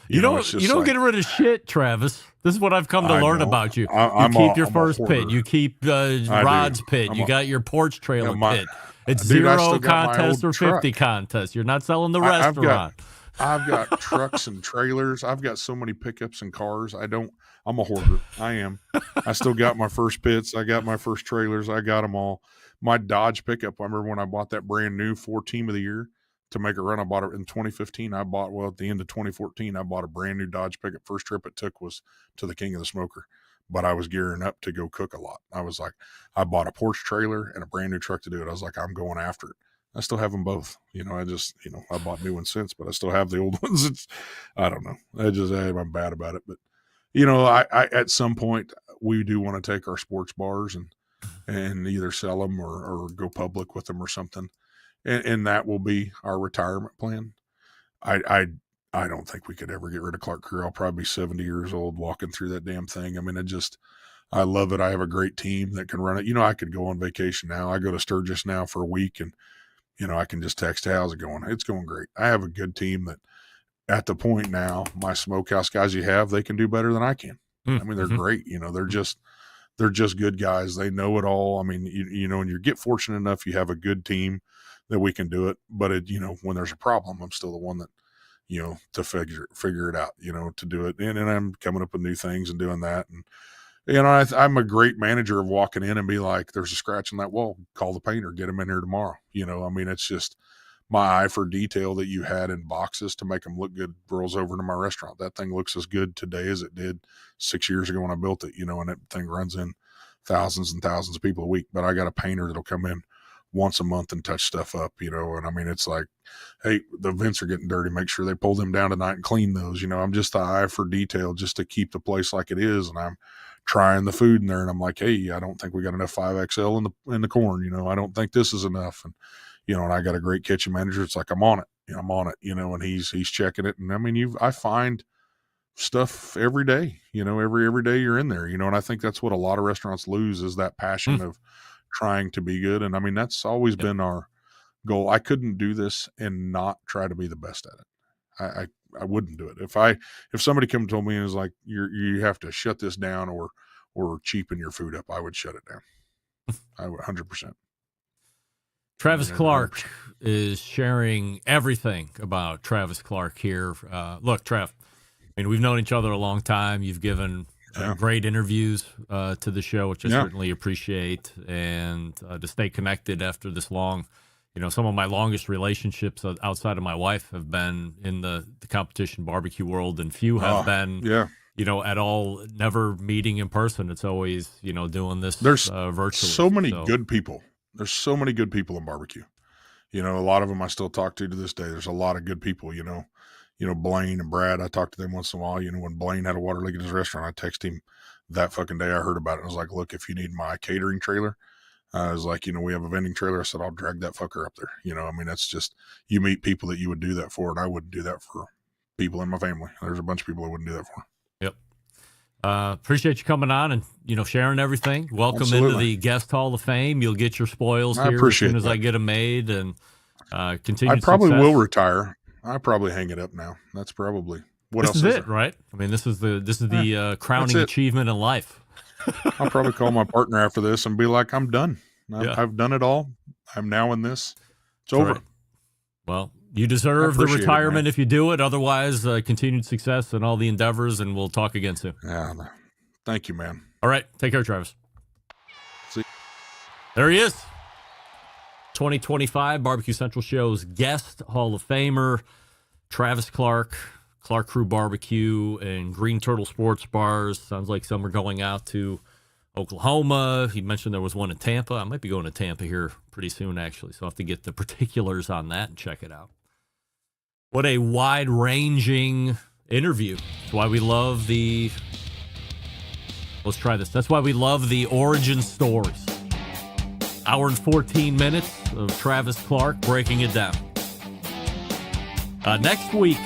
You don't like, get rid of shit, Travis. This is what I've come to learn about you. You keep your first pit. You keep Rod's pit. You got your porch trailer pit. It's zero contest or 50 contest. You're not selling the restaurant. I've got trucks and trailers. I've got so many pickups and cars. I'm a hoarder. I am. I still got my first pits. I got my first trailers. I got them all. My Dodge pickup, I remember when I bought that brand new 4 Team of the Year to make a run. I bought it in 2015. At the end of 2014, I bought a brand new Dodge pickup. First trip it took was to the King of the Smoker, but I was gearing up to go cook a lot. I was like, I bought a porch trailer and a brand new truck to do it. I was like, I'm going after it. I still have them both. I bought new ones since, but I still have the old ones. I don't know. I'm bad about it. But, I at some point, we do want to take our sports bars and either sell them or go public with them or something. And that will be our retirement plan. I don't think we could ever get rid of Clark Crew. I'll probably be 70 years old walking through that damn thing. I mean, I love it. I have a great team that can run it. I could go on vacation now. I go to Sturgis now for a week and, I can just text, how's it going? It's going great. I have a good team that at the point now, my smokehouse guys they can do better than I can. I mean, they're great. They're just good guys. They know it all. I mean, and you get fortunate enough, you have a good team that we can do it. But when there's a problem, I'm still the one that, to figure it out, to do it. And I'm coming up with new things and doing that. And, I'm a great manager of walking in and be like, there's a scratch on that wall, call the painter, get him in here tomorrow. I mean, it's just my eye for detail that you had in boxes to make them look good rolls over into my restaurant. That thing looks as good today as it did 6 years ago when I built it, and that thing runs in thousands and thousands of people a week. But I got a painter that'll come in once a month and touch stuff up, and I mean, it's like, hey, the vents are getting dirty. Make sure they pull them down tonight and clean those. I'm just the eye for detail just to keep the place like it is. And I'm trying the food in there and I'm like, hey, I don't think we got enough 5XL in the corn. I don't think this is enough. And, and I got a great kitchen manager. It's like, I'm on it, and he's checking it. And I mean, I find stuff every day, every day you're in there, and I think that's what a lot of restaurants lose is that passion of trying to be good. And I mean, that's always been our goal. I couldn't do this and not try to be the best at it. I wouldn't do it. If somebody came and told me and was like, you have to shut this down or cheapen your food up, I would shut it down. I would 100%. Travis Clark is sharing everything about Travis Clark here. Look, Trav, I mean, we've known each other a long time. You've given great interviews to the show, which I certainly appreciate. And to stay connected after this long, some of my longest relationships outside of my wife have been in the competition barbecue world, and few have been, at all, never meeting in person. It's always, doing this virtually. So many good people. There's so many good people in barbecue. A lot of them I still talk to this day. There's a lot of good people, Blaine and Brad, I talk to them once in a while. When Blaine had a water leak in his restaurant, I text him that fucking day I heard about it. I was like, look, if you need my catering trailer, I was like, we have a vending trailer. I said, I'll drag that fucker up there. I mean, that's just, you meet people that you would do that for, and I wouldn't do that for people in my family. There's a bunch of people I wouldn't do that for. Yep. Appreciate you coming on and, sharing everything. Welcome Absolutely. into the Guest Hall of Fame. You'll get your spoils I here as appreciate soon as that. I get them made, and continue. I probably will retire. I probably hang it up now. That's probably what else is is it, there? right? I mean, this is the crowning achievement in life. I'll probably call my partner after this and be like, I'm done. I've done it all. I'm now in this. It's over. Right. Well, you deserve the retirement if you do it. Otherwise, continued success in all the endeavors, and we'll talk again soon. Yeah. Thank you, man. All right. Take care, Travis. See. There he is. 2025 Barbecue Central Show's guest Hall of Famer, Travis Clark, Clark Crew Barbecue, and Green Turtle Sports Bars. Sounds like some are going out to Oklahoma. He mentioned there was one in Tampa. I might be going to Tampa here pretty soon, actually, so I'll have to get the particulars on that and check it out. What a wide-ranging interview. That's why we love the... Let's try this. That's why we love the origin stories. Hour and 14 minutes of Travis Clark breaking it down. Next week,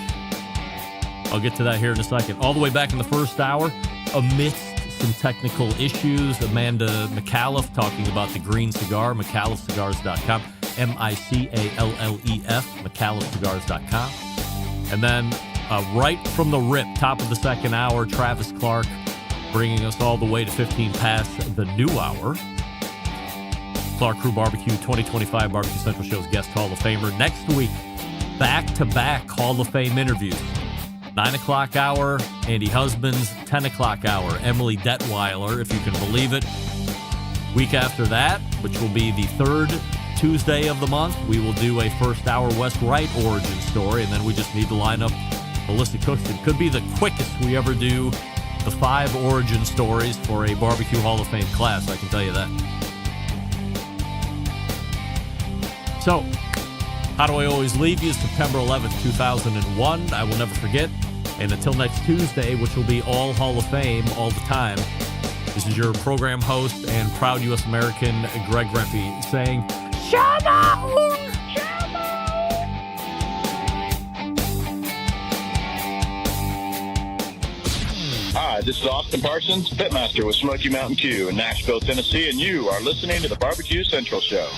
I'll get to that here in a second. All the way back in the first hour, amidst some technical issues. Amanda Micallef talking about the green cigar, MicallefCigars.com, Micallef, MicallefCigars.com. And then right from the rip, top of the second hour, Travis Clark bringing us all the way to 15 past the new hour. Clark Crew Barbecue 2025 Barbecue Central Show's guest Hall of Famer. Next week, back-to-back Hall of Fame interviews. 9 o'clock hour, Andy Husbands. 10 o'clock hour, Emily Detweiler, if you can believe it. Week after that, which will be the third Tuesday of the month, we will do a first hour Wes Wright origin story, and then we just need to line up Melissa Cookston. Could be the quickest we ever do the 5 origin stories for a Barbecue Hall of Fame class, I can tell you that. So, how do I always leave you? September 11th, 2001. I will never forget. And until next Tuesday, which will be all Hall of Fame all the time, this is your program host and proud U.S. American, Greg Rempe, saying, Shalom! Hi, this is Austin Parsons, Pitmaster with Smoky Mountain Q in Nashville, Tennessee, and you are listening to the Barbecue Central Show.